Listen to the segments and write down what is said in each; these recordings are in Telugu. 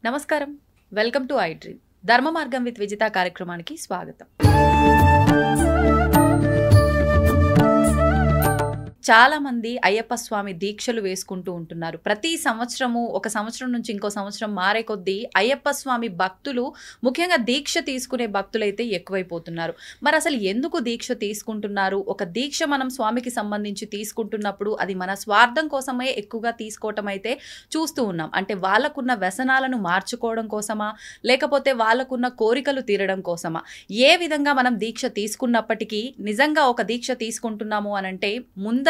నమస్కారం, వెల్కమ్ టు ఐ డ్రీమ్. ధర్మ మార్గం విత్ విజిత కార్యక్రమానికి స్వాగతం. చాలా మంది అయ్యప్ప స్వామి దీక్షలు వేసుకుంటూ ఉంటున్నారు. ప్రతి సంవత్సరము ఒక సంవత్సరం నుంచి ఇంకో సంవత్సరం మారే కొద్దీ అయ్యప్ప స్వామి భక్తులు, ముఖ్యంగా దీక్ష తీసుకునే భక్తులైతే ఎక్కువైపోతున్నారు. మరి అసలు ఎందుకు దీక్ష తీసుకుంటున్నారు? ఒక దీక్ష మనం స్వామికి సంబంధించి తీసుకుంటున్నప్పుడు అది మన స్వార్థం కోసమే ఎక్కువగా తీసుకోవటం అయితే చూస్తూ ఉన్నాం. అంటే వాళ్ళకున్న వ్యసనాలను మార్చుకోవడం కోసమా, లేకపోతే వాళ్ళకున్న కోరికలు తీరడం కోసమా? ఏ విధంగా మనం దీక్ష తీసుకున్నప్పటికీ నిజంగా ఒక దీక్ష తీసుకుంటున్నాము అనంటే ముందర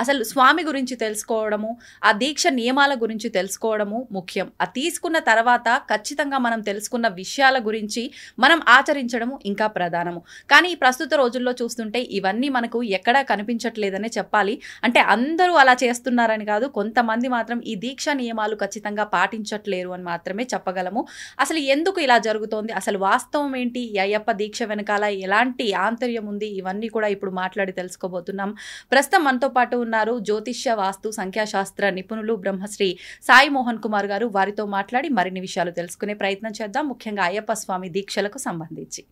అసలు స్వామి గురించి తెలుసుకోవడము, ఆ దీక్ష నియమాల గురించి తెలుసుకోవడము ముఖ్యం. ఆ తీసుకున్న తర్వాత ఖచ్చితంగా మనం తెలుసుకున్న విషయాల గురించి మనం ఆచరించడము ఇంకా ప్రధానము. కానీ ఈ ప్రస్తుత రోజుల్లో చూస్తుంటే ఇవన్నీ మనకు ఎక్కడా కనిపించట్లేదనే చెప్పాలి. అంటే అందరూ అలా చేస్తున్నారని కాదు, కొంతమంది మాత్రం ఈ దీక్ష నియమాలు ఖచ్చితంగా పాటించట్లేరు అని మాత్రమే చెప్పగలము. అసలు ఎందుకు ఇలా జరుగుతోంది, అసలు వాస్తవం ఏంటి, ఈ అయ్యప్ప దీక్ష వెనకాల ఎలాంటి ఆంతర్యం ఉంది, ఇవన్నీ కూడా ఇప్పుడు మాట్లాడి తెలుసుకోబోతున్నాం. ప్రస్తుతం మనతో పాటు ఉన్నారు జ్యోతిష్య, వాస్తు, సంఖ్యాశాస్త్ర నిపుణులు బ్రహ్మశ్రీ సాయి మోహన్ కుమార్ గారు. వారితో మాట్లాడి మరిన్ని విషయాలు తెలుసుకునే ప్రయత్నం చేద్దాం, ముఖ్యంగా అయ్యప్ప స్వామి దీక్షలకు సంబంధించి.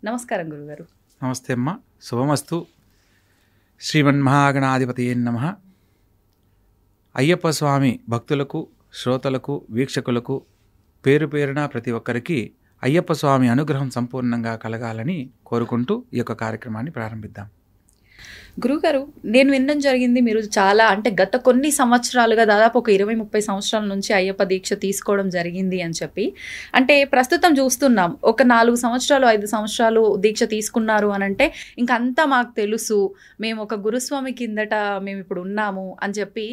నమస్కారం గురుగారు. నమస్తే అమ్మ, శుభమస్తు. శ్రీమన్మహాగణాధిపతయే నమః. అయ్యప్ప స్వామి భక్తులకు, శ్రోతలకు, వీక్షకులకు పేరు పేరున ప్రతి ఒక్కరికి అయ్యప్ప స్వామి అనుగ్రహం సంపూర్ణంగా కలగాలని కోరుకుంటూ ఈ యొక్క కార్యక్రమాన్ని ప్రారంభిద్దాం. గురుగారు, నేను వినడం జరిగింది మీరు చాలా, అంటే గత కొన్ని సంవత్సరాలుగా దాదాపు ఒక 20-30 సంవత్సరాల నుంచి అయ్యప్ప దీక్ష తీసుకోవడం జరిగింది అని చెప్పి, అంటే ప్రస్తుతం చూస్తున్నాం ఒక 4 సంవత్సరాలు 5 సంవత్సరాలు దీక్ష తీసుకున్నారు అని అంటే ఇంకంతా మాకు తెలుసు, మేము ఒక గురుస్వామి కిందట మేము ఇప్పుడు ఉన్నాము అని చెప్పి,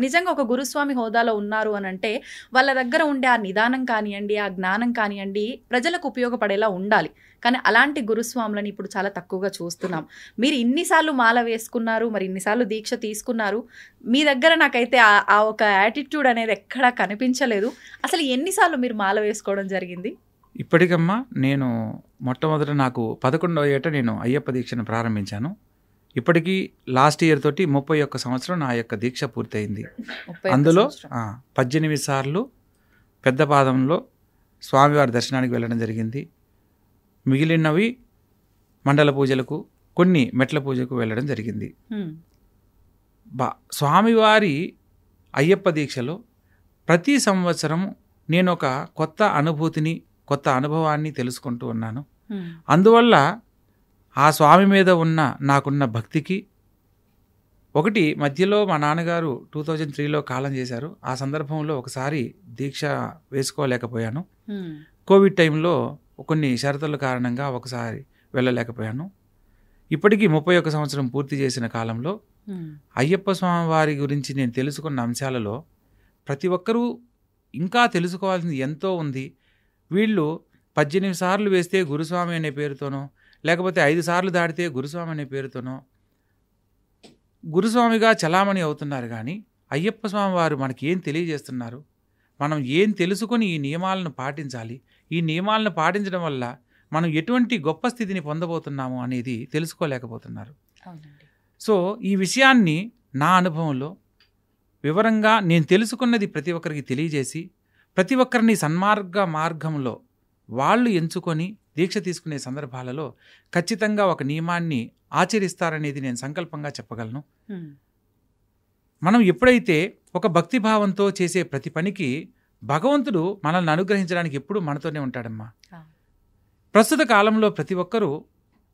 నిజంగా ఒక గురుస్వామి హోదాలో ఉన్నారు అని అంటే వాళ్ళ దగ్గర ఉండే ఆ నిదానం కానివ్వండి, ఆ జ్ఞానం కానివ్వండి ప్రజలకు ఉపయోగపడేలా ఉండాలి. కానీ అలాంటి గురుస్వాములను ఇప్పుడు చాలా తక్కువగా చూస్తున్నాం. మీరు ఇన్నిసార్లు మాల వేసుకున్నారు, మరి ఇన్నిసార్లు దీక్ష తీసుకున్నారు, మీ దగ్గర నాకైతే ఆ ఒక యాటిట్యూడ్ అనేది ఎక్కడా కనిపించలేదు. అసలు ఎన్నిసార్లు మీరు మాల వేసుకోవడం జరిగింది? ఇప్పటికమ్మా నేను మొట్టమొదట నాకు 11వ ఏట నేను అయ్యప్ప దీక్షను ప్రారంభించాను. ఇప్పటికీ లాస్ట్ ఇయర్ తోటి 31 సంవత్సరం నా యొక్క దీక్ష పూర్తయింది. అందులో 18 సార్లు పెద్ద పాదంలో స్వామివారి దర్శనానికి వెళ్ళడం జరిగింది. మిగిలినవి మండల పూజలకు, కొన్ని మెట్ల పూజకు వెళ్ళడం జరిగింది. స్వామివారి అయ్యప్ప దీక్షలో ప్రతి సంవత్సరం నేను ఒక కొత్త అనుభూతిని, కొత్త అనుభవాన్ని తెలుసుకుంటూ ఉన్నాను. అందువల్ల ఆ స్వామి మీద ఉన్న నాకున్న భక్తికి, ఒకటి మధ్యలో మా నాన్నగారు 2003లో కాలం చేశారు. ఆ సందర్భంలో ఒకసారి దీక్ష వేసుకోలేకపోయాను. కోవిడ్ టైంలో కొన్ని షరతుల కారణంగా ఒకసారి వెళ్ళలేకపోయాను. ఇప్పటికీ 31 సంవత్సరం పూర్తి చేసిన కాలంలో అయ్యప్ప స్వామి వారి గురించి నేను తెలుసుకున్న అంశాలలో ప్రతి ఒక్కరూ ఇంకా తెలుసుకోవాల్సింది ఎంతో ఉంది. వీళ్ళు 18 సార్లు వేస్తే గురుస్వామి అనే పేరుతోనో, లేకపోతే 5 సార్లు దాటితే గురుస్వామి అనే పేరుతోనో గురుస్వామిగా చలామణి అవుతున్నారు. కానీ అయ్యప్ప స్వామి వారు మనకి ఏం తెలియజేస్తున్నారు, మనం ఏం తెలుసుకొని ఈ నియమాలను పాటించాలి, ఈ నియమాలను పాటించడం వల్ల మనం ఎటువంటి గొప్ప స్థితిని పొందబోతున్నాము అనేది తెలుసుకోలేకపోతున్నారు. సో ఈ విషయాన్ని నా అనుభవంలో వివరంగా నేను తెలుసుకున్నది ప్రతి ఒక్కరికి తెలియజేసి, ప్రతి ఒక్కరిని మార్గంలో వాళ్ళు ఎంచుకొని దీక్ష తీసుకునే సందర్భాలలో ఖచ్చితంగా ఒక నియమాన్ని ఆచరిస్తారనేది నేను సంకల్పంగా చెప్పగలను. మనం ఎప్పుడైతే ఒక భక్తిభావంతో చేసే ప్రతి పనికి భగవంతుడు మనల్ని అనుగ్రహించడానికి ఎప్పుడూ మనతోనే ఉంటాడమ్మా. ప్రస్తుత కాలంలో ప్రతి ఒక్కరూ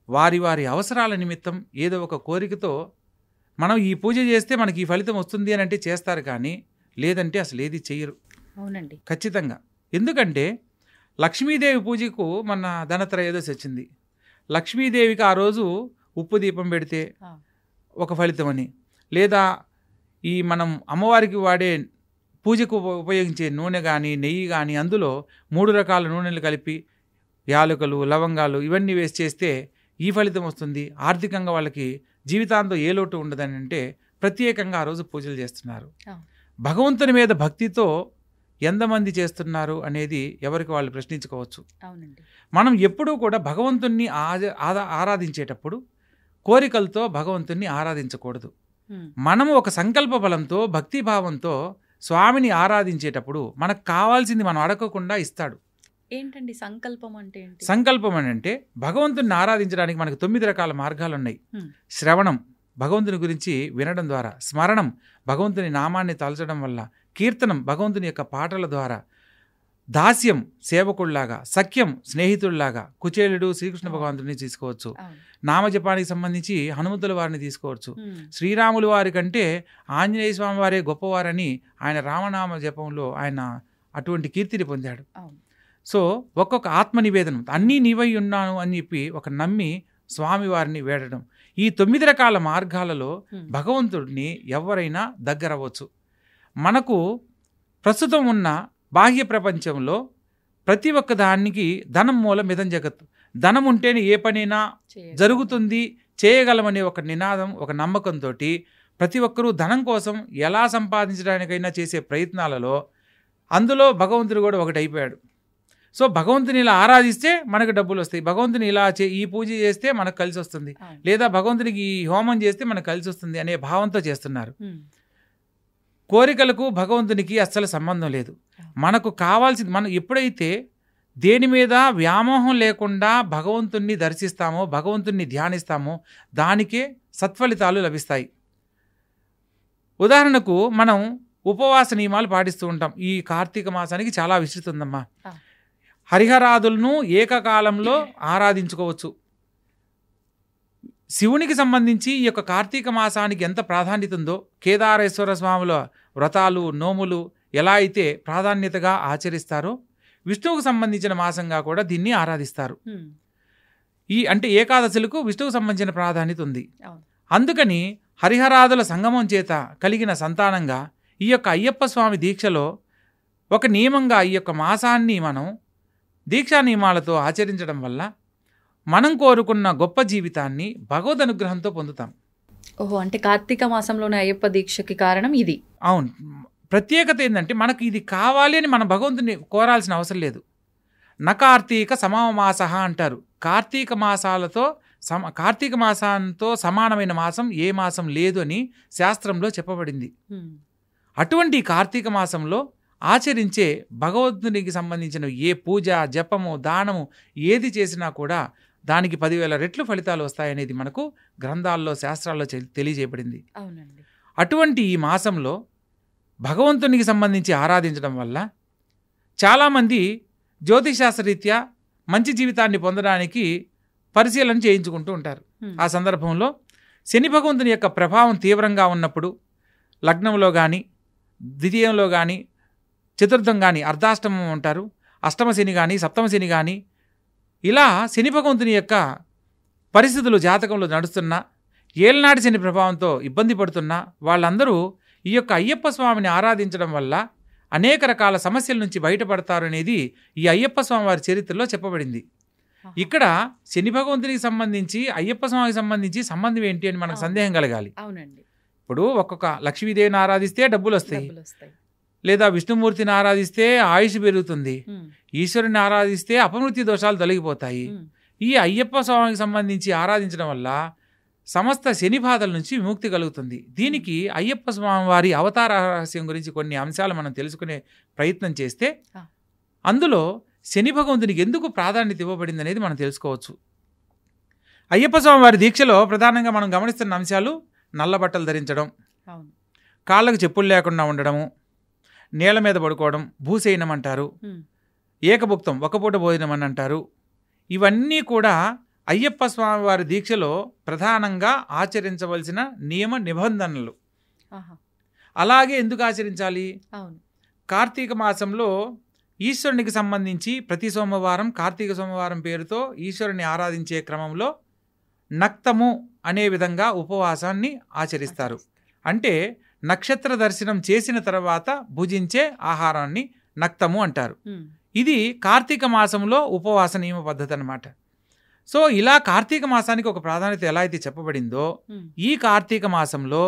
వారి వారి అవసరాల నిమిత్తం ఏదో ఒక కోరికతో మనం ఈ పూజ చేస్తే మనకి ఈ ఫలితం వస్తుంది అని అంటే చేస్తారు, కానీ లేదంటే అసలు ఏది చెయ్యరు. అవునండి, ఖచ్చితంగా. ఎందుకంటే లక్ష్మీదేవి పూజకు మన ధనత్రయోదశి వచ్చింది. లక్ష్మీదేవికి ఆ రోజు ఉప్పు దీపం పెడితే ఒక ఫలితం అని, లేదా ఈ మనం అమ్మవారికి వాడే పూజకు ఉపయోగించే నూనె కానీ, నెయ్యి కానీ, అందులో 3 రకాల నూనెలు కలిపి యాలకులు, లవంగాలు ఇవన్నీ వేసి చేస్తే ఈ ఫలితం వస్తుంది, ఆర్థికంగా వాళ్ళకి జీవితాంతం ఏ లోటు ఉండదని అంటే ప్రత్యేకంగా ఆ రోజు పూజలు చేస్తున్నారు. భగవంతుని మీద భక్తితో ఎంతమంది చేస్తున్నారు అనేది ఎవరికి వాళ్ళు ప్రశ్నించుకోవచ్చు. మనం ఎప్పుడూ కూడా భగవంతుణ్ణి ఆరాధించేటప్పుడు కోరికలతో భగవంతుణ్ణి ఆరాధించకూడదు. మనము ఒక సంకల్ప బలంతో భక్తిభావంతో స్వామిని ఆరాధించేటప్పుడు మనకు కావాల్సింది మనం అడగకుండా ఇస్తాడు. ఏంటండి సంకల్పం అంటే ఏంటి? సంకల్పం అని అంటే భగవంతుని ఆరాధించడానికి మనకు 9 రకాల మార్గాలు ఉన్నాయి. శ్రవణం, భగవంతుని గురించి వినడం ద్వారా. స్మరణం, భగవంతుని నామాన్ని తలచడం వల్ల. కీర్తనం, భగవంతుని యొక్క పాటల ద్వారా. దాస్యం, సేవకుల్లాగా. సఖ్యం, స్నేహితుల్లాగా. కుచేలుడు శ్రీకృష్ణ భగవంతుడిని తీసుకోవచ్చు. నామజపానికి సంబంధించి హనుమంతుల వారిని తీసుకోవచ్చు. శ్రీరాములు వారి కంటే ఆంజనేయ స్వామి వారే గొప్పవారని ఆయన రామనామ జపంలో ఆయన అటువంటి కీర్తిని పొందాడు. సో ఒక్కొక్క ఆత్మ నివేదనం, అన్నీ నీవై ఉన్నాను అని చెప్పి ఒక నమ్మి స్వామివారిని వేడడం. ఈ 9 రకాల మార్గాలలో భగవంతుడిని ఎవరైనా దగ్గరవచ్చు. మనకు ప్రస్తుతం ఉన్న బాహ్య ప్రపంచంలో ప్రతి ఒక్క దానికి ధనం మూలం ఇదం జగత్తు. ధనం ఉంటేనే ఏ పనైనా జరుగుతుంది, చేయగలమనే ఒక నినాదం, ఒక నమ్మకంతో ప్రతి ఒక్కరూ ధనం కోసం ఎలా సంపాదించడానికైనా చేసే ప్రయత్నాలలో అందులో భగవంతుడు కూడా ఒకటి అయిపోయాడు. సో భగవంతుని ఇలా ఆరాధిస్తే మనకు డబ్బులు వస్తాయి, భగవంతుని ఇలా ఈ పూజ చేస్తే మనకు కలిసి వస్తుంది, లేదా భగవంతునికి ఈ హోమం చేస్తే మనకు కలిసి వస్తుంది అనే భావంతో చేస్తున్నారు. కోరికలకు భగవంతునికి అస్సలు సంబంధం లేదు. మనకు కావాల్సింది, మనం ఎప్పుడైతే దేని మీద వ్యామోహం లేకుండా భగవంతుణ్ణి దర్శిస్తామో, భగవంతుణ్ణి ధ్యానిస్తామో దానికే సత్ఫలితాలు లభిస్తాయి. ఉదాహరణకు మనం ఉపవాస నియమాలు పాటిస్తూ ఉంటాం. ఈ కార్తీక మాసానికి చాలా విస్తృతి ఉందమ్మా. హరిహరాదులను ఏకకాలంలో ఆరాధించుకోవచ్చు. శివునికి సంబంధించి ఈ యొక్క కార్తీక మాసానికి ఎంత ప్రాధాన్యత ఉందో, కేదారేశ్వర స్వాముల వ్రతాలు, నోములు ఎలా అయితే ప్రాధాన్యతగా ఆచరిస్తారో, విష్ణువుకు సంబంధించిన మాసంగా కూడా దీన్ని ఆరాధిస్తారు. అంటే ఏకాదశులకు విష్ణువుకు సంబంధించిన ప్రాధాన్యత ఉంది. అందుకని హరిహరాదుల సంగమం చేత కలిగిన సంతానంగా ఈ యొక్క అయ్యప్ప స్వామి దీక్షలో ఒక నియమంగా ఈ యొక్క మాసాన్ని మనం దీక్షా నియమాలతో ఆచరించడం వల్ల మనం కోరుకున్న గొప్ప జీవితాన్ని భగవద్ అనుగ్రహంతో పొందుతాం. ఓహో, అంటే కార్తీక మాసంలోనే అయ్యప్ప దీక్షకి కారణం ఇది. అవును. ప్రత్యేకత ఏంటంటే మనకు ఇది కావాలి అని మనం భగవంతుని కోరాల్సిన అవసరం లేదు. కార్తీక సమమాస అంటారు. కార్తీక మాసాలతో కార్తీక మాసంతో సమానమైన మాసం ఏ మాసం లేదు అని శాస్త్రంలో చెప్పబడింది. అటువంటి కార్తీక మాసంలో ఆచరించే భగవంతునికి సంబంధించిన ఏ పూజ, జపము, దానము ఏది చేసినా కూడా దానికి 10,000 రెట్లు ఫలితాలు వస్తాయనేది మనకు గ్రంథాల్లో, శాస్త్రాల్లో తెలియజేయబడింది. అవునండి. అటువంటి ఈ మాసంలో భగవంతునికి సంబంధించి ఆరాధించడం వల్ల చాలామంది జ్యోతిషాస్త్రరీత్యా మంచి జీవితాన్ని పొందడానికి పరిశీలన చేయించుకుంటూ ఉంటారు. ఆ సందర్భంలో శని భగవంతుని యొక్క ప్రభావం తీవ్రంగా ఉన్నప్పుడు లగ్నంలో కానీ, ద్వితీయంలో కానీ, చతుర్థం కానీ, అర్ధాష్టమం అంటారు, అష్టమ శని కానీ, సప్తమ శని కానీ, ఇలా శని భగవంతుని యొక్క పరిస్థితులు జాతకంలో నడుస్తున్నా, ఏళ్ళనాటి శని ప్రభావంతో ఇబ్బంది పడుతున్నా వాళ్ళందరూ ఈ యొక్క అయ్యప్ప స్వామిని ఆరాధించడం వల్ల అనేక రకాల సమస్యల నుంచి బయటపడతారు అనేది ఈ అయ్యప్ప స్వామి వారి చరిత్రలో చెప్పబడింది. ఇక్కడ శని భగవంతునికి సంబంధించి అయ్యప్ప స్వామికి సంబంధించి సంబంధం ఏంటి అని మనకు సందేహం కలగాలి. అవునండి. ఇప్పుడు ఒక్కొక్క లక్ష్మీదేవిని ఆరాధిస్తే డబ్బులు వస్తాయి, లేదా విష్ణుమూర్తిని ఆరాధిస్తే ఆయుష్ పెరుగుతుంది, ఈశ్వరుని ఆరాధిస్తే అపమృత్యు దోషాలు తొలగిపోతాయి. ఈ అయ్యప్ప స్వామికి సంబంధించి ఆరాధించడం వల్ల సమస్త శని బాధల నుంచి విముక్తి కలుగుతుంది. దీనికి అయ్యప్ప స్వామి వారి అవతార రహస్యం గురించి కొన్ని అంశాలు మనం తెలుసుకునే ప్రయత్నం చేస్తే అందులో శని భగవంతునికి ఎందుకు ప్రాధాన్యత ఇవ్వబడింది అనేది మనం తెలుసుకోవచ్చు. అయ్యప్ప స్వామి వారి దీక్షలో ప్రధానంగా మనం గమనిస్తున్న అంశాలు నల్ల బట్టలు ధరించడం, కాళ్ళకు చెప్పులు లేకుండా ఉండడము, నేల మీద పడుకోవడం, భూసేయనం అంటారు, ఏకభుక్తం ఒక పూట భోజనం అని అంటారు. ఇవన్నీ కూడా అయ్యప్ప స్వామి వారి దీక్షలో ప్రధానంగా ఆచరించవలసిన నియమ నిబంధనలు. అలాగే ఎందుకు ఆచరించాలి? కార్తీక మాసంలో ఈశ్వరునికి సంబంధించి ప్రతి సోమవారం కార్తీక సోమవారం పేరుతో ఈశ్వరుని ఆరాధించే క్రమంలో నక్తము అనే విధంగా ఉపవాసాన్ని ఆచరిస్తారు. అంటే నక్షత్ర దర్శనం చేసిన తర్వాత భుజించే ఆహారాన్ని నక్తము అంటారు. ఇది కార్తీక మాసంలో ఉపవాస నియమ పద్ధతి అన్నమాట. సో ఇలా కార్తీక మాసానికి ఒక ప్రాధాన్యత ఎలా అయితే చెప్పబడిందో, ఈ కార్తీక మాసంలో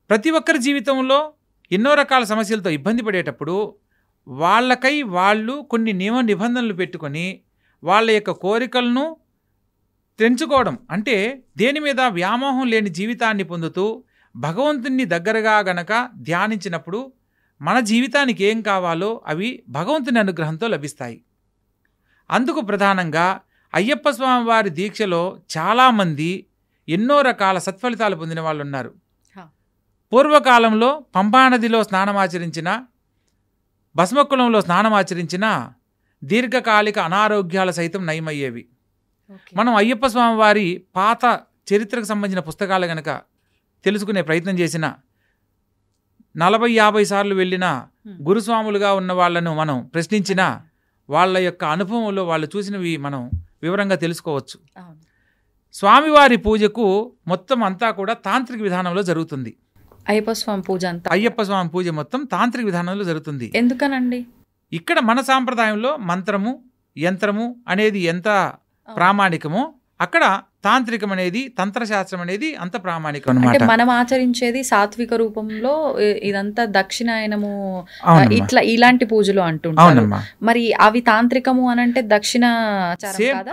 ప్రతి ఒక్కరి జీవితంలో ఎన్నో రకాల సమస్యలతో ఇబ్బంది పడేటప్పుడు వాళ్ళకై వాళ్ళు కొన్ని నియమ నిబంధనలు పెట్టుకొని వాళ్ళ యొక్క కోరికలను తెంచుకోవడం, అంటే దేని మీద వ్యామోహం లేని జీవితాన్ని పొందుతూ భగవంతుణ్ణి దగ్గరగా గనక ధ్యానించినప్పుడు మన జీవితానికి ఏం కావాలో అవి భగవంతుని అనుగ్రహంతో లభిస్తాయి. అందుకు ప్రధానంగా అయ్యప్ప స్వామి వారి దీక్షలో చాలామంది ఎన్నో రకాల సత్ఫలితాలు పొందిన వాళ్ళు ఉన్నారు. పూర్వకాలంలో పంపానదిలో స్నానమాచరించిన, భస్మకులంలో స్నానమాచరించిన దీర్ఘకాలిక అనారోగ్యాల సైతం నయమయ్యేవి. మనం అయ్యప్ప స్వామి వారి పాత చరిత్రకు సంబంధించిన పుస్తకాలు గనక తెలుసుకునే ప్రయత్నం చేసిన, 40-50 సార్లు వెళ్ళిన గురుస్వాములుగా ఉన్న వాళ్ళను మనం ప్రశ్నించిన, వాళ్ళ యొక్క అనుభవంలో వాళ్ళు చూసినవి మనం వివరంగా తెలుసుకోవచ్చు. స్వామివారి పూజకు మొత్తం అంతా కూడా తాంత్రిక విధానంలో జరుగుతుంది. అయ్యప్ప స్వామి పూజ అంతా, అయ్యప్ప స్వామి పూజ మొత్తం తాంత్రిక విధానంలో జరుగుతుంది. ఎందుకనండి? ఇక్కడ మన సాంప్రదాయంలో మంత్రము, యంత్రము అనేది ఎంత ప్రామాణికమో అక్కడ తాంత్రికం అనేది, తంత్రశాస్త్రం అనేది అంత ప్రామాణికం అన్నమాట. మనం ఆచరించేది సాత్విక రూపంలో ఇదంతా దక్షిణాయనము, ఇట్లా ఇలాంటి పూజలు అంటుంటారు. మరి అవి తాంత్రికము అని అంటే దక్షిణ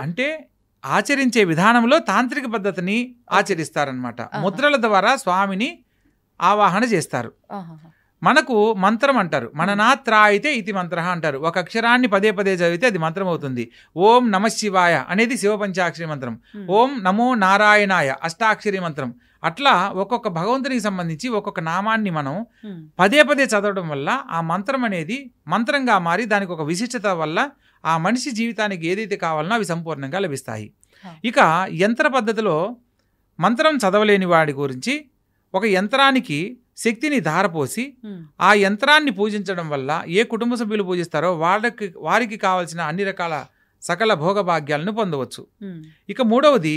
అంటే ఆచరించే విధానంలో తాంత్రిక పద్ధతిని ఆచరిస్తారనమాట. ముద్రల ద్వారా స్వామిని ఆవాహన చేస్తారు. మనకు మంత్రం అంటారు, మననాత్రాయితే ఇది మంత్ర అంటారు. ఒక అక్షరాన్ని పదే పదే చదివితే అది మంత్రం అవుతుంది. ఓం నమ శివాయ అనేది శివపంచాక్షరి మంత్రం, ఓం నమో నారాయణాయ అష్టాక్షరి మంత్రం. అట్లా ఒక్కొక్క భగవంతునికి సంబంధించి ఒక్కొక్క నామాన్ని మనం పదే పదే చదవడం వల్ల ఆ మంత్రం అనేది మంత్రంగా మారి దానికి ఒక విశిష్టత వల్ల ఆ మనిషి జీవితానికి ఏదైతే కావాలనో అవి సంపూర్ణంగా లభిస్తాయి. ఇక యంత్ర పద్ధతిలో మంత్రం చదవలేని వాడి గురించి ఒక యంత్రానికి శక్తిని ధారపోసి ఆ యంత్రాన్ని పూజించడం వల్ల ఏ కుటుంబ సభ్యులు పూజిస్తారో వారికి కావాల్సిన అన్ని రకాల సకల భోగభాగ్యాలను పొందవచ్చు. ఇక మూడవది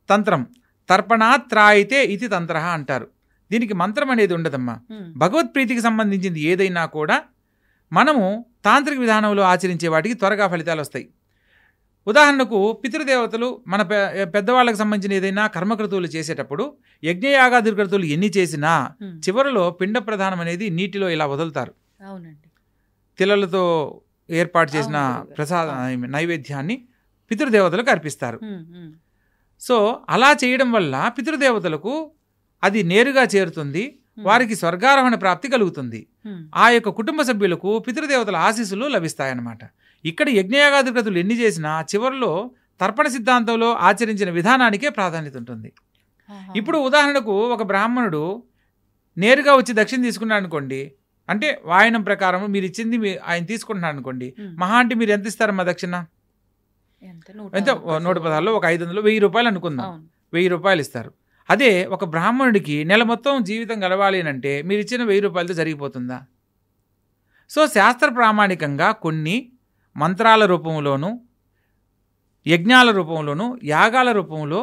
తంత్రం, తర్పణాత్రాయితే ఇది తంత్ర అంటారు. దీనికి మంత్రం అనేది ఉండదమ్మా. భగవత్ప్రీతికి సంబంధించింది ఏదైనా కూడా మనము తాంత్రిక విధానంలో ఆచరించే వాటికి త్వరగా ఫలితాలు వస్తాయి. ఉదాహరణకు పితృదేవతలు, మన పెద్దవాళ్ళకి సంబంధించిన ఏదైనా కర్మకృతువులు చేసేటప్పుడు యజ్ఞయాగాదికృతువులు ఎన్ని చేసినా చివరిలో పిండ ప్రధానం అనేది నీటిలో ఇలా వదులుతారు. తిలలతో ఏర్పాటు చేసిన ప్రసాద నైవేద్యాన్ని పితృదేవతలకు అర్పిస్తారు. సో అలా చేయడం వల్ల పితృదేవతలకు అది నేరుగా చేరుతుంది, వారికి స్వర్గారోహణ ప్రాప్తి కలుగుతుంది. ఆ యొక్క కుటుంబ సభ్యులకు పితృదేవతల ఆశీస్సులు లభిస్తాయన్నమాట. ఇక్కడ యజ్ఞయాగాదికృతులు ఎన్ని చేసినా చివరిలో తర్పణ సిద్ధాంతంలో ఆచరించిన విధానానికే ప్రాధాన్యత ఉంటుంది. ఇప్పుడు ఉదాహరణకు ఒక బ్రాహ్మణుడు నేరుగా వచ్చి దక్షిణ తీసుకున్నాడు అనుకోండి, అంటే వాయనం ప్రకారం మీరు ఇచ్చింది ఆయన తీసుకుంటున్నాడు అనుకోండి, మహా అంటే మీరు ఎంత ఇస్తారమ్మా దక్షిణ? ఎంత? 116లో ఒక 500, 1000 రూపాయలు అనుకుందాం. 1000 రూపాయలు ఇస్తారు. అదే ఒక బ్రాహ్మణుడికి నెల మొత్తం జీవితం గడవాలి అంటే మీరు ఇచ్చిన 1000 రూపాయలతో జరిగిపోతుందా? సో శాస్త్ర ప్రామాణికంగా కొన్ని మంత్రాల రూపంలోనూ, యజ్ఞాల రూపంలోనూ, యాగాల రూపంలో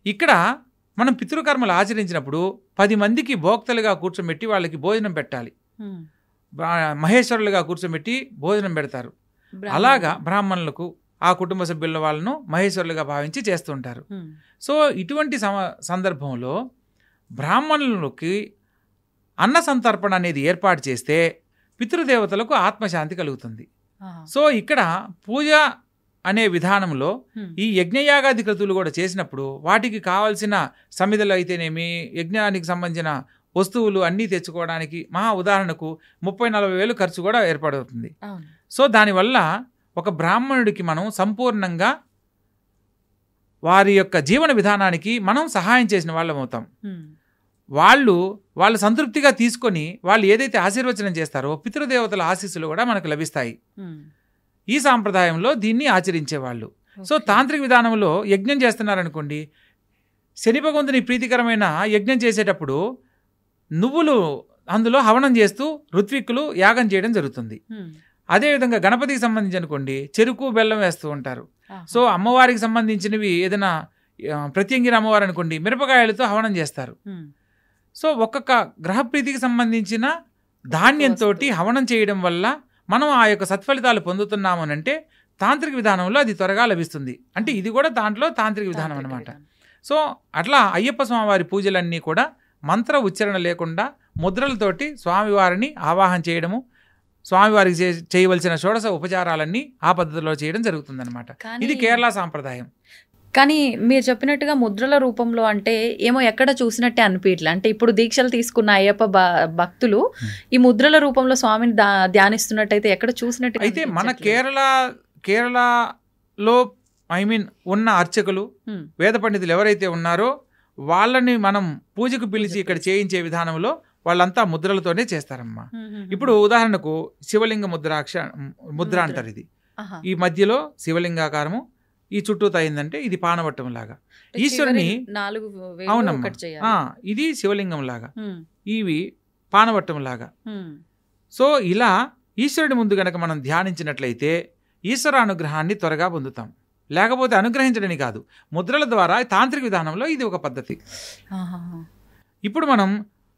ఇక్కడ మనం పితృకర్మలు ఆచరించినప్పుడు 10 మందికి భోక్తలుగా కూర్చోబెట్టి వాళ్ళకి భోజనం పెట్టాలి. మహేశ్వరులుగా కూర్చోబెట్టి భోజనం పెడతారు. అలాగా బ్రాహ్మణులకు ఆ కుటుంబ సభ్యుల వాళ్ళను మహేశ్వరులుగా భావించి చేస్తుంటారు. సో ఇటువంటి సందర్భంలో బ్రాహ్మణులకి అన్న సంతర్పణ అనేది ఏర్పాటు చేస్తే పితృదేవతలకు ఆత్మశాంతి కలుగుతుంది. సో ఇక్కడ పూజ అనే విధానంలో ఈ యజ్ఞయాగాది క్రతువులు కూడా చేసినప్పుడు వాటికి కావాల్సిన సమిధలు అయితేనేమి, యజ్ఞానికి సంబంధించిన వస్తువులు అన్నీ తెచ్చుకోవడానికి మహా ఉదాహరణకు 30-40 వేలు ఖర్చు కూడా ఏర్పడుతుంది. సో దానివల్ల ఒక బ్రాహ్మణుడికి మనం సంపూర్ణంగా వారి యొక్క జీవన విధానానికి మనం సహాయం చేసిన వాళ్ళం అవుతాం. వాళ్ళు సంతృప్తిగా తీసుకొని వాళ్ళు ఏదైతే ఆశీర్వచనం చేస్తారో పితృదేవతల ఆశీస్సులు కూడా మనకు లభిస్తాయి. ఈ సాంప్రదాయంలో దీన్ని ఆచరించేవాళ్ళు. సో తాంత్రిక విధానంలో యజ్ఞం చేస్తున్నారనుకోండి, శని భగవంతుని ప్రీతికరమైన యజ్ఞం చేసేటప్పుడు నువ్వులు అందులో హవనం చేస్తూ ఋత్విక్కులు యాగం చేయడం జరుగుతుంది. అదేవిధంగా గణపతికి సంబంధించి అనుకోండి, చెరుకు బెల్లం వేస్తూ ఉంటారు. సో అమ్మవారికి సంబంధించినవి ఏదైనా ప్రత్యంగిర అమ్మవారు అనుకోండి, మిరపకాయలతో హవనం చేస్తారు. సో ఒక్కొక్క గ్రహప్రీతికి సంబంధించిన ధాన్యంతో హవనం చేయడం వల్ల మనం ఆ యొక్క సత్ఫలితాలు పొందుతున్నాము అని అంటే తాంత్రిక విధానంలో అది త్వరగా లభిస్తుంది. అంటే ఇది కూడా దాంట్లో తాంత్రిక విధానం అనమాట. సో అట్లా అయ్యప్ప స్వామివారి పూజలన్నీ కూడా మంత్ర ఉచ్చారణ లేకుండా ముద్రలతోటి స్వామివారిని ఆవాహన చేయడము, స్వామివారికి చేయవలసిన షోడశ ఉపచారాలన్నీ ఆ పద్ధతిలో చేయడం జరుగుతుందన్నమాట. ఇది కేరళ సాంప్రదాయం. కానీ మీరు చెప్పినట్టుగా ముద్రల రూపంలో అంటే ఏమో ఎక్కడ చూసినట్టే అనిపించలే. అంటే ఇప్పుడు దీక్షలు తీసుకున్న అయ్యప్ప భక్తులు ఈ ముద్రల రూపంలో స్వామిని ధ్యానిస్తున్నట్టయితే ఎక్కడ చూసినట్టు. అయితే మన కేరళలో ఉన్న అర్చకులు వేద పండితులు ఎవరైతే ఉన్నారో వాళ్ళని మనం పూజకు పిలిచి ఇక్కడ చేయించే విధానంలో వాళ్ళంతా ముద్రలతోనే చేస్తారమ్మా. ఇప్పుడు ఉదాహరణకు శివలింగ ముద్ర అంటారు. ఇది ఈ మధ్యలో శివలింగాకారము, ఈ చుట్టూ అయిందంటే ఇది పానవట్టం లాగా ఈశ్వరుని. అవునమ్మా, ఇది శివలింగం లాగా, ఇవి పానవట్టం లాగా. సో ఇలా ఈశ్వరుడి ముందు గనక మనం ధ్యానించినట్లయితే ఈశ్వర అనుగ్రహాన్ని త్వరగా పొందుతాం. లేకపోతే అనుగ్రహించడని కాదు, ముద్రల ద్వారా తాంత్రిక విధానంలో ఇది ఒక పద్ధతి. ఇప్పుడు మనం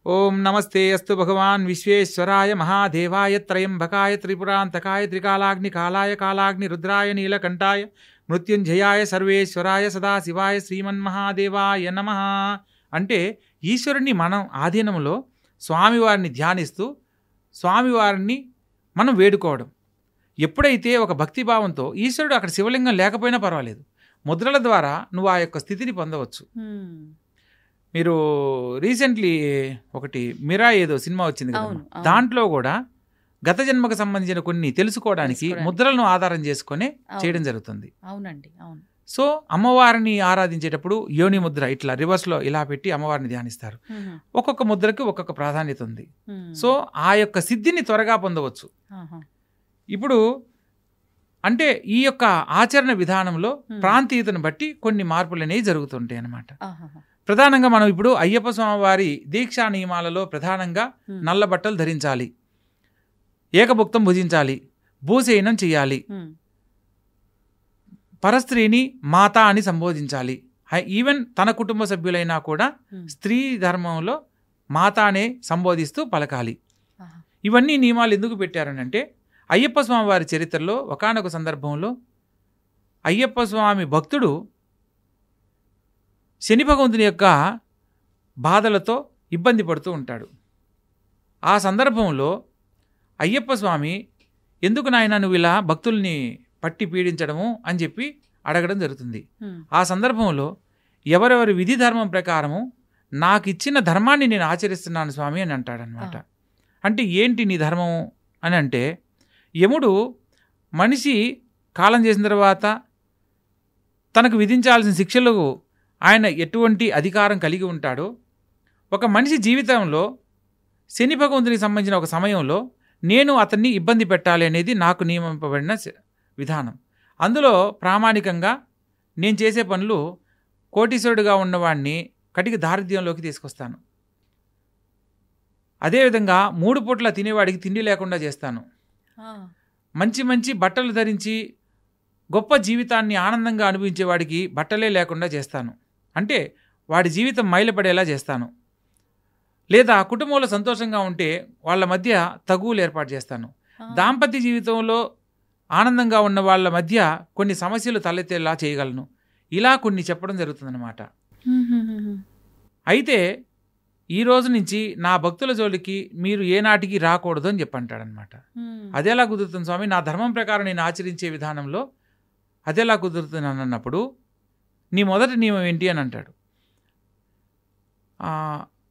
ఓం నమస్తే అస్తు భగవాన్ విశ్వేశ్వరాయ మహాదేవాయ త్రయంబకాయ త్రిపురాంతకాయ త్రికాలాగ్ని కాలాయ కాలాగ్ని రుద్రాయ నీలకంఠాయ మృత్యుంజయాయ సర్వేశ్వరాయ సదాశివాయ శ్రీమన్మహాదేవాయ నమః అంటే ఈశ్వరుణ్ణి మనం ఆధీనంలో స్వామివారిని ధ్యానిస్తూ స్వామివారిని మనం వేడుకోవడం. ఎప్పుడైతే ఒక భక్తిభావంతో ఈశ్వరుడు అక్కడ శివలింగం లేకపోయినా పర్వాలేదు, ముద్రల ద్వారా నువ్వు ఆ యొక్క స్థితిని పొందవచ్చు. మీరు రీసెంట్లీ ఒకటి మిరా ఏదో సినిమా వచ్చింది కదా, దాంట్లో కూడా గత జన్మకు సంబంధించిన కొన్ని తెలుసుకోవడానికి ముద్రలను ఆధారం చేసుకొని చేయడం జరుగుతుంది. అవునండి, అవును. సో అమ్మవారిని ఆరాధించేటప్పుడు యోని ముద్ర ఇట్లా రివర్స్లో ఇలా పెట్టి అమ్మవారిని ధ్యానిస్తారు. ఒక్కొక్క ముద్రకి ఒక్కొక్క ప్రాధాన్యత ఉంది. సో ఆ యొక్క సిద్ధిని త్వరగా పొందవచ్చు. ఇప్పుడు అంటే ఈ యొక్క ఆచరణ విధానంలో ప్రాంతీయతను బట్టి కొన్ని మార్పులు అనేవి జరుగుతుంటాయి అన్నమాట. ప్రధానంగా మనం ఇప్పుడు అయ్యప్ప స్వామి వారి దీక్షా నియమాలలో ప్రధానంగా నల్ల బట్టలు ధరించాలి, ఏకభుక్తం భుజించాలి, భూశయనం చేయాలి, పరస్త్రీని మాత అని సంబోధించాలి. ఈవెన్ తన కుటుంబ సభ్యులైనా కూడా స్త్రీ ధర్మంలో మాత అనే సంబోధిస్తూ పలకాలి. ఇవన్నీ నియమాలు ఎందుకు పెట్టారనంటే అయ్యప్ప స్వామి వారి చరిత్రలో ఒకానొక సందర్భంలో అయ్యప్ప స్వామి భక్తుడు శని భగవంతుని యొక్క బాధలతో ఇబ్బంది పడుతూ ఉంటాడు. ఆ సందర్భంలో అయ్యప్ప స్వామి ఎందుకు నాయన నువ్వు ఇలా భక్తుల్ని పట్టి పీడించడము అని చెప్పి అడగడం జరుగుతుంది. ఆ సందర్భంలో ఎవరెవరి విధి ధర్మం ప్రకారము నాకు ఇచ్చిన ధర్మాన్ని నేను ఆచరిస్తున్నాను స్వామి అని అంటాడనమాట. అంటే ఏంటి నీ ధర్మము అని అంటే, యముడు మనిషి కాలం చేసిన తర్వాత తనకు విధించాల్సిన శిక్షలకు ఆయన ఎటువంటి అధికారం కలిగి ఉంటాడో, ఒక మనిషి జీవితంలో శని భగవంతునికి సంబంధించిన ఒక సమయంలో నేను అతన్ని ఇబ్బంది పెట్టాలి అనేది నాకు నియమింపబడిన విధానం. అందులో ప్రామాణికంగా నేను చేసే పనులు కోటీశ్వరుడుగా ఉన్నవాడిని కటిక దారిద్ర్యంలోకి తీసుకొస్తాను. అదేవిధంగా 3 పూట్ల తినేవాడికి తిండి లేకుండా చేస్తాను. మంచి మంచి బట్టలు ధరించి గొప్ప జీవితాన్ని ఆనందంగా అనుభవించేవాడికి బట్టలే లేకుండా చేస్తాను. అంటే వాడి జీవితం మైలపడేలా చేస్తాను. లేదా కుటుంబంలో సంతోషంగా ఉంటే వాళ్ళ మధ్య తగువులు ఏర్పాటు చేస్తాను. దాంపత్య జీవితంలో ఆనందంగా ఉన్న వాళ్ళ మధ్య కొన్ని సమస్యలు తలెత్తేలా చేయగలను. ఇలా కొన్ని చెప్పడం జరుగుతుందన్నమాట. అయితే ఈ రోజు నుంచి నా భక్తుల జోలికి మీరు ఏనాటికి రాకూడదు అని చెప్పంటాడనమాట. అదేలా కుదురుతుంది స్వామి, నా ధర్మం ప్రకారం నేను ఆచరించే విధానంలో అదేలా కుదురుతుంది అని అన్నప్పుడు నీ మొదటి నియమం ఏంటి అని అంటాడు.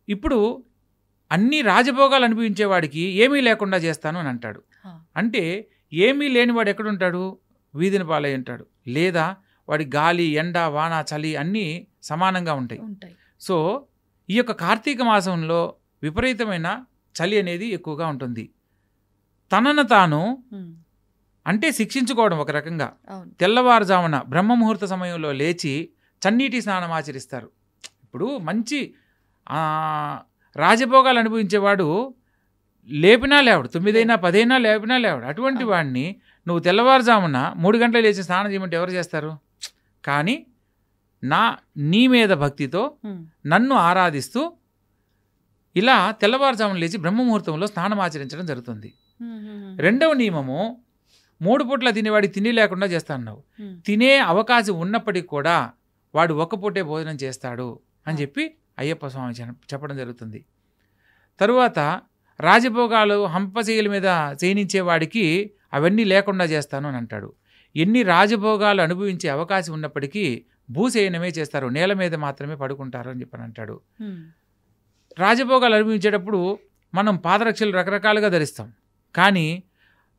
ఇప్పుడు అన్ని రాజభోగాలు అనుభవించేవాడికి ఏమీ లేకుండా చేస్తాను అని అంటాడు. అంటే ఏమీ లేనివాడు ఎక్కడుంటాడు? వీధిని పాలై ఉంటాడు. లేదా వాడి గాలి, ఎండ, వాన, చలి అన్నీ సమానంగా ఉంటాయి. సో ఈ యొక్క కార్తీక మాసంలో విపరీతమైన చలి అనేది ఎక్కువగా ఉంటుంది. తనను తాను అంటే శిక్షించుకోవడం ఒక రకంగా. తెల్లవారుజామున బ్రహ్మముహూర్త సమయంలో లేచి చన్నీటి స్నానం ఆచరిస్తారు. ఇప్పుడు మంచి రాజభోగాలు అనుభవించేవాడు లేపినా లేవడు, 9 అయినా 10 అయినా లేపినా లేవడు. అటువంటి వాడిని నువ్వు తెల్లవారుజామున 3 గంటలు లేచి స్నానం చేయమంటే ఎవరు చేస్తారు? కానీ నీ మీద భక్తితో నన్ను ఆరాధిస్తూ ఇలా తెల్లవారుజామున లేచి బ్రహ్మముహూర్తంలో స్నానం ఆచరించడం జరుగుతుంది. రెండవ నియమము 3 పూట్ల తినేవాడికి తిండి లేకుండా చేస్తాను. తినే అవకాశం ఉన్నప్పటికీ కూడా వాడు 1 పూటే భోజనం చేస్తాడు అని చెప్పి అయ్యప్ప స్వామి చెప్పడం జరుగుతుంది. తరువాత రాజభోగాలు హంపశైల మీద చేయనించేవాడికి అవన్నీ లేకుండా చేస్తాను అని అంటాడు. ఎన్ని రాజభోగాలు అనుభవించే అవకాశం ఉన్నప్పటికీ భూసేయనమే చేస్తారు, నేల మీద మాత్రమే పడుకుంటారు అని చెప్పని అంటాడు. రాజభోగాలు అనుభవించేటప్పుడు మనం పాదరక్షలు రకరకాలుగా ధరిస్తాం, కానీ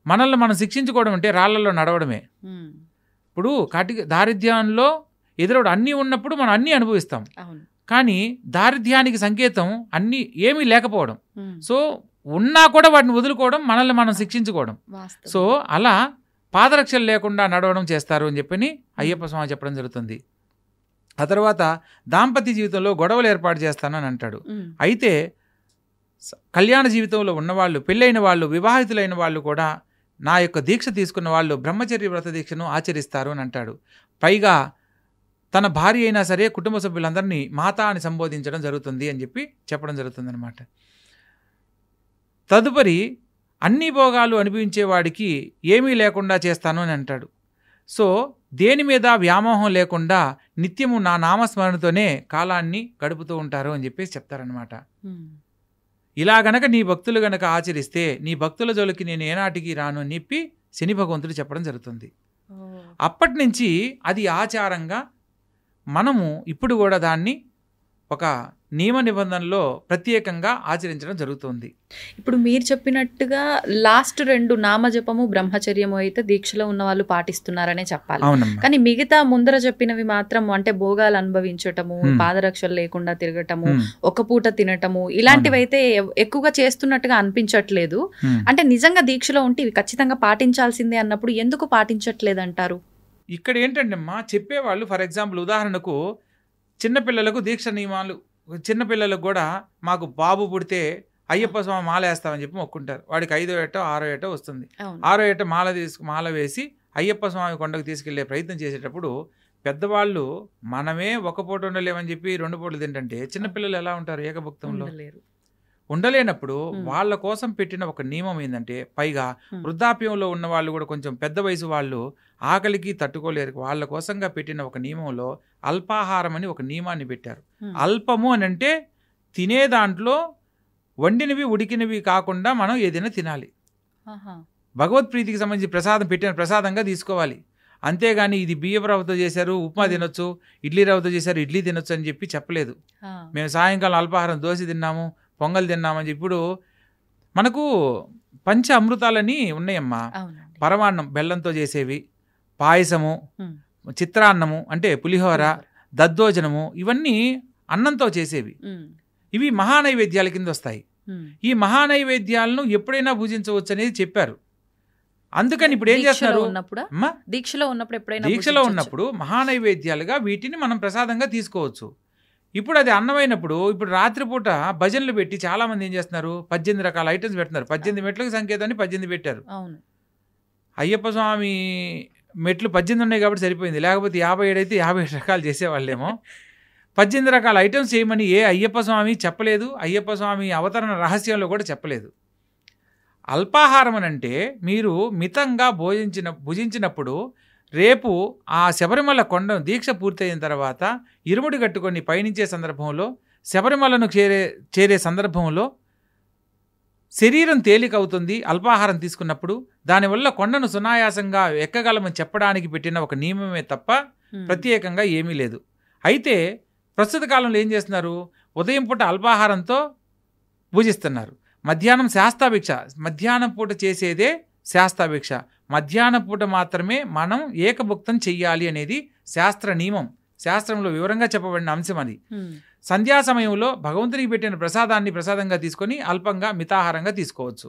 మనల్ని మనం శిక్షించుకోవడం అంటే రాళ్లలో నడవడమే. ఇప్పుడు దారిద్ర్యంలో ఎదురవడం అన్నీ ఉన్నప్పుడు మనం అన్నీ అనుభవిస్తాం, కానీ దారిద్ర్యానికి సంకేతం అన్నీ ఏమీ లేకపోవడం. సో ఉన్నా కూడా వాటిని వదులుకోవడం, మనల్ని మనం శిక్షించుకోవడం. సో అలా పాదరక్షలు లేకుండా నడవడం చేస్తారు అని చెప్పని అయ్యప్ప స్వామి చెప్పడం జరుగుతుంది. ఆ తర్వాత దాంపత్య జీవితంలో గొడవలు ఏర్పాటు చేస్తానని అంటాడు. అయితే కళ్యాణ జీవితంలో ఉన్నవాళ్ళు, పెళ్ళైన వాళ్ళు, వివాహితులైన వాళ్ళు కూడా నా యొక్క దీక్ష తీసుకున్న వాళ్ళు బ్రహ్మచర్య వ్రత దీక్షను ఆచరిస్తారు అని అంటాడు. పైగా తన భార్య అయినా సరే కుటుంబ సభ్యులందరినీ మాత అని సంబోధించడం జరుగుతుంది అని చెప్పి చెప్పడం జరుగుతుంది అనమాట. తదుపరి అన్ని భోగాలు అనుభవించేవాడికి ఏమీ లేకుండా చేస్తాను అని అంటాడు. సో దేని మీద వ్యామోహం లేకుండా నిత్యము నా నామస్మరణతోనే కాలాన్ని గడుపుతూ ఉంటారు అని చెప్పేసి చెప్తారనమాట. ఇలా గనక నీ భక్తులు గనక ఆచరిస్తే నీ భక్తుల జోలికి నేను ఏనాటికి రాను అని చెప్పి శని భగవంతుడు చెప్పడం జరుగుతుంది. అప్పటి నుంచి అది ఆచారంగా మనము ఇప్పుడు కూడా దాన్ని ఒక నియమ నిబంధనలో ప్రత్యేకంగా ఆచరించడం జరుగుతుంది. ఇప్పుడు మీరు చెప్పినట్టుగా లాస్ట్ 2 నామజపము బ్రహ్మచర్యము అయితే దీక్షలో ఉన్న వాళ్ళు పాటిస్తున్నారనే చెప్పాలి. కానీ మిగతా ముందర చెప్పినవి మాత్రం అంటే భోగాలు అనుభవించటము, పాదరక్షలు లేకుండా తిరగటము, ఒక పూట తినటము, ఇలాంటివి అయితే ఎక్కువగా చేస్తున్నట్టుగా అనిపించట్లేదు. అంటే నిజంగా దీక్షలో ఉంటే ఇవి ఖచ్చితంగా పాటించాల్సిందే అన్నప్పుడు ఎందుకు పాటించట్లేదు అంటారు? ఇక్కడ ఏంటంటే అమ్మా చెప్పేవాళ్ళు, ఫర్ ఎగ్జాంపుల్ ఉదాహరణకు చిన్నపిల్లలకు దీక్ష నియమాలు, చిన్నపిల్లలకు కూడా మాకు బాబు పుడితే అయ్యప్ప స్వామి మాల వేస్తామని చెప్పి మొక్కుంటారు. వాడికి 5వ ఏటో 6వ ఏటో వస్తుంది. 6వ ఏటో మాల వేసి అయ్యప్ప స్వామి కొండకు తీసుకెళ్లే ప్రయత్నం చేసేటప్పుడు పెద్దవాళ్ళు మనమే ఒక పూట ఉండలేమని చెప్పి 2 పూటలు తింటే చిన్నపిల్లలు ఎలా ఉంటారు? ఏకభక్తంలో ఉండలేనప్పుడు వాళ్ళ కోసం పెట్టిన ఒక నియమం ఏంటంటే, పైగా వృద్ధాప్యంలో ఉన్న వాళ్ళు కూడా కొంచెం పెద్ద వయసు వాళ్ళు ఆకలికి తట్టుకోలేరు, వాళ్ళ కోసంగా పెట్టిన ఒక నియమంలో అల్పాహారం అని ఒక నియమాన్ని పెట్టారు. అల్పము అని అంటే తినే దాంట్లో వండినవి ఉడికినవి కాకుండా మనం ఏదైనా తినాలి. భగవత్ప్రీతికి సంబంధించి ప్రసాదం పెట్టిన ప్రసాదంగా తీసుకోవాలి. అంతేగాని ఇది బియ్యపు రవ్వతో చేశారు ఉప్మా తినొచ్చు, ఇడ్లీ రవ్వతో చేశారు ఇడ్లీ తినొచ్చు అని చెప్పి చెప్పలేదు. మేము సాయంకాలం అల్పాహారం దోశ తిన్నాము, పొంగల్ తిన్నామని. ఇప్పుడు మనకు పంచ అమృతాలని ఉన్నాయమ్మా. పరమాన్నం బెల్లంతో చేసేవి, పాయసము, చిత్రాన్నము అంటే పులిహోర, దద్దోజనము, ఇవన్నీ అన్నంతో చేసేవి. ఇవి మహానైవేద్యాల కింద వస్తాయి. ఈ మహానైవేద్యాలను ఎప్పుడైనా భుజించవచ్చు అనేది చెప్పారు. అందుకని ఇప్పుడు ఏం చేస్తున్నారు? దీక్షలో ఉన్నప్పుడు మహానైవేద్యాలుగా వీటిని మనం ప్రసాదంగా తీసుకోవచ్చు. ఇప్పుడు అది అన్నమైనప్పుడు ఇప్పుడు రాత్రిపూట భజనలు పెట్టి చాలా మంది ఏం చేస్తున్నారు, 18 రకాల ఐటమ్స్ పెడుతున్నారు. 18 మెట్లకు సంకేతాన్ని 18 పెట్టారు. అయ్యప్ప స్వామి మెట్లు 18 ఉన్నాయి కాబట్టి సరిపోయింది, లేకపోతే 57 అయితే 57 రకాలు చేసేవాళ్ళేమో. 18 రకాల ఐటమ్స్ చేయమని ఏ అయ్యప్ప స్వామి చెప్పలేదు, అయ్యప్ప స్వామి అవతరణ రహస్యంలో కూడా చెప్పలేదు. అల్పాహారం అంటే మీరు మితంగా భుజించినప్పుడు రేపు ఆ శబరిమల కొండ దీక్ష పూర్తయిన తర్వాత ఇరుముడి కట్టుకొని పయనించే సందర్భంలో, శబరిమలను చేరే సందర్భంలో శరీరం తేలికవుతుంది అల్పాహారం తీసుకున్నప్పుడు. దానివల్ల కొండను సునాయాసంగా ఎక్కగలమని చెప్పడానికి పెట్టిన ఒక నియమమే తప్ప ప్రత్యేకంగా ఏమీ లేదు. అయితే ప్రస్తుత కాలంలో ఏం చేస్తున్నారు, ఉదయం పూట అల్పాహారంతో భుజిస్తున్నారు, మధ్యాహ్నం శాస్తాభిక్ష, మధ్యాహ్నం పూట చేసేదే శాస్తాభిక్ష, మధ్యాహ్నం పూట మాత్రమే మనం ఏకభుక్తం చెయ్యాలి అనేది శాస్త్ర నియమం, శాస్త్రంలో వివరంగా చెప్పబడిన అంశం అది. సంధ్యా సమయంలో భగవంతునికి పెట్టిన ప్రసాదాన్ని ప్రసాదంగా తీసుకొని అల్పంగా మితాహారంగా తీసుకోవచ్చు.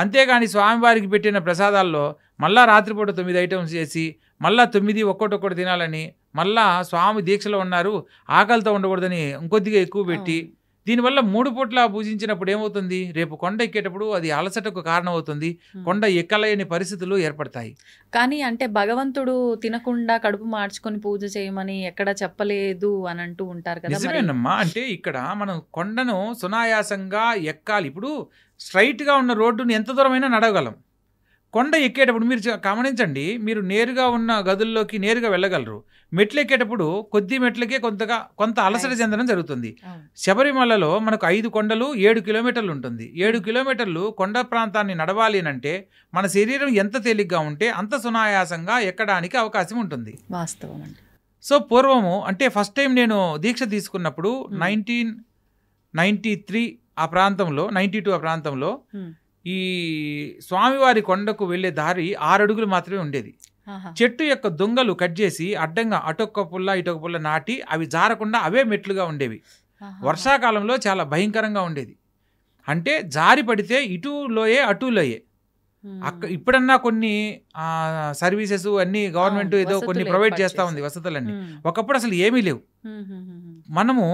అంతేగాని స్వామివారికి పెట్టిన ప్రసాదాల్లో మళ్ళా రాత్రిపూట 9 ఐటమ్స్ చేసి మళ్ళా 9 ఒక్కొక్కటి తినాలని, మళ్ళా స్వామి దీక్షలో ఉన్నారు ఆకలితో ఉండకూడదని ఇంకొద్దిగా ఎక్కువ పెట్టి, దీనివల్ల 3 పూట్ల పూజించినప్పుడు ఏమవుతుంది, రేపు కొండ ఎక్కేటప్పుడు అది అలసటకు కారణం అవుతుంది, కొండ ఎక్కలేని పరిస్థితులు ఏర్పడతాయి. కానీ అంటే భగవంతుడు తినకుండా కడుపు మార్చుకొని పూజ చేయమని ఎక్కడ చెప్పలేదు అని అంటూ ఉంటారు కదా. నిజమేనమ్మా. అంటే ఇక్కడ మనం కొండను సునాయాసంగా ఎక్కాలి. ఇప్పుడు స్ట్రైట్గా ఉన్న రోడ్డును ఎంత దూరమైనా నడవగలం. కొండ ఎక్కేటప్పుడు మీరు గమనించండి, మీరు నేరుగా ఉన్న గదుల్లోకి నేరుగా వెళ్ళగలరు. మెట్లు ఎక్కేటప్పుడు కొద్ది మెట్లకే కొంత అలసట చెందడం జరుగుతుంది. శబరిమలలో మనకు 5 కొండలు 7 కిలోమీటర్లు ఉంటుంది. 7 కిలోమీటర్లు కొండ ప్రాంతాన్ని నడవాలి అంటే మన శరీరం ఎంత తేలిగ్గా ఉంటే అంత సునాయాసంగా ఎక్కడానికి అవకాశం ఉంటుంది. వాస్తవం. సో పూర్వము అంటే ఫస్ట్ టైం నేను దీక్ష తీసుకున్నప్పుడు 1993 ఆ ప్రాంతంలో, 92 ఆ ప్రాంతంలో ఈ స్వామివారి కొండకు వెళ్ళే దారి 6 అడుగులు మాత్రమే ఉండేది. చెట్టు యొక్క దొంగలు కట్ చేసి అడ్డంగా అటొక్క పుల్ల ఇటొక పుల్ల నాటి అవి జారకుండా అవే మెట్లుగా ఉండేవి. వర్షాకాలంలో చాలా భయంకరంగా ఉండేది. అంటే జారి పడితే ఇటు లోయే అటు లోయే. ఇప్పుడన్నా కొన్ని సర్వీసెస్ అన్ని గవర్నమెంట్ ఏదో కొన్ని ప్రొవైడ్ చేస్తూ ఉంది వసతులన్నీ. ఒకప్పుడు అసలు ఏమీ లేవు. మనము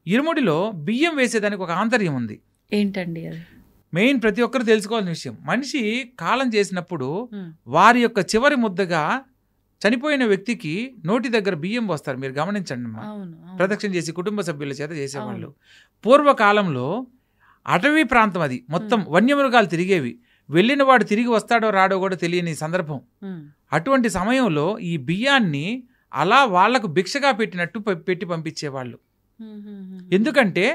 ఇరుముడిలో బియ్యం వేసేదానికి ఒక ఆంతర్యం ఉంది. ఏంటండి అది? మెయిన్ ప్రతి ఒక్కరు తెలుసుకోవాల్సిన విషయం. మనిషి కాలం చేసినప్పుడు వారి యొక్క చివరి ముద్దగా చనిపోయిన వ్యక్తికి నోటి దగ్గర బియ్యం పోస్తారు. మీరు గమనించండి అమ్మా. ప్రదక్షిణ చేసి కుటుంబ సభ్యుల చేత చేసేవాళ్ళు. పూర్వకాలంలో అటవీ ప్రాంతం అది, మొత్తం వన్యమృగాలు తిరిగేవి. వెళ్ళిన వాడు తిరిగి వస్తాడో రాడో కూడా తెలియని సందర్భం. అటువంటి సమయంలో ఈ బియ్యాన్ని అలా వాళ్లకు భిక్షగా పెట్టినట్టు పెట్టి పంపించేవాళ్ళు. ఎందుకంటే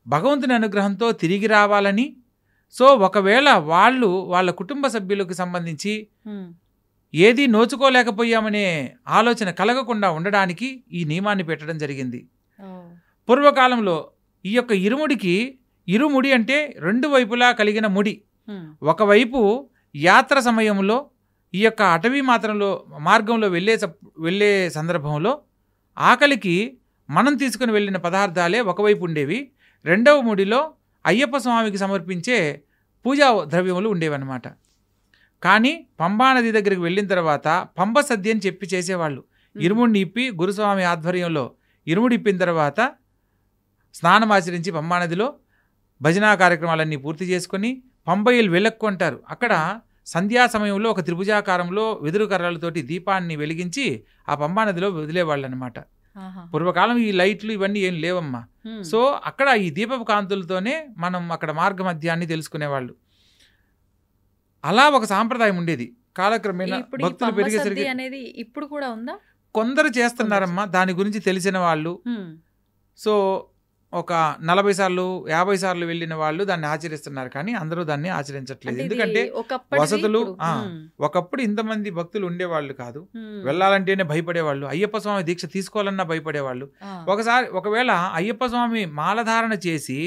భగవంతుని అనుగ్రహంతో తిరిగి రావాలని. సో ఒకవేళ వాళ్ళు వాళ్ళ కుటుంబ సభ్యులకు సంబంధించి ఏది నోచుకోలేకపోయామనే ఆలోచన కలగకుండా ఉండడానికి ఈ నియమాన్ని పెట్టడం జరిగింది. పూర్వకాలంలో ఈ యొక్క ఇరుముడికి, ఇరుముడి అంటే 2 వైపులా కలిగిన ముడి. ఒకవైపు యాత్ర సమయంలో ఈ యొక్క అటవీ మార్గంలో వెళ్ళే సందర్భంలో ఆకలికి మనం తీసుకుని వెళ్ళిన పదార్థాలే ఒకవైపు ఉండేవి. రెండవ ముడిలో అయ్యప్ప స్వామికి సమర్పించే పూజా ద్రవ్యములు ఉండేవన్నమాట. కానీ పంబానది దగ్గరికి వెళ్ళిన తర్వాత పంబ సద్య అని చెప్పి చేసేవాళ్ళు. ఇరుముడిని ఇప్పి గురుస్వామి ఆధ్వర్యంలో ఇరుముడి ఇప్పిన తర్వాత స్నానం ఆచరించి పంబానదిలో భజనా కార్యక్రమాలన్నీ పూర్తి చేసుకొని పంబయ్యలు వెళ్ళక్కుంటారు. అక్కడ సంధ్యా సమయంలో ఒక త్రిభుజాకారంలో వెదురు కర్రలతోటి దీపాన్ని వెలిగించి ఆ పంబానదిలో వదిలేవాళ్ళు అనమాట. పూర్వకాలం ఈ లైట్లు ఇవన్నీ ఏం లేవమ్మా. సో అక్కడ ఈ దీపపు కాంతులతోనే మనం అక్కడ మార్గ మధ్యాన్ని తెలుసుకునేవాళ్ళు. అలా ఒక సాంప్రదాయం ఉండేది. కాలక్రమేణా భక్తులు పెరిగేసరికి అనేది ఇప్పుడు కూడా ఉందా? కొందరు చేస్తున్నారమ్మా, దాని గురించి తెలిసిన వాళ్ళు. సో ఒక 40 సార్లు 50 సార్లు వెళ్ళిన వాళ్ళు దాన్ని ఆచరిస్తున్నారు. కానీ అందరూ దాన్ని ఆచరించట్లేదు. ఎందుకంటే వసతులు, ఒకప్పుడు ఇంతమంది భక్తులు ఉండేవాళ్ళు కాదు. వెళ్ళాలంటేనే భయపడేవాళ్ళు. అయ్యప్ప స్వామి దీక్ష తీసుకోవాలన్నా భయపడేవాళ్ళు. ఒకవేళ అయ్యప్ప స్వామి మాలధారణ చేసి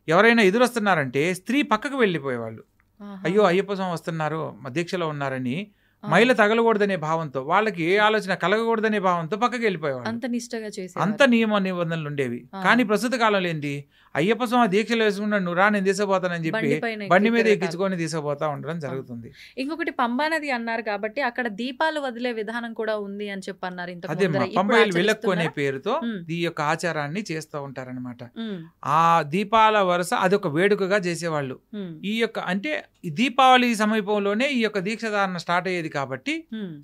ఎవరైనా ఎదురొస్తున్నారంటే స్త్రీ పక్కకు వెళ్ళిపోయేవాళ్ళు. అయ్యో అయ్యప్ప స్వామి వస్తున్నారు, దీక్షలో ఉన్నారని మైల తగలకూడదనే భావంతో, వాళ్ళకి ఏ ఆలోచన కలగకూడదనే భావంతో పక్కకి వెళ్ళిపోయేవాళ్ళు. అంత నియమ నిబంధనలు ఉండేవి. కానీ ప్రస్తుత కాలంలో ఏంటి, అయ్యప్ప స్వామి దీక్షలు వేసుకున్నాడు, నువ్వు రా నేను తీసుకుపోతానని చెప్పి బండి మీద ఎక్కించుకొని తీసుకుపోతా ఉండడం జరుగుతుంది. ఇంకొకటి పంబానది అన్నారు కాబట్టి అక్కడ దీపాలు వదిలే విధానం కూడా ఉంది అని చెప్పి అన్నారు. అదే పంబాయిలు వెళ్ళక్కునే పేరుతో ఈ యొక్క ఆచారాన్ని చేస్తూ ఉంటారనమాట. ఆ దీపాల వరుస అదొక వేడుకగా చేసేవాళ్ళు. ఈ యొక్క అంటే దీపావళి సమీపంలోనే ఈ యొక్క దీక్షధారణ స్టార్ట్ అయ్యేది కాబట్టి,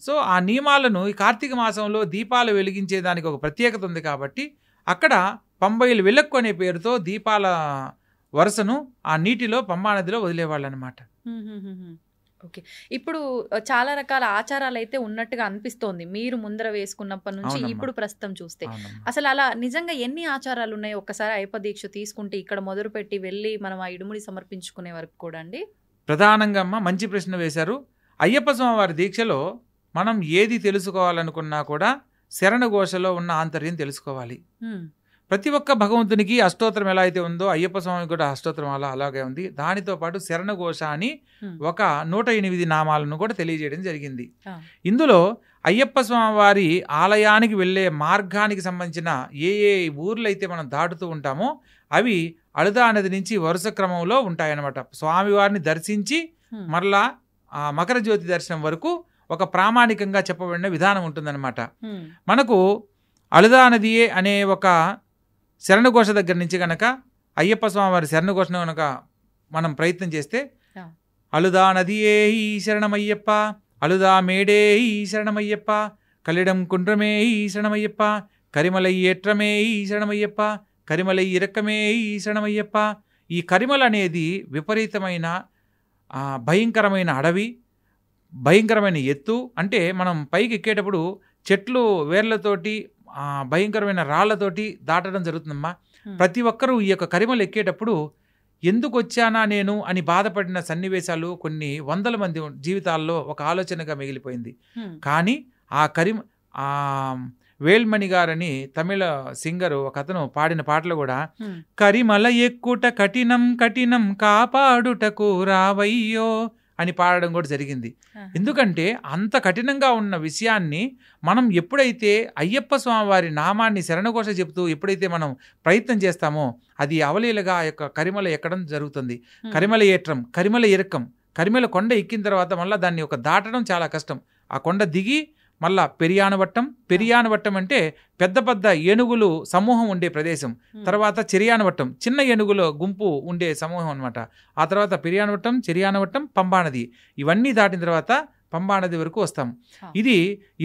సో ఆ నియమాలను ఈ కార్తీక మాసంలో దీపాలు వెలిగించేదానికి ఒక ప్రత్యేకత ఉంది కాబట్టి అక్కడ పంబైలు వెళ్ళక్కునే పేరుతో దీపాల వరుసను ఆ నీటిలో పంబానదిలో వదిలేవాళ్ళు అనమాట. ఓకే, ఇప్పుడు చాలా రకాల ఆచారాలు అయితే ఉన్నట్టుగా అనిపిస్తోంది మీరు ముందర వేసుకున్నప్పటి నుంచి ఇప్పుడు ప్రస్తుతం చూస్తే. అసలు అలా నిజంగా ఎన్ని ఆచారాలు ఉన్నాయి? ఒక్కసారి అయ్యప్ప దీక్ష తీసుకుంటే ఇక్కడ మొదలు పెట్టి వెళ్ళి మనం ఆ ఇడుముడి సమర్పించుకునే వరకు కూడా అండి. ప్రధానంగా అమ్మ మంచి ప్రశ్న వేశారు. అయ్యప్ప స్వామి వారి దీక్షలో మనం ఏది తెలుసుకోవాలనుకున్నా కూడా శరణ ఘోషలో ఉన్న ఆంతర్యం తెలుసుకోవాలి. ప్రతి ఒక్క భగవంతునికి అష్టోత్తరం ఎలా అయితే ఉందో అయ్యప్ప స్వామి కూడా అష్టోత్తరం అలాగే ఉంది. దానితో పాటు శరణ ఘోష అని ఒక 108 నామాలను కూడా తెలియజేయడం జరిగింది. ఇందులో అయ్యప్ప స్వామి వారి ఆలయానికి వెళ్ళే మార్గానికి సంబంధించిన ఏ ఏ ఊర్లు అయితే మనం దాటుతూ ఉంటామో అవి అళదా నది నుంచి వరుస క్రమంలో ఉంటాయన్నమాట. స్వామివారిని దర్శించి మరలా ఆ మకర జ్యోతి దర్శనం వరకు ఒక ప్రామాణికంగా చెప్పబడిన విధానం ఉంటుందన్నమాట. మనకు అళదా నదియే అనే ఒక శరణఘోష దగ్గర నుంచి కనుక అయ్యప్ప స్వామి వారి శరణఘోషను కనుక మనం ప్రయత్నం చేస్తే, అళదా నదియే ఈ శరణమయ్యప్ప, అళదా మేడే ఈ శరణమయ్యప్ప, కలిడం కుండ్రమే ఈ శరణమయ్యప్ప, కరిమలై ఏట్రమే ఈ శరణమయ్యప్ప, కరిమలై ఇరక్కమే ఈ శరణమయ్యప్ప. ఈ కరిమల అనేది విపరీతమైన భయంకరమైన అడవి, భయంకరమైన ఎత్తు. అంటే మనం పైకి ఎక్కేటప్పుడు చెట్లు వేర్లతోటి భయంకరమైన రాళ్లతోటి దాటడం జరుగుతుందమ్మా. ప్రతి ఒక్కరూ ఈ యొక్క కరిమలు ఎక్కేటప్పుడు ఎందుకు వచ్చానా నేను అని బాధపడిన సన్నివేశాలు కొన్ని 100 మంది జీవితాల్లో ఒక ఆలోచనగా మిగిలిపోయింది. కానీ ఆ వేల్మణి గారని తమిళ సింగరు ఒక అతను పాడిన పాటలు కూడా కరిమల ఎక్కుట కఠినం కఠినం కాపాడుటకు రావయ్యో అని పాడడం కూడా జరిగింది. ఎందుకంటే అంత కఠినంగా ఉన్న విషయాన్ని మనం ఎప్పుడైతే అయ్యప్ప స్వామి వారి నామాన్ని శరణఘోష చెబుతూ ఎప్పుడైతే మనం ప్రయత్నం చేస్తామో అది అవలీలగా ఆ యొక్క కరిమల ఎక్కడం జరుగుతుంది. కరిమల ఏట్రం, కరిమల ఇరకం, కరిమల కొండ ఎక్కిన తర్వాత మళ్ళీ దాన్ని ఒక దాటడం చాలా కష్టం. ఆ కొండ దిగి మళ్ళా పెరియానవట్టం అంటే పెద్ద పెద్ద ఏనుగులు సమూహం ఉండే ప్రదేశం. తర్వాత చెరియానవట్టం, చిన్న ఏనుగుల గుంపు ఉండే సమూహం అనమాట. ఆ తర్వాత పెరియానవట్టం, చెరియానవట్టం, పంబానది, ఇవన్నీ దాటిన తర్వాత పంబానది వరకు వస్తాం. ఇది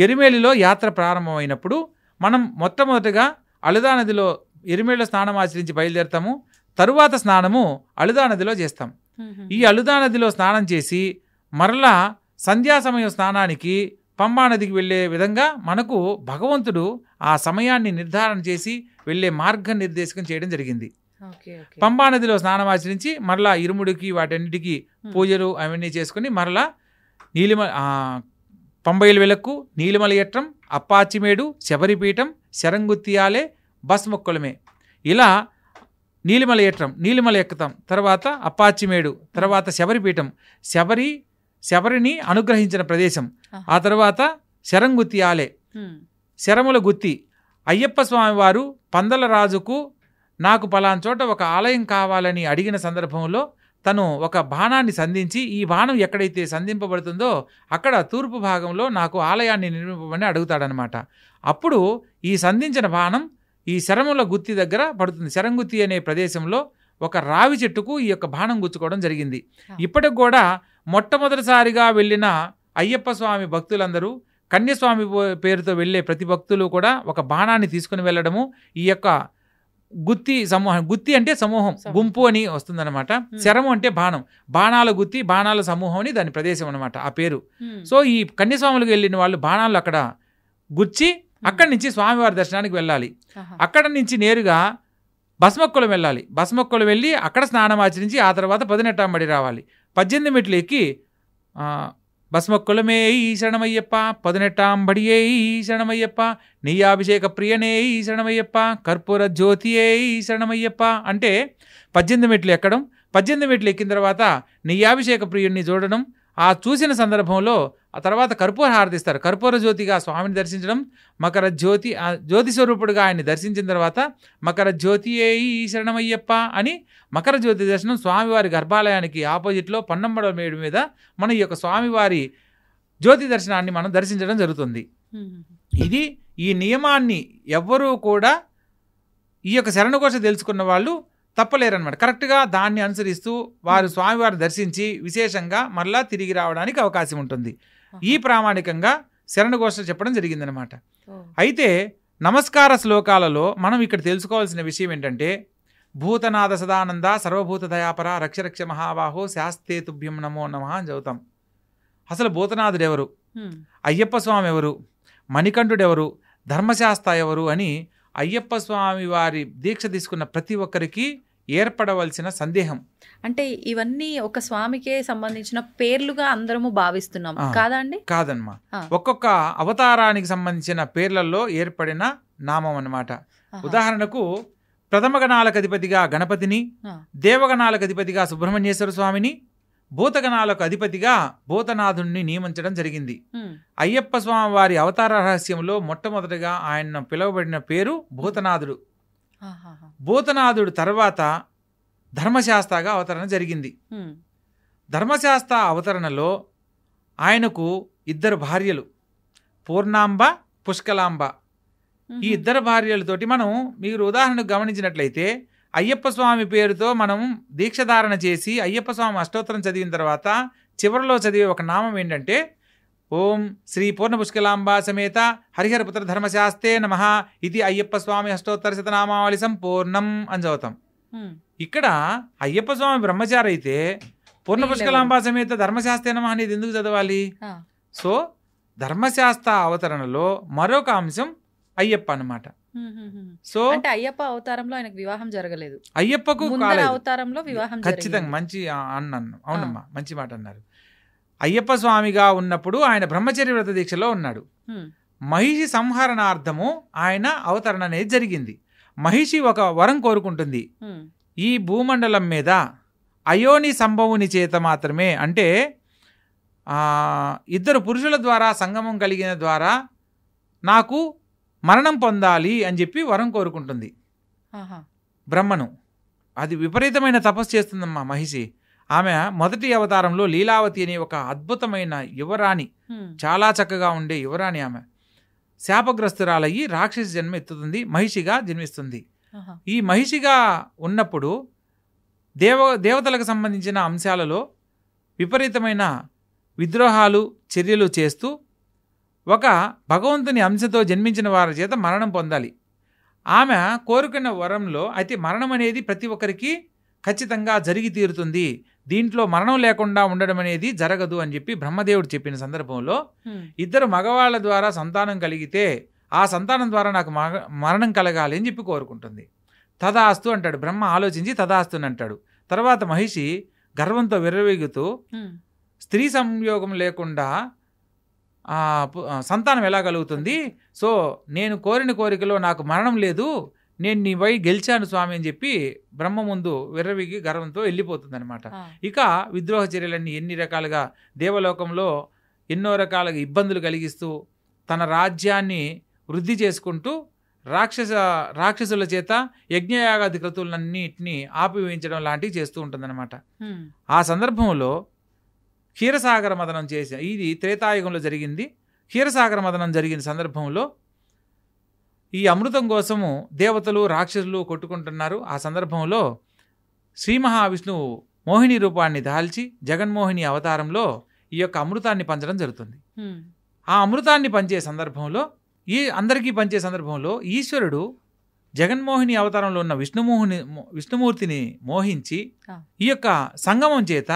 ఎరిమేలిలో యాత్ర ప్రారంభమైనప్పుడు మనం మొట్టమొదటిగా అళదా నదిలో ఎరిమేలిలో స్నానం ఆచరించి బయలుదేరుతాము. తరువాత స్నానము అళదా నదిలో చేస్తాం. ఈ అళదా నదిలో స్నానం చేసి మరలా సంధ్యా సమయం స్నానానికి పంబా నదికి వెళ్ళే విధంగా మనకు భగవంతుడు ఆ సమయాన్ని నిర్ధారణ చేసి వెళ్ళే మార్గ నిర్దేశకం చేయడం జరిగింది. పంబా నదిలో స్నానం ఆచరించి మరలా ఇరుముడికి వాటన్నిటికీ పూజలు అవన్నీ చేసుకుని మరలా పంబైల వెలకు, నీలిమల ఎట్రం, అప్పాచిమేడు, శబరిపీఠం, శరంగుత్తియాలే, బస్మొక్కలమే, ఇలా నీలిమల ఎట్రం, నీలిమల ఎక్కుతాం, తర్వాత అప్పాచిమేడు, తర్వాత శబరిపీఠం, శబరిని అనుగ్రహించిన ప్రదేశం, ఆ తర్వాత శరంగుత్తియాలే, శరముల గుత్తి. అయ్యప్ప స్వామి వారు పందల రాజుకు నాకు పలానా చోట ఒక ఆలయం కావాలని అడిగిన సందర్భంలో తను ఒక బాణాన్ని సంధించి ఈ బాణం ఎక్కడైతే సంధింపబడుతుందో అక్కడ తూర్పు భాగంలో నాకు ఆలయాన్ని నిర్మింపమని అడుగుతాడనమాట. అప్పుడు ఈ సంధించిన బాణం ఈ శరముల గుత్తి దగ్గర పడుతుంది. శరంగుత్తి అనే ప్రదేశంలో ఒక రావి చెట్టుకు ఈ యొక్క బాణం గుచ్చుకోవడం జరిగింది. ఇప్పటికి కూడా మొట్టమొదటిసారిగా వెళ్ళిన అయ్యప్ప స్వామి భక్తులందరూ కన్యస్వామి పేరుతో వెళ్ళే ప్రతి భక్తులు కూడా ఒక బాణాన్ని తీసుకుని వెళ్ళడము, ఈ యొక్క గుత్తి సమూహం, గుత్తి అంటే సమూహం, గుంపు అని వస్తుందన్నమాట. శరము అంటే బాణం, బాణాల గుత్తి, బాణాల సమూహం అని దాని ప్రదేశం అనమాట, ఆ పేరు. సో ఈ కన్యస్వాములకు వెళ్ళిన వాళ్ళు బాణాలు అక్కడ గుచ్చి అక్కడి నుంచి స్వామివారి దర్శనానికి వెళ్ళాలి. అక్కడ నుంచి నేరుగా భస్మక్కులం వెళ్ళాలి. భస్మక్కులం వెళ్ళి అక్కడ స్నానం ఆచరించి ఆ తర్వాత 18 రావాలి. 18 మెట్లు ఎక్కి భస్మక్కులమే ఈ శరణమయ్యప్ప, 18 ఈ శరణమయ్యప్ప, నెయ్యాభిషేక ప్రియనే ఈ శరణమయ్యప్ప, కర్పూర జ్యోతియే ఈ శరణమయ్యప్ప అంటే 18 మెట్లు ఎక్కడం. 18 మెట్లు ఎక్కిన తర్వాత నెయ్యాభిషేక ప్రియుడిని చూడడం. ఆ చూసిన సందర్భంలో ఆ తర్వాత కర్పూర హారతిస్తారు. కర్పూర జ్యోతిగా స్వామిని దర్శించడం, మకర జ్యోతి జ్యోతి స్వరూపుడుగా ఆయన్ని దర్శించిన తర్వాత మకర జ్యోతి ఈ శరణమయ్యప్ప అని మకర జ్యోతి దర్శనం స్వామివారి గర్భాలయానికి ఆపోజిట్లో పన్నమ్మడ మేడు మీద మన ఈ యొక్క స్వామివారి జ్యోతి దర్శనాన్ని మనం దర్శించడం జరుగుతుంది. ఇది ఈ నియమాన్ని ఎవ్వరూ కూడా ఈ యొక్క శరణఘోష తెలుసుకున్న వాళ్ళు తప్పలేరన్నమాట. కరెక్ట్గా దాన్ని అనుసరిస్తూ వారు స్వామివారిని దర్శించి విశేషంగా మరలా తిరిగి రావడానికి అవకాశం ఉంటుంది. ఈ ప్రామాణికంగా శరణఘోష చెప్పడం జరిగిందనమాట. అయితే నమస్కార శ్లోకాలలో మనం ఇక్కడ తెలుసుకోవాల్సిన విషయం ఏంటంటే, భూతనాథ సదానంద సర్వభూత దయాపర రక్షరక్ష మహాబాహో శాస్తే తుభ్యం నమో నమః అని చదువుతాం. అసలు భూతనాథుడు ఎవరు, అయ్యప్ప స్వామి ఎవరు, మణికంఠుడెవరు, ధర్మశాస్త్ర ఎవరు అని అయ్యప్ప స్వామి వారి దీక్ష తీసుకున్న ప్రతి ఒక్కరికి ఏర్పడవలసిన సందేహం. అంటే ఇవన్నీ ఒక స్వామికే సంబంధించిన పేర్లుగా అందరము భావిస్తున్నాం కాదా అండి? కాదమ్మా, ఒక్కొక్క అవతారానికి సంబంధించిన పేర్లలో ఏర్పడిన నామం అన్నమాట. ఉదాహరణకు ప్రథమ గణాలకు అధిపతిగా గణపతిని, దేవగణాలకు అధిపతిగా సుబ్రహ్మణ్యేశ్వర స్వామిని, భూతగణాలకు అధిపతిగా భూతనాథుణ్ణి నియమించడం జరిగింది. అయ్యప్ప స్వామి వారి అవతార రహస్యంలో మొట్టమొదటిగా ఆయన పిలువబడిన పేరు భూతనాథుడు. భూతనాథుడు తర్వాత ధర్మశాస్త్రగా అవతరణ జరిగింది. ధర్మశాస్త్ర అవతరణలో ఆయనకు 2 భార్యలు, పూర్ణాంబ, పుష్కలాంబ. ఈ 2 భార్యలతోటి మనం మీరు ఉదాహరణకు గమనించినట్లయితే అయ్యప్ప స్వామి పేరుతో మనం దీక్షధారణ చేసి అయ్యప్ప స్వామి అష్టోత్తరం చదివిన తర్వాత చివరిలో చదివే ఒక నామం ఏంటంటే ఓం శ్రీ పూర్ణ పుష్కలాంబ సమేత హరిహరపుత్ర ధర్మశాస్త్రే నమః ఇది అయ్యప్ప స్వామి అష్టోత్తర శతనామావళి సంపూర్ణం అని చదువుతాం. ఇక్కడ అయ్యప్ప స్వామి బ్రహ్మచారి అయితే పూర్ణ పుష్కలాంబ సమేత ధర్మశాస్త్రే నమః అనేది ఎందుకు చదవాలి? సో ధర్మశాస్త్ర అవతరణలో మరొక అంశం అయ్యప్ప అన్నమాట. సో అంటే అయ్యప్ప అవతారంలో ఆయనకు వివాహం జరగలేదు, అయ్యప్పకు అవతారంలో వివాహం ఖచ్చితంగా. మంచి అన్నాను, అవునమ్మా, మంచి మాట అన్నారు. అయ్యప్ప స్వామిగా ఉన్నప్పుడు ఆయన బ్రహ్మచర్య వ్రత దీక్షలో ఉన్నాడు. మహిషి సంహరణార్థము ఆయన అవతరణ అనేది జరిగింది. మహిషి ఒక వరం కోరుకుంటుంది, ఈ భూమండలం మీద అయోని సంభవుని చేత మాత్రమే, అంటే ఇద్దరు పురుషుల ద్వారా సంగమం కలిగిన ద్వారా నాకు మరణం పొందాలి అని చెప్పి వరం కోరుకుంటుంది బ్రహ్మను. అది విపరీతమైన తపస్సు చేస్తుందమ్మా మహిషి. ఆమె మొదటి అవతారంలో లీలావతి అనే ఒక అద్భుతమైన యువరాణి, చాలా చక్కగా ఉండే యువరాణి. ఆమె శాపగ్రస్తురాలయ్యి రాక్షసి జన్మ ఎత్తుతుంది, మహిషిగా జన్మిస్తుంది. ఈ మహిషిగా ఉన్నప్పుడు దేవతలకు సంబంధించిన అంశాలలో విపరీతమైన విద్రోహాలు చర్యలు చేస్తూ ఒక భగవంతుని అంశతో జన్మించిన వారి చేత మరణం పొందాలి. ఆమె కోరుకున్న వరంలో అయితే మరణం అనేది ప్రతి ఒక్కరికి ఖచ్చితంగా జరిగి తీరుతుంది, దీంట్లో మరణం లేకుండా ఉండడం అనేది జరగదు అని చెప్పి బ్రహ్మదేవుడు చెప్పిన సందర్భంలో ఇద్దరు మగవాళ్ళ ద్వారా సంతానం కలిగితే ఆ సంతానం ద్వారా నాకు మరణం కలగాలి అని చెప్పి కోరుకుంటుంది. తదాస్తు అంటాడు బ్రహ్మ, ఆలోచించి తదాస్తు అని అంటాడు. తర్వాత మహిషి గర్వంతో విర్రవీగుతూ స్త్రీ సంయోగం లేకుండా సంతానం ఎలా కలుగుతుంది, సో నేను కోరిన కోరికలో నాకు మరణం లేదు, నేను నీ వై గెలిచాను స్వామి అని చెప్పి బ్రహ్మ ముందు విర్రవిగి గర్వంతో వెళ్ళిపోతుంది అనమాట. ఇక విద్రోహ చర్యలన్నీ ఎన్ని రకాలుగా దేవలోకంలో ఎన్నో రకాలుగా ఇబ్బందులు కలిగిస్తూ తన రాజ్యాన్ని వృద్ధి చేసుకుంటూ రాక్షసుల చేత యజ్ఞయాగాది క్రతువులన్నింటినీ ఆపివేయించడం లాంటివి చేస్తూ ఉంటుందన్నమాట. ఆ సందర్భంలో క్షీరసాగర మదనం చేసి, ఇది త్రేతాయుగంలో జరిగింది. క్షీరసాగర మదనం జరిగిన సందర్భంలో ఈ అమృతం కోసము దేవతలు రాక్షసులు కొట్టుకుంటున్నారు. ఆ సందర్భంలో శ్రీ మహావిష్ణువు మోహిని రూపాన్ని దాల్చి జగన్మోహిని అవతారంలో ఈ యొక్క అమృతాన్ని పంచడం జరుగుతుంది. ఆ అమృతాన్ని పంచే సందర్భంలో అందరికీ పంచే సందర్భంలో ఈశ్వరుడు జగన్మోహిని అవతారంలో ఉన్న విష్ణుమూర్తిని మోహించి ఈ యొక్క సంగమం చేత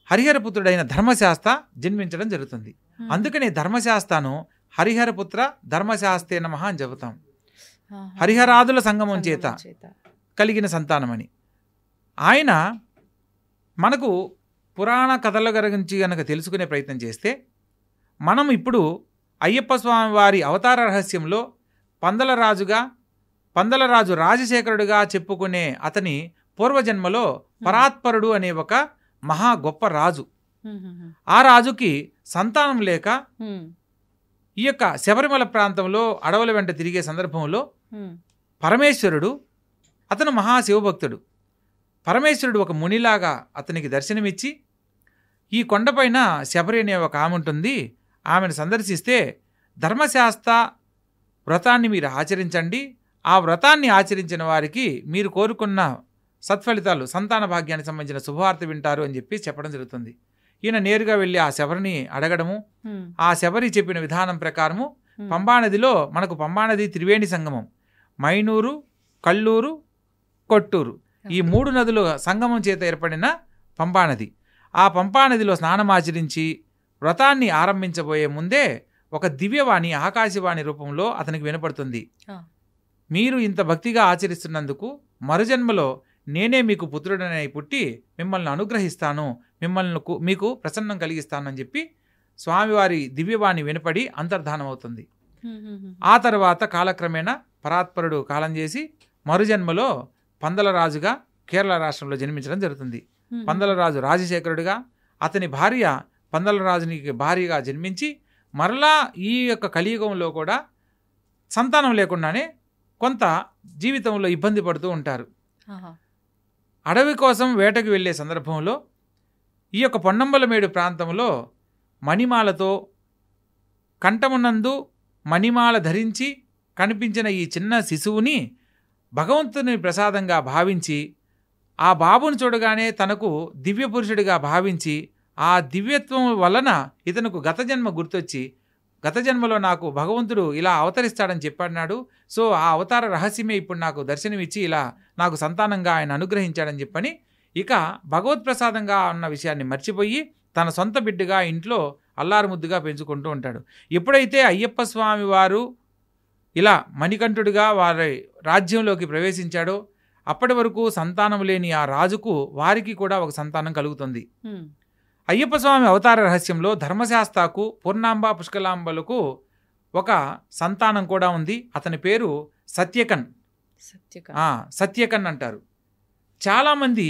హరిహరపుత్రుడైన ధర్మశాస్త్ర జన్మించడం జరుగుతుంది. అందుకనే ధర్మశాస్త్రను హరిహరపుత్ర ధర్మశాస్త్రే నమః అని చెబుతాం. హరిహరాదుల సంగమం చేత కలిగిన సంతానమని. ఆయన మనకు పురాణ కథల గురించి కనుక తెలుసుకునే ప్రయత్నం చేస్తే మనం ఇప్పుడు అయ్యప్ప స్వామి వారి అవతార రహస్యంలో పందలరాజు రాజశేఖరుడుగా చెప్పుకునే అతని పూర్వజన్మలో పరాత్పరుడు అనే ఒక మహా గొప్ప రాజు. ఆ రాజుకి సంతానం లేక ఈ యొక్క శబరిమల ప్రాంతంలో అడవుల వెంట తిరిగే సందర్భంలో పరమేశ్వరుడు, అతను మహాశివభక్తుడు, పరమేశ్వరుడు ఒక మునిలాగా అతనికి దర్శనమిచ్చి ఈ కొండపైన శబరి అనే ఒక ఆమె ఉంటుంది, ఆమెను సందర్శిస్తే ధర్మశాస్త్ర వ్రతాన్ని మీరు ఆచరించండి, ఆ వ్రతాన్ని ఆచరించిన వారికి మీరు కోరుకున్న సత్ఫలితాలు సంతాన భాగ్యానికి సంబంధించిన శుభవార్త వింటారు అని చెప్పి చెప్పడం జరుగుతుంది. ఈయన నేరుగా వెళ్ళి ఆ శబరిని అడగడము, ఆ శబరి చెప్పిన విధానం ప్రకారము పంబానదిలో మనకు పంబానది త్రివేణి సంగమం, మైనూరు, కల్లూరు, కొట్టూరు ఈ 3 నదుల సంగమం చేత ఏర్పడిన పంబానది. ఆ పంపానదిలో స్నానమాచరించి వ్రతాన్ని ఆరంభించబోయే ముందే ఒక దివ్యవాణి ఆకాశవాణి రూపంలో అతనికి వినపడుతుంది. మీరు ఇంత భక్తిగా ఆచరిస్తున్నందుకు మరుజన్మలో నేనే మీకు పుత్రుడనై పుట్టి మిమ్మల్ని అనుగ్రహిస్తాను, మీకు ప్రసన్నం కలిగిస్తాను అని చెప్పి స్వామివారి దివ్యవాణి వినపడి అంతర్ధానం అవుతుంది. ఆ తర్వాత కాలక్రమేణా పరాత్పరుడు కాలం చేసి మరుజన్మలో పందలరాజుగా కేరళ రాష్ట్రంలో జన్మించడం జరుగుతుంది. పందలరాజు రాజశేఖరుడిగా, అతని భార్య పందలరాజునికి భార్యగా జన్మించి మరలా ఈ యొక్క కలియుగంలో కూడా సంతానం లేకుండానే కొంత జీవితంలో ఇబ్బంది పడుతూ ఉంటారు. అడవి కోసం వేటకు వెళ్ళే సందర్భంలో ఈ యొక్క పొన్నంబలమేడు ప్రాంతంలో మణిమాలతో కంఠమునందు మణిమాల ధరించి కనిపించిన ఈ చిన్న శిశువుని భగవంతుని ప్రసాదంగా భావించి ఆ బాబును చూడగానే తనకు దివ్య పురుషుడిగా భావించి ఆ దివ్యత్వం వలన ఇతనుకు గత జన్మ గుర్తొచ్చి గత జన్మలో నాకు భగవంతుడు ఇలా అవతరిస్తాడని చెప్పన్నాడు, సో ఆ అవతార రహస్యమే ఇప్పుడు నాకు దర్శనమిచ్చి ఇలా నాకు సంతానంగా ఆయన అనుగ్రహించాడని చెప్పని ఇక భగవత్ప్రసాదంగా ఉన్న విషయాన్ని మర్చిపోయి తన సొంత బిడ్డగా ఇంట్లో అల్లారు ముద్దుగా పెంచుకుంటూ ఉంటాడు. ఎప్పుడైతే అయ్యప్ప స్వామి వారు ఇలా మణికంఠుడిగా వారి రాజ్యంలోకి ప్రవేశించాడో అప్పటి వరకు సంతానం లేని ఆ రాజుకు వారికి కూడా ఒక సంతానం కలుగుతుంది. అయ్యప్ప స్వామి అవతార రహస్యంలో ధర్మశాస్త్రకు పూర్ణాంబ పుష్కలాంబలకు ఒక సంతానం కూడా ఉంది. అతని పేరు సత్యకన్. సత్యకన్ అంటారు. చాలామంది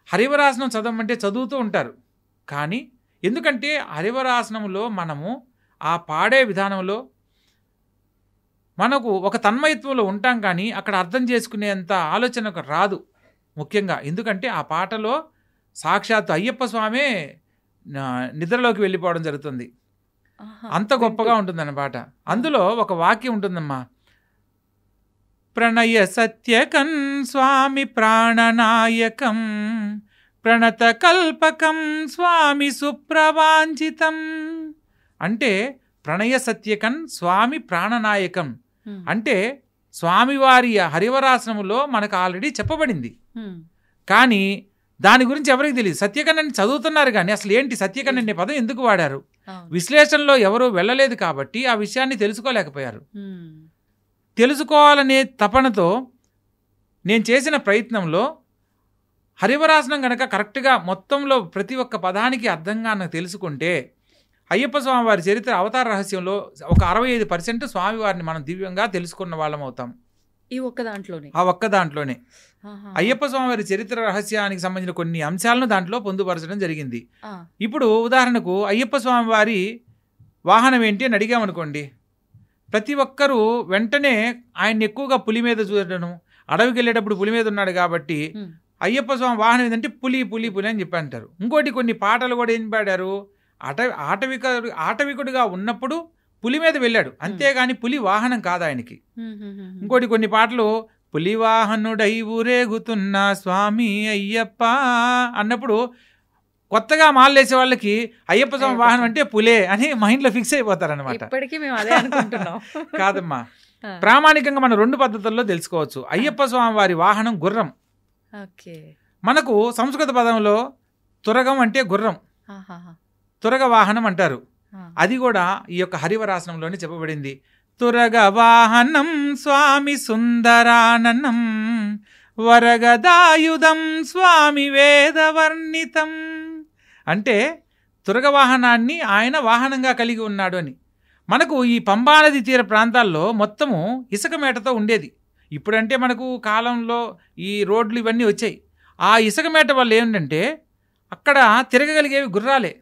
హరివరాసనం చదవమంటే చదువుతూ ఉంటారు. కానీ ఎందుకంటే హరివరాసనంలో మనము ఆ పాడే విధానంలో మనకు ఒక తన్మయత్వంలో ఉంటాం, కానీ అక్కడ అర్థం చేసుకునేంత ఆలోచన రాదు. ముఖ్యంగా ఎందుకంటే ఆ పాటలో సాక్షాత్తు అయ్యప్ప స్వామే నిద్రలోకి వెళ్ళిపోవడం జరుగుతుంది. అంత గొప్పగా ఉంటుందన్న పాట. అందులో ఒక వాక్యం ఉంటుందమ్మా, ప్రణయ సత్యకం స్వామి ప్రాణనాయకం ప్రణత కల్పకం స్వామి సుప్రవాంఛితం. అంటే ప్రణయ సత్యకం స్వామి ప్రాణనాయకం అంటే స్వామివారి హరివరాసనములో మనకు ఆల్రెడీ చెప్పబడింది, కానీ దాని గురించి ఎవరికి తెలియదు. సత్యకన్ చదువుతున్నారు కానీ అసలు ఏంటి సత్యకన్ అనే పదం ఎందుకు వాడారు, విశ్లేషణలో ఎవరు వెళ్ళలేదు కాబట్టి ఆ విషయాన్ని తెలుసుకోలేకపోయారు. తెలుసుకోవాలనే తపనతో నేను చేసిన ప్రయత్నంలో హరివరాసనం కనుక కరెక్ట్గా మొత్తంలో ప్రతి ఒక్క పదానికి అర్థంగా నాకు తెలుసుకుంటే అయ్యప్ప స్వామి వారి చరిత్ర అవతార రహస్యంలో ఒక 65% స్వామివారిని మనం దివ్యంగా తెలుసుకున్న వాళ్ళం అవుతాం. ఈ ఒక్క దాంట్లోనే ఆ ఒక్క దాంట్లోనే అయ్యప్ప స్వామి వారి చరిత్ర రహస్యానికి సంబంధించిన కొన్ని అంశాలను దాంట్లో పొందుపరచడం జరిగింది. ఇప్పుడు ఉదాహరణకు అయ్యప్ప స్వామి వారి వాహనం ఏంటి అని అడిగామనుకోండి, ప్రతి ఒక్కరూ వెంటనే ఆయన్ని ఎక్కువగా పులి మీద చూడడం, అడవికి వెళ్ళేటప్పుడు పులి మీద ఉన్నాడు కాబట్టి అయ్యప్ప స్వామి వాహనం ఏంటంటే పులి పులి పులి అని చెప్పి అంటారు. ఇంకోటి కొన్ని పాటలు కూడా ఏం పాడారు, ఆటవికుడిగా ఉన్నప్పుడు పులి మీద వెళ్ళాడు, అంతేగాని పులి వాహనం కాదు ఆయనకి. ఇంకోటి కొన్ని పాటలు పులి వాహనుడై ఊరేగుతున్న స్వామి అయ్యప్ప అన్నప్పుడు కొత్తగా మాలేసే వాళ్ళకి అయ్యప్ప స్వామి వాహనం అంటే పులే అని మైండ్లో ఫిక్స్ అయిపోతారనమాట. కాదమ్మా, ప్రామాణికంగా మనం 2 పద్ధతుల్లో తెలుసుకోవచ్చు. అయ్యప్ప స్వామి వారి వాహనం గుర్రం. మనకు సంస్కృత పదంలో తురగం అంటే గుర్రం, తురగ వాహనం అంటారు. అది కూడా ఈ యొక్క హరివరాసనంలోనే చెప్పబడింది. తురగ వాహనం స్వామి సుందరాననం వరగదాయుధం స్వామి వేదవర్ణితం. అంటే తురగ వాహనాన్ని ఆయన వాహనంగా కలిగి ఉన్నాడు అని. మనకు ఈ పంబానది తీర ప్రాంతాల్లో మొత్తము ఇసుక మేటతో ఉండేది. ఇప్పుడంటే మనకు కాలంలో ఈ రోడ్లు ఇవన్నీ వచ్చాయి. ఆ ఇసుక మేట వల్ల ఏంటంటే అక్కడ తిరగగలిగేవి గుర్రాలే.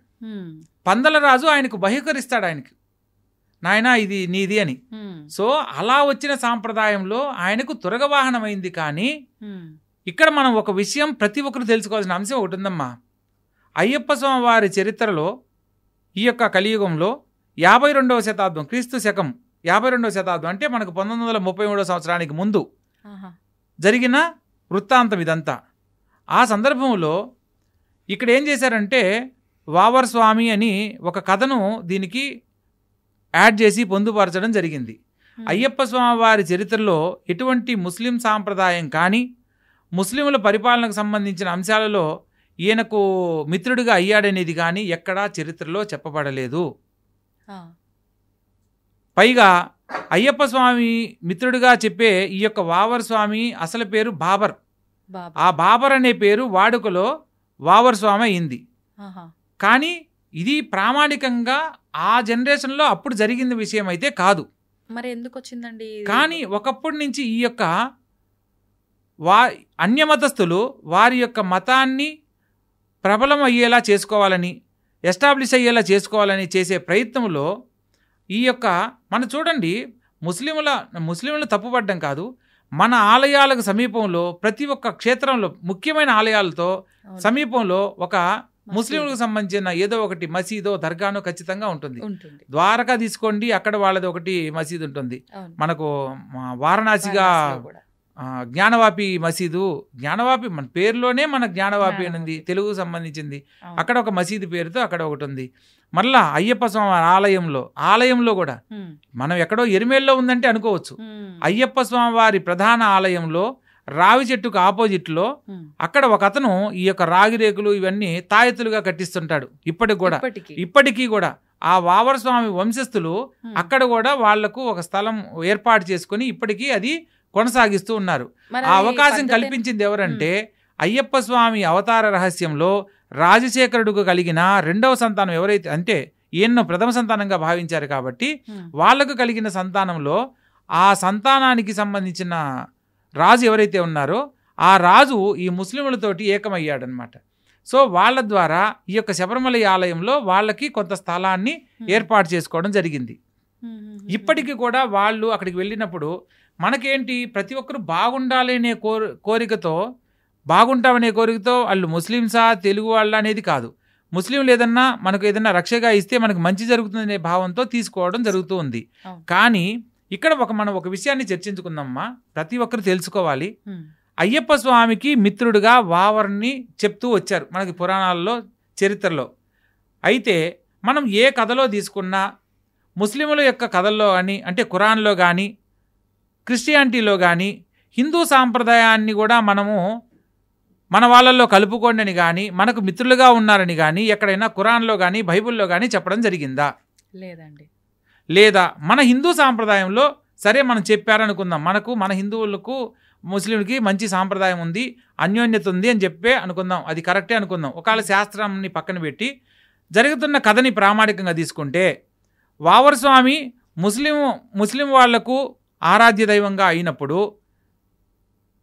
పందలరాజు ఆయనకు బహుకరిస్తాడు, ఆయనకి నాయన ఇది నీది అని. సో అలా వచ్చిన సాంప్రదాయంలో ఆయనకు తురగ వాహనం అయింది. కానీ ఇక్కడ మనం ఒక విషయం ప్రతి ఒక్కరు తెలుసుకోవాల్సిన అంశం ఒకటి ఉందమ్మా. అయ్యప్ప స్వామి వారి చరిత్రలో ఈ యొక్క కలియుగంలో 52వ శతాబ్దం, క్రీస్తు శకం 52వ శతాబ్దం అంటే మనకు 1933 సంవత్సరానికి ముందు జరిగిన వృత్తాంతం ఇదంతా. ఆ సందర్భంలో ఇక్కడ ఏం చేశారంటే వావర్ స్వామి అని ఒక కథను దీనికి యాడ్ చేసి పొందుపరచడం జరిగింది. అయ్యప్ప స్వామి వారి చరిత్రలో ఎటువంటి ముస్లిం సాంప్రదాయం కానీ ముస్లింల పరిపాలనకు సంబంధించిన అంశాలలో ఈయనకు మిత్రుడిగా అయ్యాడనేది కానీ ఎక్కడా చరిత్రలో చెప్పబడలేదు. పైగా అయ్యప్ప స్వామి మిత్రుడిగా చెప్పే ఈ యొక్క వావర్ స్వామి అసలు పేరు బాబర్. ఆ బాబర్ అనే పేరు వాడుకలో వావర్ స్వామి అయింది. కానీ ఇది ప్రామాణికంగా ఆ జనరేషన్లో అప్పుడు జరిగిన విషయం అయితే కాదు. మరి ఎందుకు వచ్చిందండి? కానీ ఒకప్పటి నుంచి ఈ యొక్క అన్యమతస్థులు వారి యొక్క మతాన్ని ప్రబలం అయ్యేలా చేసుకోవాలని, ఎస్టాబ్లిష్ అయ్యేలా చేసుకోవాలని చేసే ప్రయత్నంలో ఈ యొక్క మనం చూడండి, ముస్లింలు తప్పుపడ్డం కాదు, మన ఆలయాలకు సమీపంలో ప్రతి ఒక్క క్షేత్రంలో ముఖ్యమైన ఆలయాలతో సమీపంలో ఒక ముస్లింలకు సంబంధించిన ఏదో ఒకటి మసీదో దర్గానో ఖచ్చితంగా ఉంటుంది. ద్వారకా తీసుకోండి, అక్కడ వాళ్ళది ఒకటి మసీదు ఉంటుంది. మనకు వారణాసిగా జ్ఞానవాపి మసీదు, జ్ఞానవాపి మన పేరులోనే మన జ్ఞానవాపి అని తెలుగుకు సంబంధించింది. అక్కడ ఒక మసీదు పేరుతో అక్కడ ఒకటి ఉంది. మళ్ళా అయ్యప్ప స్వామి ఆలయంలో కూడా మనం ఎక్కడో ఎరిమేల్లో ఉందంటే అనుకోవచ్చు. అయ్యప్ప స్వామి వారి ప్రధాన ఆలయంలో రావి చెట్టుకు ఆపోజిట్లో అక్కడ ఒక అతను ఈ యొక్క రాగి రేకులు ఇవన్నీ తాయెత్తులుగా కట్టిస్తుంటాడు. ఇప్పటికీ కూడా ఆ వావర్ స్వామి వంశస్థులు అక్కడ కూడా వాళ్లకు ఒక స్థలం ఏర్పాటు చేసుకుని ఇప్పటికీ అది కొనసాగిస్తూ ఉన్నారు. ఆ అవకాశం కల్పించింది ఎవరంటే అయ్యప్ప స్వామి అవతార రహస్యంలో రాజశేఖరుడుకు కలిగిన 2వ సంతానం ఎవరైతే అంటే ఈయన్ను ప్రథమ సంతానంగా భావించారు కాబట్టి వాళ్లకు కలిగిన సంతానంలో ఆ సంతానానికి సంబంధించిన రాజు ఎవరైతే ఉన్నారో ఆ రాజు ఈ ముస్లింలతోటి ఏకమయ్యాడనమాట. సో వాళ్ళ ద్వారా ఈ యొక్క శబరిమల ఆలయంలో వాళ్ళకి కొంత స్థలాన్ని ఏర్పాటు చేసుకోవడం జరిగింది. ఇప్పటికీ కూడా వాళ్ళు అక్కడికి వెళ్ళినప్పుడు మనకేంటి, ప్రతి ఒక్కరు బాగుండాలి అనే బాగుంటామనే కోరికతో వాళ్ళు ముస్లింసా తెలుగు వాళ్ళ అనేది కాదు. ముస్లింలు ఏదన్నా మనకు ఏదన్నా రక్షగా ఇస్తే మనకు మంచి జరుగుతుందనే భావంతో తీసుకోవడం జరుగుతూ ఉంది. కానీ ఇక్కడ మనం ఒక విషయాన్ని చర్చించుకుందామమ్మా. ప్రతి ఒక్కరు తెలుసుకోవాలి, అయ్యప్ప స్వామికి మిత్రుడుగా వావరుని చెప్తూ వచ్చారు మనకి పురాణాల్లో, చరిత్రలో. అయితే మనం ఏ కథలో తీసుకున్నా ముస్లింల యొక్క కథల్లో కానీ, అంటే ఖురాన్లో కానీ, క్రిస్టియానిటీలో కానీ, హిందూ సాంప్రదాయాన్ని కూడా మనము మన వాళ్ళల్లో కలుపుకోండి అని కానీ, మనకు మిత్రులుగా ఉన్నారని కానీ ఎక్కడైనా ఖురాన్లో కానీ బైబిల్లో కానీ చెప్పడం జరిగిందా? లేదండి. లేదా మన హిందూ సాంప్రదాయంలో సరే మనం చెప్పారనుకుందాం, మన హిందువులకు ముస్లింలకి మంచి సాంప్రదాయం ఉంది, అన్యోన్యత ఉంది అని చెప్పే అనుకుందాం, అది కరెక్టే అనుకుందాం. ఒకవేళ శాస్త్రాన్ని పక్కన పెట్టి జరుగుతున్న కథని ప్రామాణికంగా తీసుకుంటే వావర్ స్వామి ముస్లిం వాళ్లకు ఆరాధ్య దైవంగా అయినప్పుడు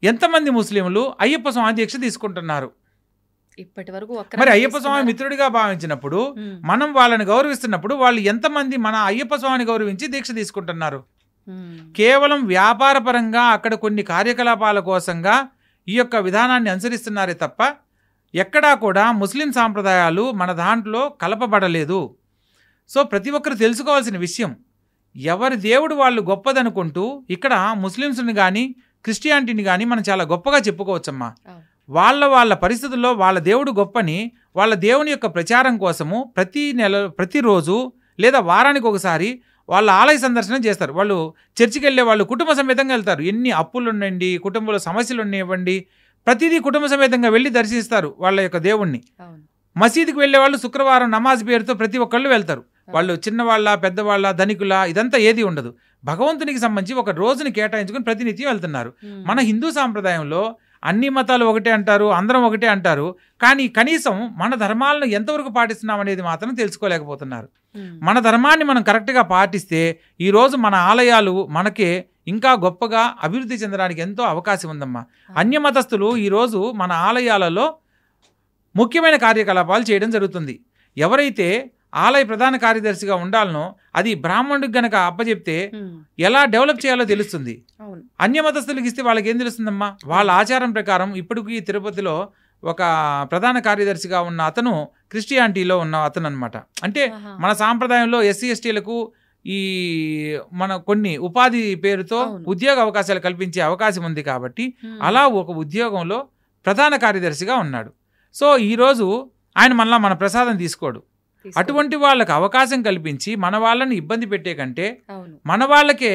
ఎంతమంది ముస్లింలు అయ్యప్ప స్వామి దీక్ష తీసుకుంటున్నారు? ఇప్పటి వరకు మరి అయ్యప్ప స్వామి మిత్రుడిగా భావించినప్పుడు మనం వాళ్ళని గౌరవిస్తున్నప్పుడు వాళ్ళు ఎంతమంది మన అయ్యప్ప స్వామిని గౌరవించి దీక్ష తీసుకుంటున్నారు? కేవలం వ్యాపారపరంగా అక్కడ కొన్ని కార్యకలాపాల కోసంగా ఈ యొక్క విధానాన్ని అనుసరిస్తున్నారే తప్ప ఎక్కడా కూడా ముస్లిం సాంప్రదాయాలు మన దాంట్లో కలపబడలేదు. సో ప్రతి ఒక్కరు తెలుసుకోవాల్సిన విషయం, ఎవరి దేవుడు వాళ్ళు గొప్పదనుకుంటూ ఇక్కడ ముస్లిమ్స్ని కానీ క్రిస్టియానిటీని కానీ మనం చాలా గొప్పగా చెప్పుకోవచ్చమ్మా. వాళ్ళ పరిస్థితుల్లో వాళ్ళ దేవుడు గొప్పని వాళ్ళ దేవుని యొక్క ప్రచారం కోసము ప్రతిరోజు లేదా వారానికి ఒకసారి వాళ్ళ ఆలయ సందర్శనం చేస్తారు. వాళ్ళు చర్చికి వెళ్ళే వాళ్ళు కుటుంబ సమేతంగా వెళ్తారు. ఎన్ని అప్పులు ఉండండి, కుటుంబంలో సమస్యలు ఉన్నాయివ్వండి, ప్రతిదీ కుటుంబ సమేతంగా వెళ్ళి దర్శిస్తారు వాళ్ళ యొక్క దేవుణ్ణి. మసీదుకి వెళ్ళే వాళ్ళు శుక్రవారం నమాజ్ పేరుతో ప్రతి ఒక్కళ్ళు వెళ్తారు. వాళ్ళు చిన్నవాళ్ళ, పెద్దవాళ్ళ, ధనికుల ఇదంతా ఏది ఉండదు. భగవంతునికి సంబంధించి ఒక రోజుని కేటాయించుకుని ప్రతినిత్యం వెళ్తున్నారు. మన హిందూ సాంప్రదాయంలో అన్ని మతాలు ఒకటే అంటారు, అందరం ఒకటే అంటారు, కానీ కనీసం మన ధర్మాలను ఎంతవరకు పాటిస్తున్నాం అనేది మాత్రం తెలుసుకోలేకపోతున్నారు. మన ధర్మాన్ని మనం కరెక్ట్గా పాటిస్తే ఈరోజు మన ఆలయాలు మనకే ఇంకా గొప్పగా అభివృద్ధి చెందడానికి ఎంతో అవకాశం ఉందమ్మా. అన్య మతస్థులు ఈరోజు మన ఆలయాలలో ముఖ్యమైన కార్యకలాపాలు చేయడం జరుగుతుంది. ఎవరైతే ఆలయ ప్రధాన కార్యదర్శిగా ఉండాలనో అది బ్రాహ్మణుడికి గనక అప్పచెప్తే ఎలా డెవలప్ చేయాలో తెలుస్తుంది. అన్య మతస్థులకు ఇస్తే వాళ్ళకి ఏం తెలుస్తుందమ్మా? వాళ్ళ ఆచారం ప్రకారం ఇప్పటికీ తిరుపతిలో ఒక ప్రధాన కార్యదర్శిగా ఉన్న అతను క్రిస్టియానిటీలో ఉన్న అతను అనమాట. అంటే మన సాంప్రదాయంలో ఎస్సీ ఎస్టీలకు ఈ మన కొన్ని ఉపాధి పేరుతో ఉద్యోగ అవకాశాలు కల్పించే అవకాశం ఉంది కాబట్టి అలా ఒక ఉద్యోగంలో ప్రధాన కార్యదర్శిగా ఉన్నాడు. సో ఈరోజు ఆయన మళ్ళా మన ప్రసాదం తీసుకోడు. అటువంటి వాళ్ళకి అవకాశం కల్పించి మన వాళ్ళని ఇబ్బంది పెట్టే కంటే మన వాళ్ళకే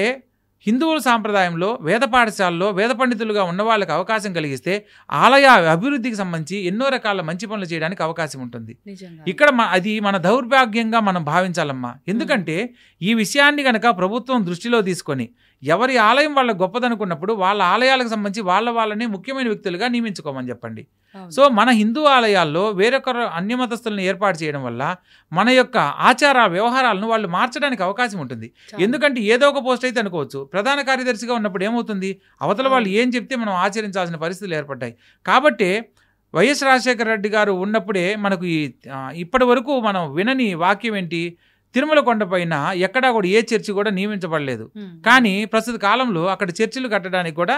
హిందువుల సాంప్రదాయంలో వేద పాఠశాలలో వేద పండితులుగా ఉన్న వాళ్ళకి అవకాశం కలిగిస్తే ఆలయ అభివృద్ధికి సంబంధించి ఎన్నో రకాల మంచి పనులు చేయడానికి అవకాశం ఉంటుంది. ఇక్కడ అది మన దౌర్భాగ్యంగా మనం భావించాలమ్మా. ఎందుకంటే ఈ విషయాన్ని గనక ప్రభుత్వం దృష్టిలో తీసుకొని ఎవరి ఆలయం వాళ్ళ గొప్పదనుకున్నప్పుడు వాళ్ళ ఆలయాలకు సంబంధించి వాళ్ళని ముఖ్యమైన వ్యక్తులుగా నియమించుకోమని చెప్పండి. సో మన హిందూ ఆలయాల్లో వేరొకరు అన్యమతస్థులను ఏర్పాటు చేయడం వల్ల మన యొక్క ఆచార వ్యవహారాలను వాళ్ళు మార్చడానికి అవకాశం ఉంటుంది. ఎందుకంటే ఏదో ఒక పోస్ట్ అయితే అనుకోవచ్చు, ప్రధాన కార్యదర్శిగా ఉన్నప్పుడు ఏమవుతుంది, అవతల వాళ్ళు ఏం చెప్తే మనం ఆచరించాల్సిన పరిస్థితులు ఏర్పడ్డాయి. కాబట్టి వైఎస్ రాజశేఖర రెడ్డి గారు ఉన్నప్పుడే మనకు ఇప్పటి వరకు మనం వినని వాక్యం ఏంటి, తిరుమల కొండపైన ఎక్కడా కూడా ఏ చర్చి కూడా నియమించబడలేదు. కానీ ప్రస్తుత కాలంలో అక్కడ చర్చిలు కట్టడానికి కూడా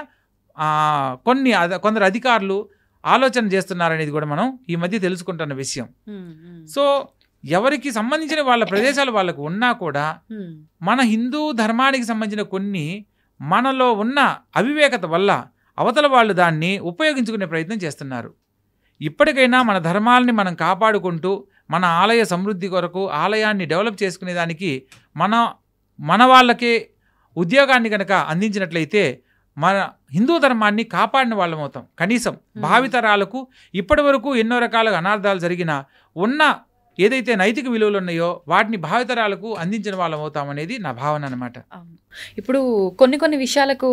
కొందరు అధికారులు ఆలోచన చేస్తున్నారనేది కూడా మనం ఈ మధ్య తెలుసుకుంటున్న విషయం. సో ఎవరికి సంబంధించిన వాళ్ళ ప్రదేశాలు వాళ్ళకు ఉన్నా కూడా మన హిందూ ధర్మానికి సంబంధించిన కొన్ని మనలో ఉన్న అవివేకత వల్ల అవతల వాళ్ళు దాన్ని ఉపయోగించుకునే ప్రయత్నం చేస్తున్నారు. ఇప్పటికైనా మన ధర్మాలని మనం కాపాడుకుంటూ మన ఆలయ సమృద్ధి కొరకు ఆలయాన్ని డెవలప్ చేసుకునేదానికి మన వాళ్ళకే ఉద్యోగాన్ని కనుక అందించినట్లయితే మన హిందూ ధర్మాన్ని కాపాడిన వాళ్ళం అవుతాం. కనీసం భావితరాలకు ఇప్పటి వరకు ఎన్నో రకాల అనార్థాలు జరిగిన ఉన్న ఏదైతే నైతిక విలువలు ఉన్నాయో వాటిని భావితరాలకు అందించిన వాళ్ళం అవుతామనేది నా భావన అనమాట. ఇప్పుడు కొన్ని విషయాలకు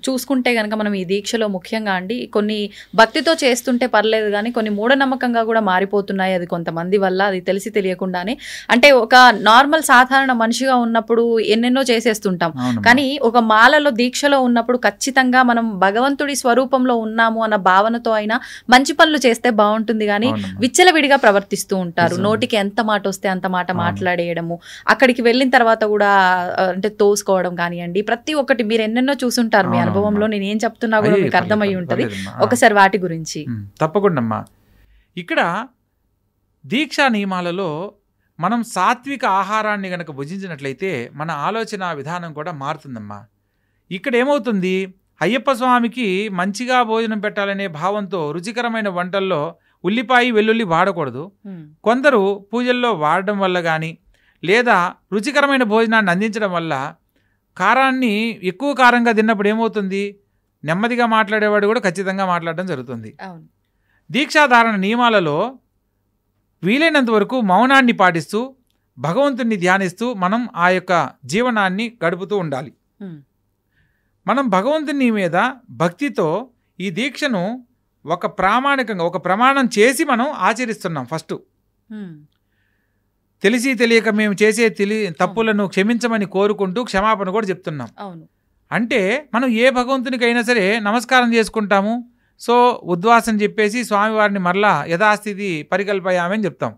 చూసుకుంటే కనుక మనం ఈ దీక్షలో ముఖ్యంగా అండి కొన్ని భక్తితో చేస్తుంటే పర్లేదు కానీ కొన్ని మూఢనమ్మకంగా కూడా మారిపోతున్నాయి. అది కొంతమంది వల్ల, అది తెలిసి తెలియకుండానే. అంటే ఒక నార్మల్ సాధారణ మనిషిగా ఉన్నప్పుడు ఎన్నెన్నో చేసేస్తుంటాం, కానీ ఒక మాలలో దీక్షలో ఉన్నప్పుడు ఖచ్చితంగా మనం భగవంతుడి స్వరూపంలో ఉన్నాము అన్న భావనతో అయినా మంచి పనులు చేస్తే బాగుంటుంది. కానీ విచ్చలవిడిగా ప్రవర్తిస్తూ ఉంటారు. నోటికి ఎంత మాట వస్తే అంత మాట మాట్లాడేయడము, అక్కడికి వెళ్ళిన తర్వాత కూడా అంటే తోసుకోవడం కానివ్వండి, ప్రతి ఒక్కటి మీరు ఎన్నెన్నో చూసుంటారు మీ అనుభవంలో. నేను ఏం చెప్తున్నా కూడా మీకు అర్థమై ఉంటది. ఒకసారి వాటి గురించి. తప్పకుండా. ఇక్కడ దీక్షా నియమాలలో మనం సాత్విక ఆహారాన్ని గనక భుజించినట్లయితే మన ఆలోచన విధానం కూడా మారుతుందమ్మా. ఇక్కడ ఏమవుతుంది, అయ్యప్ప స్వామికి మంచిగా భోజనం పెట్టాలనే భావంతో రుచికరమైన వంటల్లో ఉల్లిపాయ వెల్లుల్లి వాడకూడదు. కొందరు పూజల్లో వాడడం వల్ల కానీ లేదా రుచికరమైన భోజనాన్ని అందించడం వల్ల కారాన్ని ఎక్కువ కారంగా తిన్నప్పుడు ఏమవుతుంది, నెమ్మదిగా మాట్లాడేవాడు కూడా ఖచ్చితంగా మాట్లాడడం జరుగుతుంది. దీక్షాధారణ నియమాలలో వీలైనంత వరకు మౌనాన్ని పాటిస్తూ భగవంతుణ్ణి ధ్యానిస్తూ మనం ఆ యొక్క జీవనాన్ని గడుపుతూ ఉండాలి. మనం భగవంతుని మీద భక్తితో ఈ దీక్షను ఒక ప్రామాణికంగా ఒక ప్రమాణం చేసి మనం ఆచరిస్తున్నాం. ఫస్ట్ తెలిసి తెలియక మేము చేసే తప్పులను క్షమించమని కోరుకుంటూ క్షమాపణ కూడా చెప్తున్నాం. అంటే మనం ఏ భగవంతునికైనా సరే నమస్కారం చేసుకుంటాము. సో ఉద్వాసన చెప్పేసి స్వామివారిని మరలా యథాస్థితి పరికల్పయామని చెప్తాం.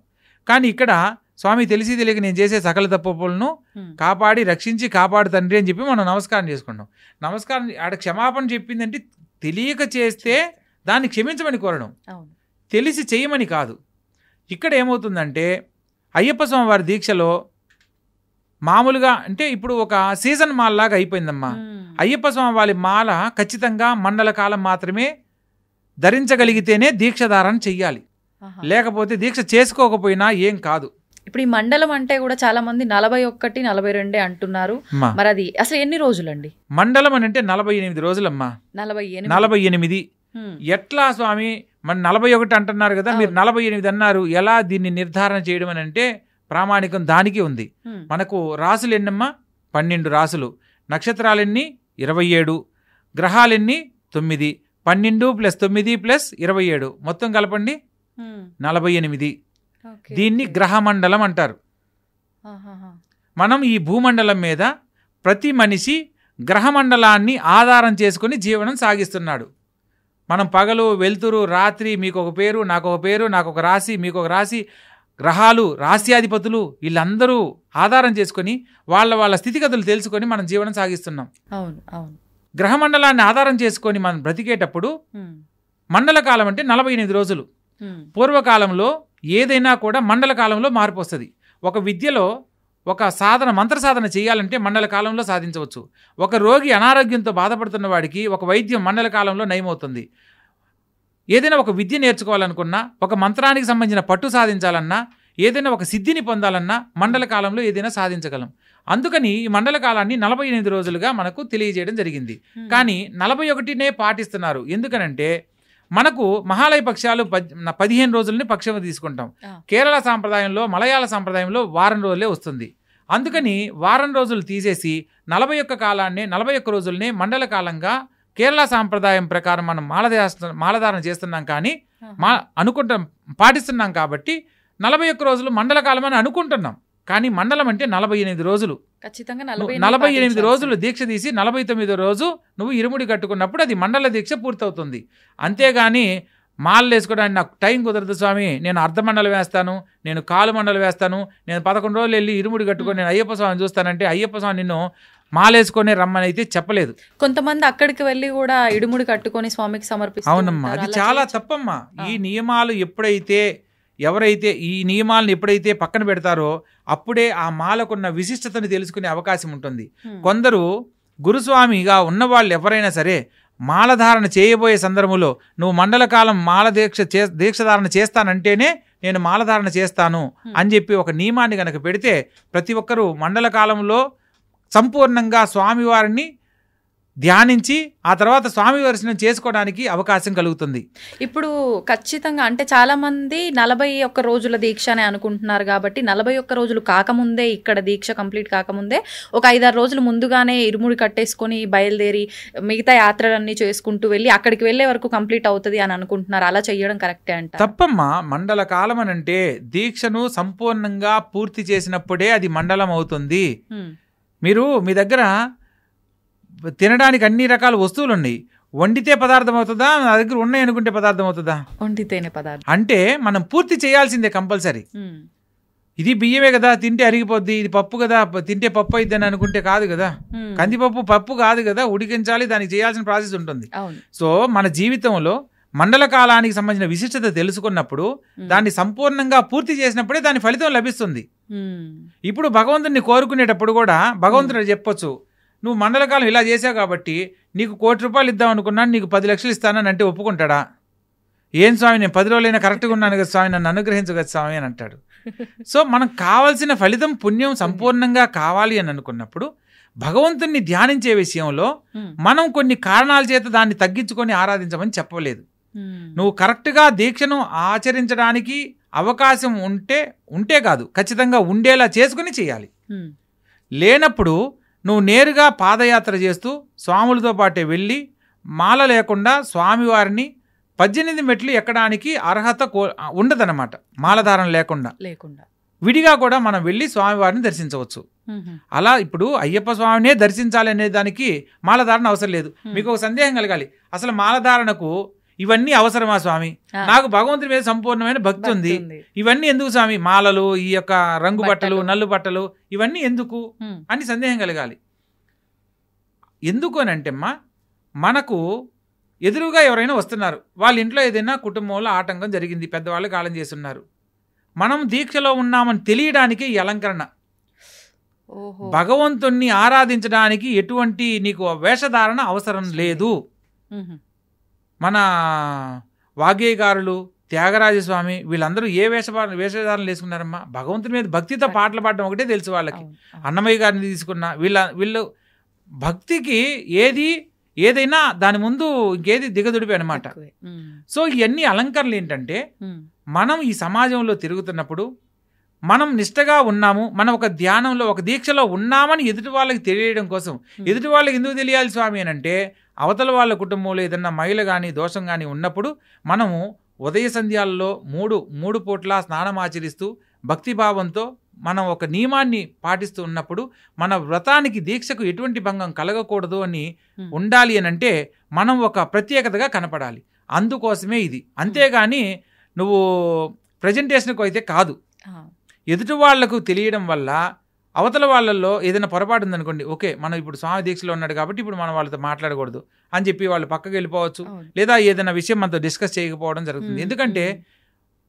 కానీ ఇక్కడ స్వామి తెలిసి తెలియక నేను చేసే సకల తప్పులను కాపాడి రక్షించి కాపాడు తండ్రి అని చెప్పి మనం నమస్కారం చేసుకుంటాం. నమస్కారం ఆడ క్షమాపణ చెప్పిందంటే తెలియక చేస్తే దాన్ని క్షమించమని కోరడం, తెలిసి చేయమని కాదు. ఇక్కడ ఏమవుతుందంటే అయ్యప్ప స్వామి వారి దీక్షలో మామూలుగా అంటే ఇప్పుడు ఒక సీజన్ మాల్ లాగా అయిపోయిందమ్మా. అయ్యప్ప స్వామి వారి మాల ఖచ్చితంగా మండల కాలం మాత్రమే ధరించగలిగితేనే దీక్షధారణ చెయ్యాలి, లేకపోతే దీక్ష చేసుకోకపోయినా ఏం కాదు. ఇప్పుడు ఈ మండలం అంటే కూడా చాలా మంది 41, 42 అంటున్నారు. మరి అది అసలు ఎన్ని రోజులండి? మండలం అని అంటే 48 రోజులమ్మా. 48 ఎట్లా స్వామి మన 41 అంటున్నారు కదా, మీరు 48 అన్నారు, ఎలా దీన్ని నిర్ధారణ చేయడం అని అంటే ప్రామాణికం దానికి ఉంది. మనకు రాసులు ఎన్నమ్మా? 12 రాసులు. నక్షత్రాలెన్ని? 27. గ్రహాలెన్ని? 9. 12 + 9 + 27 మొత్తం కలపండి 48. దీన్ని గ్రహమండలం అంటారు. మనం ఈ భూమండలం మీద ప్రతి మనిషి గ్రహమండలాన్ని ఆధారం చేసుకుని జీవనం సాగిస్తున్నాడు. మనం పగలు వెలుతురు రాత్రి, మీకు ఒక పేరు నాకు ఒక పేరు, నాకు ఒక రాశి మీకు ఒక రాశి, గ్రహాలు రాశ్యాధిపతులు వీళ్ళందరూ ఆధారం చేసుకొని వాళ్ళ స్థితిగతులు తెలుసుకొని మనం జీవనం సాగిస్తున్నాం. గ్రహమండలాన్ని ఆధారం చేసుకొని మనం బ్రతికేటప్పుడు మండల కాలం అంటే 48 రోజులు. పూర్వకాలంలో ఏదైనా కూడా మండల కాలంలో మార్పు వస్తుంది. ఒక విద్యలో ఒక సాధన మంత్ర సాధన చేయాలంటే మండల కాలంలో సాధించవచ్చు. ఒక రోగి అనారోగ్యంతో బాధపడుతున్న వాడికి ఒక వైద్యం మండల కాలంలో నయమవుతుంది. ఏదైనా ఒక విద్య నేర్చుకోవాలనుకున్నా, ఒక మంత్రానికి సంబంధించిన పట్టు సాధించాలన్నా, ఏదైనా ఒక సిద్ధిని పొందాలన్నా మండల కాలంలో ఏదైనా సాధించగలం. అందుకని ఈ మండల కాలాన్ని 48 రోజులుగా మనకు తెలియజేయడం జరిగింది. కానీ 41నే పాటిస్తున్నారు. ఎందుకనంటే మనకు మహాలయ పక్షాలు 15 రోజులని పక్షం తీసుకుంటాం. కేరళ సాంప్రదాయంలో, మలయాళ సాంప్రదాయంలో వారం రోజులే వస్తుంది. అందుకని వారం రోజులు తీసేసి 41 రోజులనే మండల కాలంగా కేరళ సాంప్రదాయం ప్రకారం మనం మాలధారణ చేస్తున్నాం. కానీ పాటిస్తున్నాం కాబట్టి 41 రోజులు మండల కాలం అని అనుకుంటున్నాం. కానీ మండలం అంటే 48 రోజులు. 48 రోజులు దీక్ష తీసి 49వ రోజు నువ్వు ఇరుముడి కట్టుకున్నప్పుడు అది మండల దీక్ష పూర్తవుతుంది. అంతేగాని మాలలు వేసుకోవడానికి నాకు టైం కుదరదు స్వామి, నేను అర్ధమండలం వేస్తాను, నేను కాలు మండలం వేస్తాను, నేను 11 రోజులు వెళ్ళి ఇరుముడి కట్టుకొని నేను అయ్యప్ప స్వామిని చూస్తానంటే అయ్యప్ప స్వామి నిన్ను మాలేసుకొని రమ్మని అయితే చెప్పలేదు. కొంతమంది అక్కడికి వెళ్ళి కూడా ఇడుముడి కట్టుకొని స్వామికి సమర్పిస్తారు. అవునమ్మా, అది చాలా తప్పమ్మా. ఈ నియమాలు ఎవరైతే ఈ నియమాలను ఎప్పుడైతే పక్కన పెడతారో అప్పుడే ఆ మాలకున్న విశిష్టతను తెలుసుకునే అవకాశం ఉంటుంది. కొందరు గురుస్వామిగా ఉన్నవాళ్ళు ఎవరైనా సరే మాలధారణ చేయబోయే సందర్భంలో నువ్వు మండల కాలం దీక్షధారణ చేస్తానంటేనే నేను మాలధారణ చేస్తాను అని చెప్పి ఒక నియమాన్ని కనుక పెడితే ప్రతి ఒక్కరూ మండల కాలంలో సంపూర్ణంగా స్వామివారిని ధ్యానించి ఆ తర్వాత స్వామి దర్శనం చేసుకోవడానికి అవకాశం కలుగుతుంది. ఇప్పుడు ఖచ్చితంగా అంటే చాలా మంది 41 రోజుల దీక్ష అని అనుకుంటున్నారు కాబట్టి 41 రోజులు కాకముందే ఇక్కడ దీక్ష కంప్లీట్ కాకముందే ఒక 5-6 రోజులు ముందుగానే ఇరుముడి కట్టేసుకొని బయలుదేరి మిగతా యాత్రలన్నీ చేసుకుంటూ వెళ్ళి అక్కడికి వెళ్ళే వరకు కంప్లీట్ అవుతుంది అని అనుకుంటున్నారు. అలా చేయడం కరెక్టే అంట? తప్పమ్మా. మండల కాలం అని అంటే దీక్షను సంపూర్ణంగా పూర్తి చేసినప్పుడే అది మండలం అవుతుంది. మీరు మీ దగ్గర తినడానికి అన్ని రకాల వస్తువులు ఉన్నాయి, వండితే పదార్థం అవుతుందా, నా దగ్గర ఉన్నాయి అనుకుంటే పదార్థం అవుతుందా? వండితేనే పదార్థం. అంటే మనం పూర్తి చేయాల్సిందే కంపల్సరీ. ఇది బియ్యమే కదా తింటే అరిగిపోద్ది, ఇది పప్పు కదా తింటే పప్పు అయిద్ది అని అనుకుంటే కాదు కదా. కందిపప్పు పప్పు కాదు కదా, ఉడికించాలి, దానికి చేయాల్సిన ప్రాసెస్ ఉంటుంది. సో మన జీవితంలో మండల కాలానికి సంబంధించిన విశిష్టత తెలుసుకున్నప్పుడు దాన్ని సంపూర్ణంగా పూర్తి చేసినప్పుడే దాని ఫలితం లభిస్తుంది. ఇప్పుడు భగవంతుడిని కోరుకునేటప్పుడు కూడా భగవంతుడు చెప్పొచ్చు, నువ్వు మండలకాలం ఇలా చేసావు కాబట్టి నీకు 1 కోటి రూపాయలు ఇద్దాం అనుకున్నాను, నీకు 10 లక్షలు ఇస్తానని అంటే ఒప్పుకుంటాడా? ఏం స్వామి, నేను 10 రోజులైనా కరెక్ట్గా ఉన్నాను కదా స్వామి, నన్ను అనుగ్రహించు కదా స్వామి అని అంటాడు. సో మనకు కావాల్సిన ఫలితం పుణ్యం సంపూర్ణంగా కావాలి అని అనుకున్నప్పుడు భగవంతుణ్ణి ధ్యానించే విషయంలో మనం కొన్ని కారణాల చేత దాన్ని తగ్గించుకొని ఆరాధించమని చెప్పలేదు. నువ్వు కరెక్ట్గా దీక్షను ఆచరించడానికి అవకాశం ఉంటే కాదు, ఖచ్చితంగా ఉండేలా చేసుకుని చేయాలి. లేనప్పుడు నువ్వు నేరుగా పాదయాత్ర చేస్తూ స్వాములతో పాటే వెళ్ళి మాల లేకుండా స్వామివారిని 18 మెట్లు ఎక్కడానికి అర్హత ఉండదన్నమాట. మాలధారణ లేకుండా విడిగా కూడా మనం వెళ్ళి స్వామివారిని దర్శించవచ్చు. అలా ఇప్పుడు అయ్యప్ప స్వామినే దర్శించాలి అనే దానికి మాలధారణ అవసరం లేదు. మీకు ఒక సందేహం కలగాలి, అసలు మాలధారణకు ఇవన్నీ అవసరమా స్వామి, నాకు భగవంతుని మీద సంపూర్ణమైన భక్తి ఉంది, ఇవన్నీ ఎందుకు స్వామి, మాలలు, ఈ యొక్క రంగు బట్టలు, నల్లు బట్టలు, ఇవన్నీ ఎందుకు అని సందేహం కలగాలి. ఎందుకు అని అంటే మనకు ఎదురుగా ఎవరైనా వస్తున్నారు, వాళ్ళ ఇంట్లో ఏదైనా కుటుంబంలో ఆటంకం జరిగింది, పెద్దవాళ్ళు కాలం చేస్తున్నారు, మనం దీక్షలో ఉన్నామని తెలియడానికి ఈ అలంకరణ. భగవంతుణ్ణి ఆరాధించడానికి ఎటువంటి నీకు వేషధారణ అవసరం లేదు. మన వాగ్గేయకారులు, త్యాగరాజస్వామి వీళ్ళందరూ ఏ వేషధారణలు వేసుకున్నారమ్మా? భగవంతుని మీద భక్తితో పాటలు పాడడం ఒకటే తెలుసు వాళ్ళకి. అన్నమయ్య గారిని తీసుకున్న వీళ్ళు భక్తికి ఏదైనా దాని ముందు ఇంకేది దిగదుడిపి అనమాట. సో ఇవన్నీ అలంకరణలు ఏంటంటే మనం ఈ సమాజంలో తిరుగుతున్నప్పుడు మనం నిష్టగా ఉన్నాము, మనం ఒక ధ్యానంలో ఒక దీక్షలో ఉన్నామని ఎదుటి వాళ్ళకి తెలియడం కోసం. ఎదుటి వాళ్ళకి ఎందుకు తెలియాలి స్వామి అని అంటే, అవతల వాళ్ళ కుటుంబంలో ఏదన్నా మైల కానీ దోషం కానీ ఉన్నప్పుడు మనము ఉదయ సంధ్యాలలో మూడు పూట్ల స్నానం ఆచరిస్తూ భక్తిభావంతో మనం ఒక నియమాన్ని పాటిస్తూ ఉన్నప్పుడు మన వ్రతానికి దీక్షకు ఎటువంటి భంగం కలగకూడదు అని ఉండాలి అని అంటే మనం ఒక ప్రత్యేకతగా కనపడాలి. అందుకోసమే ఇది. అంతేగాని నువ్వు ప్రజెంటేషన్కు అయితే కాదు. ఎదుటి వాళ్లకు తెలియడం వల్ల అవతల వాళ్ళల్లో ఏదైనా పొరపాటు ఉందనుకోండి, ఓకే మనం ఇప్పుడు స్వామి దీక్షలో ఉన్నాడు కాబట్టి ఇప్పుడు మనం వాళ్ళతో మాట్లాడకూడదు అని చెప్పి వాళ్ళు పక్కకి వెళ్ళిపోవచ్చు, లేదా ఏదైనా విషయం మనతో డిస్కస్ చేయకపోవడం జరుగుతుంది. ఎందుకంటే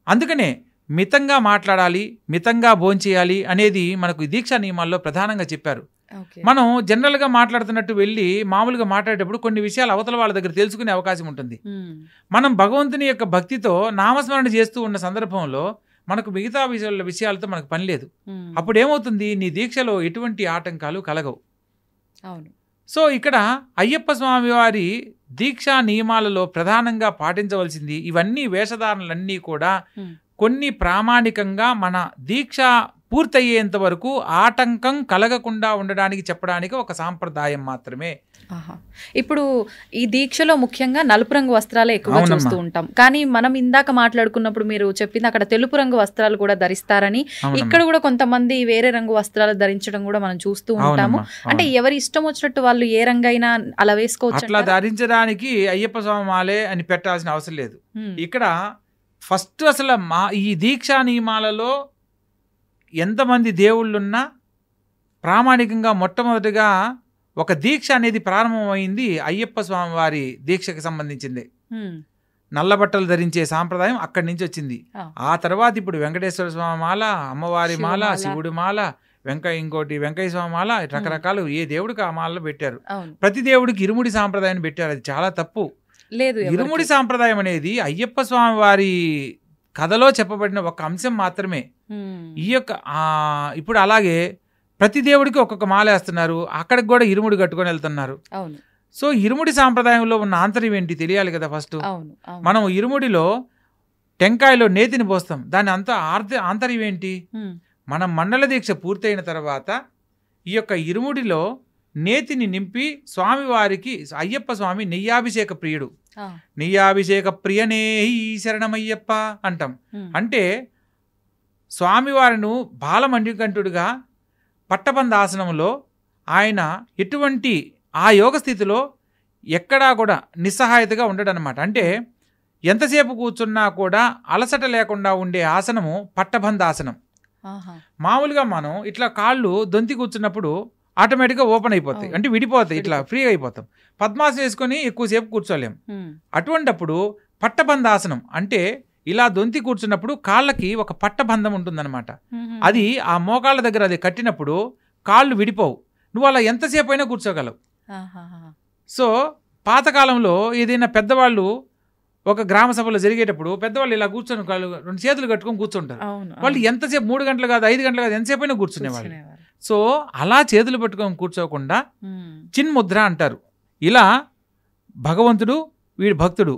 అందుకనే మితంగా మాట్లాడాలి, మితంగా భోంచేయాలి అనేది మనకు దీక్షా నియమాల్లో ప్రధానంగా చెప్పారు. మనం జనరల్గా మాట్లాడుతున్నట్టు వెళ్ళి మామూలుగా మాట్లాడేటప్పుడు కొన్ని విషయాలు అవతల వాళ్ళ దగ్గర తెలుసుకునే అవకాశం ఉంటుంది. మనం భగవంతుని యొక్క భక్తితో నామస్మరణ చేస్తూ ఉన్న సందర్భంలో మనకు మిగతా విషయాలతో మనకు పని లేదు. అప్పుడు ఏమవుతుంది, నీ దీక్షలో ఎటువంటి ఆటంకాలు కలగవు. సో ఇక్కడ అయ్యప్ప స్వామి వారి దీక్షా నియమాలలో ప్రధానంగా పాటించవలసింది ఇవన్నీ వేషధారణలన్నీ కూడా కొన్ని ప్రామాణికంగా మన దీక్ష పూర్తయ్యేంత వరకు ఆటంకం కలగకుండా ఉండడానికి చెప్పడానికి ఒక సాంప్రదాయం మాత్రమే. ఇప్పుడు ఈ దీక్షలో ముఖ్యంగా నలుపు రంగు వస్త్రాలే ఎక్కువ చూస్తూ ఉంటాం, కానీ మనం ఇందాక మాట్లాడుకున్నప్పుడు మీరు చెప్పింది అక్కడ తెలుపు రంగు వస్త్రాలు కూడా ధరిస్తారని, ఇక్కడ కూడా కొంతమంది వేరే రంగు వస్త్రాలు ధరించడం కూడా మనం చూస్తూ ఉంటాము. అంటే ఎవరి ఇష్టం వచ్చినట్టు వాళ్ళు ఏ రంగైనా అలా వేసుకోవచ్చు. అట్లా ధరించడానికి అయ్యప్ప స్వామి మాలే అని పెట్టాల్సిన అవసరం లేదు. ఇక్కడ ఫస్ట్ అసలు ఈ దీక్షా నియమాలలో ఎంతమంది దేవుళ్ళున్నా ప్రామాణికంగా మొట్టమొదటిగా ఒక దీక్ష అనేది ప్రారంభమైంది అయ్యప్ప స్వామి వారి దీక్షకు సంబంధించింది. నల్లబట్టలు ధరించే సాంప్రదాయం అక్కడి నుంచి వచ్చింది. ఆ తర్వాత ఇప్పుడు వెంకటేశ్వర స్వామి మాల, అమ్మవారి మాల, శివుడి మాల, వెంకయ్య స్వామి మాల, రకరకాలు ఏ దేవుడికి ఆ మాలలో పెట్టారు. ప్రతి దేవుడికి ఇరుముడి సాంప్రదాయం పెట్టారు. అది చాలా తప్పు. లేదు, ఇరుముడి సాంప్రదాయం అనేది అయ్యప్ప స్వామి వారి కథలో చెప్పబడిన ఒక అంశం మాత్రమే. ఈ యొక్క ఇప్పుడు అలాగే ప్రతి దేవుడికి ఒక్కొక్క మాల వేస్తున్నారు, అక్కడికి కూడా ఇరుముడి కట్టుకొని వెళ్తున్నారు. సో ఇరుముడి సాంప్రదాయంలో ఉన్న ఆంతర్యం ఏంటి తెలియాలి కదా ఫస్ట్. అవును అవును. మనం ఇరుముడిలో టెంకాయలో నేతిని పోస్తాం, దాని అంతా ఆంతర్యం ఏంటి? మనం మండల దీక్ష పూర్తయిన తర్వాత ఈ యొక్క ఇరుముడిలో నేతిని నింపి స్వామివారికి, అయ్యప్ప స్వామి నెయ్యాభిషేక ప్రియుడు, నెయ్యాభిషేక ప్రియనే శరణమయ్యప్ప అంటాం. అంటే స్వామివారిను బాలమణికంఠుడిగా పట్టబంధాసనంలో ఆయన ఎటువంటి ఆ యోగ స్థితిలో ఎక్కడా కూడా నిస్సహాయతగా ఉండడనమాట. అంటే ఎంతసేపు కూర్చున్నా కూడా అలసట లేకుండా ఉండే ఆసనము పట్టబంధాసనం. మామూలుగా మనం ఇట్లా కాళ్ళు దొంతి కూర్చున్నప్పుడు ఆటోమేటిక్గా ఓపెన్ అయిపోతాయి, అంటే విడిపోతాయి, ఇట్లా ఫ్రీగా అయిపోతాం. పద్మాసనం వేసుకొని ఎక్కువసేపు కూర్చోలేం. అటువంటప్పుడు పట్టబంధాసనం అంటే ఇలా దొంతి కూర్చున్నప్పుడు కాళ్ళకి ఒక పట్టబంధం ఉంటుందన్నమాట. అది ఆ మోకాళ్ళ దగ్గర అది కట్టినప్పుడు కాళ్ళు విడిపోవు, నువ్వు అలా ఎంతసేపు అయినా కూర్చోగలవు. సో పాతకాలంలో ఏదైనా పెద్దవాళ్ళు ఒక గ్రామ సభలో జరిగేటప్పుడు పెద్దవాళ్ళు ఇలా కూర్చొని రెండు చేతులు కట్టుకొని కూర్చుంటారు. వాళ్ళు ఎంతసేపు 3 గంటలు కాదు 5 గంటలు కాదు ఎంతసేపు అయినా కూర్చునేవాళ్ళు. సో అలా చేతులు పట్టుకొని కూర్చోకుండా చిన్ముద్ర అంటారు. ఇలా భగవంతుడు, వీడి భక్తుడు,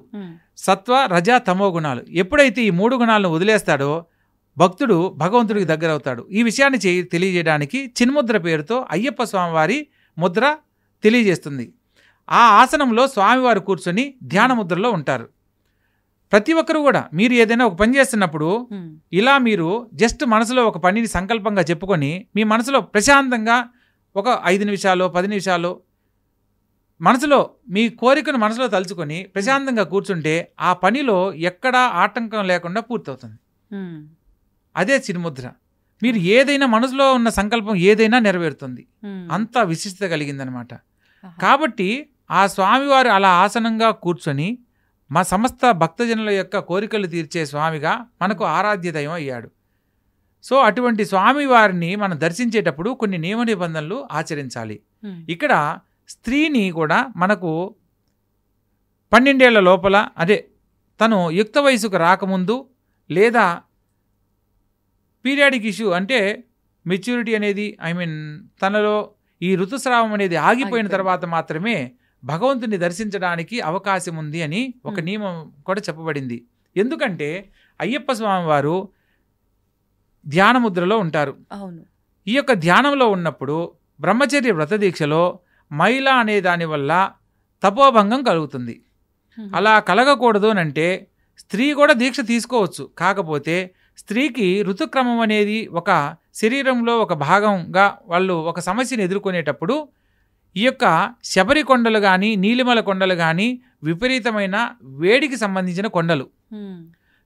సత్వ రజ తమో గుణాలు, ఎప్పుడైతే ఈ 3 గుణాలను వదిలేస్తాడో భక్తుడు భగవంతుడికి దగ్గర అవుతాడు. ఈ విషయాన్ని తెలియజేయడానికి చిన్ముద్ర పేరుతో అయ్యప్ప స్వామివారి ముద్ర తెలియజేస్తుంది. ఆ ఆసనంలో స్వామివారు కూర్చొని ధ్యాన ముద్రలో ఉంటారు. ప్రతి ఒక్కరు కూడా మీరు ఏదైనా ఒక పని చేస్తున్నప్పుడు ఇలా మీరు జస్ట్ మనసులో ఒక పనిని సంకల్పంగా చెప్పుకొని మీ మనసులో ప్రశాంతంగా ఒక 5 నిమిషాలు 10 నిమిషాలు మనసులో మీ కోరికను మనసులో తలుచుకొని ప్రశాంతంగా కూర్చుంటే ఆ పనిలో ఎక్కడా ఆటంకం లేకుండా పూర్తవుతుంది. అదే చిన్ముద్ర. మీరు ఏదైనా మనసులో ఉన్న సంకల్పం ఏదైనా నెరవేరుతుంది, అంత విశిష్టత కలిగిందనమాట. కాబట్టి ఆ స్వామివారు అలా ఆసనంగా కూర్చొని మా సమస్త భక్తజనుల యొక్క కోరికలు తీర్చే స్వామిగా మనకు ఆరాధ్య దైవం అయ్యాడు. సో అటువంటి స్వామివారిని మనం దర్శించేటప్పుడు కొన్ని నియమ నిబంధనలు ఆచరించాలి. ఇక్కడ స్త్రీని కూడా మనకు 12 ఏళ్ల లోపల, అదే తను యుక్త వయసుకు రాకముందు లేదా పీరియాడిక్ ఇష్యూ అంటే మెచ్యూరిటీ అనేది తనలో ఈ ఋతుస్రావం అనేది ఆగిపోయిన తర్వాత మాత్రమే భగవంతుని దర్శించడానికి అవకాశం ఉంది అని ఒక నియమం కూడా చెప్పబడింది. ఎందుకంటే అయ్యప్ప స్వామి వారు ధ్యాన ముద్రలో ఉంటారు. ఈ యొక్క ధ్యానంలో ఉన్నప్పుడు బ్రహ్మచర్య వ్రత దీక్షలో మైల అనే దాని వల్ల తపోభంగం కలుగుతుంది. అలా కలగకూడదు అంటే స్త్రీ కూడా దీక్ష తీసుకోవచ్చు. కాకపోతే స్త్రీకి ఋతుక్రమం అనేది ఒక శరీరంలో ఒక భాగంగా వాళ్ళు ఒక సమస్యను ఎదుర్కొనేటప్పుడు ఈ యొక్క శబరి కొండలు కానీ నీలిమల కొండలు కానీ విపరీతమైన వేడికి సంబంధించిన కొండలు.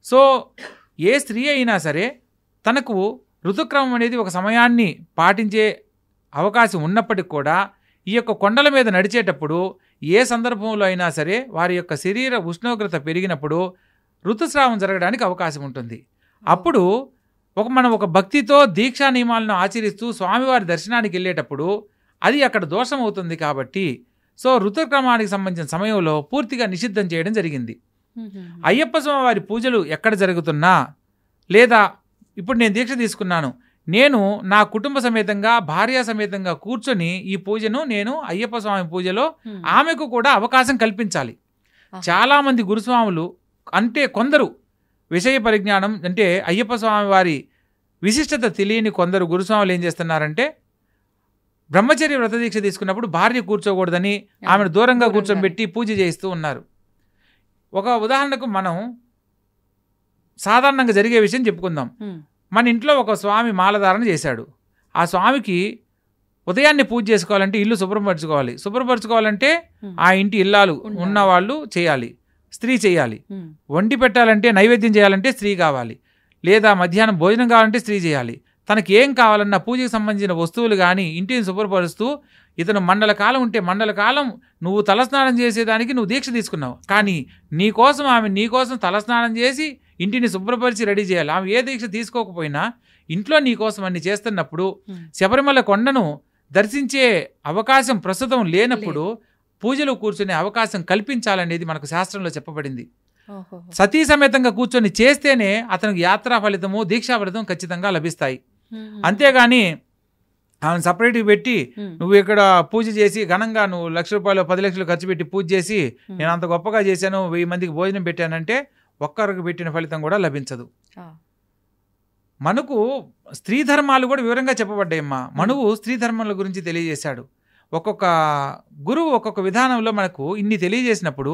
సో ఏ స్త్రీ అయినా సరే తనకు ఋతుక్రమం అనేది ఒక సమయాన్ని పాటించే అవకాశం ఉన్నప్పటికి కూడా ఈ యొక్క కొండల మీద నడిచేటప్పుడు ఏ సందర్భంలో అయినా సరే వారి యొక్క శరీర ఉష్ణోగ్రత పెరిగినప్పుడు ఋతుస్రావం జరగడానికి అవకాశం ఉంటుంది. అప్పుడు మనం ఒక భక్తితో దీక్షా నియమాలను ఆచరిస్తూ స్వామివారి దర్శనానికి వెళ్ళేటప్పుడు అది అక్కడ దోషం అవుతుంది. కాబట్టి సో ఋతుక్రమానికి సంబంధించిన సమయంలో పూర్తిగా నిషిద్ధం చేయడం జరిగింది. అయ్యప్ప స్వామి వారి పూజలు ఎక్కడ జరుగుతున్నా, లేదా ఇప్పుడు నేను దీక్ష తీసుకున్నాను, నేను నా కుటుంబ సమేతంగా భార్య సమేతంగా కూర్చొని ఈ పూజను నేను అయ్యప్ప స్వామి పూజలో ఆమెకు కూడా అవకాశం కల్పించాలి. చాలామంది గురుస్వాములు అంటే కొందరు విషయ పరిజ్ఞానం అంటే అయ్యప్ప స్వామి వారి విశిష్టత తెలియని కొందరు గురుస్వాములు ఏం చేస్తున్నారంటే బ్రహ్మచర్య వ్రత దీక్ష తీసుకున్నప్పుడు భార్య కూర్చోకూడదని ఆమెను దూరంగా కూర్చోబెట్టి పూజ చేయిస్తూ ఉన్నారు. ఒక ఉదాహరణకు మనం సాధారణంగా జరిగే విషయం చెప్పుకుందాం. మన ఇంట్లో ఒక స్వామి మాలధారణ చేశాడు. ఆ స్వామికి ఉదయాన్నే పూజ చేసుకోవాలంటే ఇల్లు శుభ్రపరచుకోవాలి. శుభ్రపరచుకోవాలంటే ఆ ఇంటి ఇల్లాలు ఉన్నవాళ్ళు చేయాలి, స్త్రీ చేయాలి. వండి పెట్టాలంటే నైవేద్యం చేయాలంటే స్త్రీ కావాలి, లేదా మధ్యాహ్నం భోజనం కావాలంటే స్త్రీ చేయాలి. తనకి ఏం కావాలన్నా పూజకు సంబంధించిన వస్తువులు కానీ ఇంటిని శుభ్రపరుస్తూ ఇతను మండల కాలం ఉంటే మండల కాలం నువ్వు తలస్నానం చేసేదానికి నువ్వు దీక్ష తీసుకున్నావు. కానీ నీకోసం ఆమె నీకోసం తలస్నానం చేసి ఇంటిని శుభ్రపరిచి రెడీ చేయాలి. ఆమె ఏ దీక్ష తీసుకోకపోయినా ఇంట్లో నీకోసం అన్ని చేస్తున్నప్పుడు శబరిమల కొండను దర్శించే అవకాశం ప్రస్తుతం లేనప్పుడు పూజలు కూర్చునే అవకాశం కల్పించాలనేది మనకు శాస్త్రంలో చెప్పబడింది. సతీ సమేతంగా కూర్చొని చేస్తేనే అతనికి యాత్రా ఫలితము దీక్షా ఫలితం ఖచ్చితంగా లభిస్తాయి. అంతేగాని ఆమెను సపరేట్గా పెట్టి నువ్వు ఇక్కడ పూజ చేసి ఘనంగా నువ్వు 1,00,000 రూపాయలు 10 లక్షలు ఖర్చు పెట్టి పూజ చేసి నేను అంత గొప్పగా చేశాను 1000 మందికి భోజనం పెట్టానంటే ఒక్కరికి పెట్టిన ఫలితం కూడా లభించదు. మనకు స్త్రీ ధర్మాలు కూడా వివరంగా చెప్పబడ్డాయమ్మా. మనువు స్త్రీ ధర్మాల గురించి తెలియజేశాడు. ఒక్కొక్క గురువు ఒక్కొక్క విధానంలో మనకు ఇన్ని తెలియజేసినప్పుడు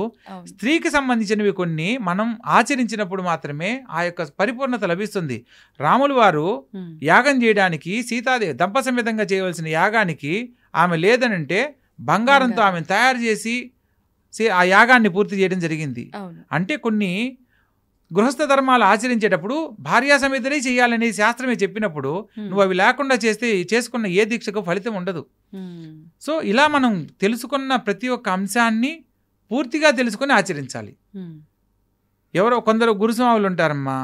స్త్రీకి సంబంధించినవి కొన్ని మనం ఆచరించినప్పుడు మాత్రమే ఆ యొక్క పరిపూర్ణత లభిస్తుంది. రాములు వారు యాగం చేయడానికి సీతాదేవి దంపసమేతంగా చేయవలసిన యాగానికి ఆమె లేదనంటే బంగారంతో ఆమెను తయారు చేసి ఆ యాగాన్ని పూర్తి చేయడం జరిగింది. అంటే కొన్ని గృహస్థ ధర్మాలు ఆచరించేటప్పుడు భార్యా సమేతనే చేయాలనేది శాస్త్రమే చెప్పినప్పుడు నువ్వు అవి లేకుండా చేస్తే చేసుకున్న ఏ దీక్షకు ఫలితం ఉండదు. సో ఇలా మనం తెలుసుకున్న ప్రతి ఒక్క అంశాన్ని పూర్తిగా తెలుసుకొని ఆచరించాలి. ఎవరో కొందరు గురుస్వాములు ఉంటారమ్మా,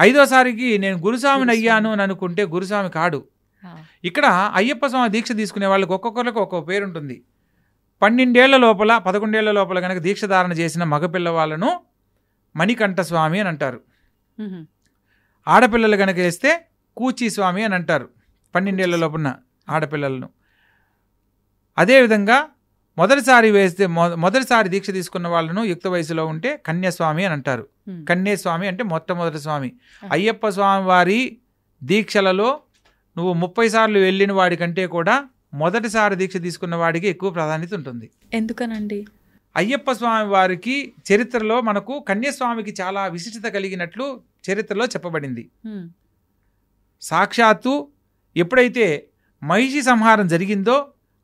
5వసారికి నేను గురుస్వామిని అయ్యాను అని అనుకుంటే గురుస్వామి కాడు. ఇక్కడ అయ్యప్ప స్వామి దీక్ష తీసుకునే వాళ్ళకి ఒక్కొక్కరికి ఒక్కొక్క పేరు ఉంటుంది. 12 ఏళ్ల లోపల 11 ఏళ్ల లోపల కనుక దీక్ష ధారణ చేసిన మగపిల్లవాళ్ళను మణికంఠ స్వామి అని అంటారు. ఆడపిల్లలు కనుక వేస్తే కూచి స్వామి అని అంటారు 12 ఏళ్ల లోపున్న ఆడపిల్లలను. అదేవిధంగా మొదటిసారి దీక్ష తీసుకున్న వాళ్ళను యుక్త వయసులో ఉంటే కన్యాస్వామి అని అంటారు. కన్యాస్వామి అంటే మొట్టమొదటి స్వామి. అయ్యప్ప స్వామి వారి దీక్షలలో నువ్వు 30 సార్లు వెళ్ళిన వాడికంటే కూడా మొదటిసారి దీక్ష తీసుకున్న వాడికి ఎక్కువ ప్రాధాన్యత ఉంటుంది. ఎందుకనండి? అయ్యప్ప స్వామి వారికి చరిత్రలో మనకు కన్యాస్వామికి చాలా విశిష్టత కలిగినట్లు చరిత్రలో చెప్పబడింది. సాక్షాత్తు ఎప్పుడైతే మహిషి సంహారం జరిగిందో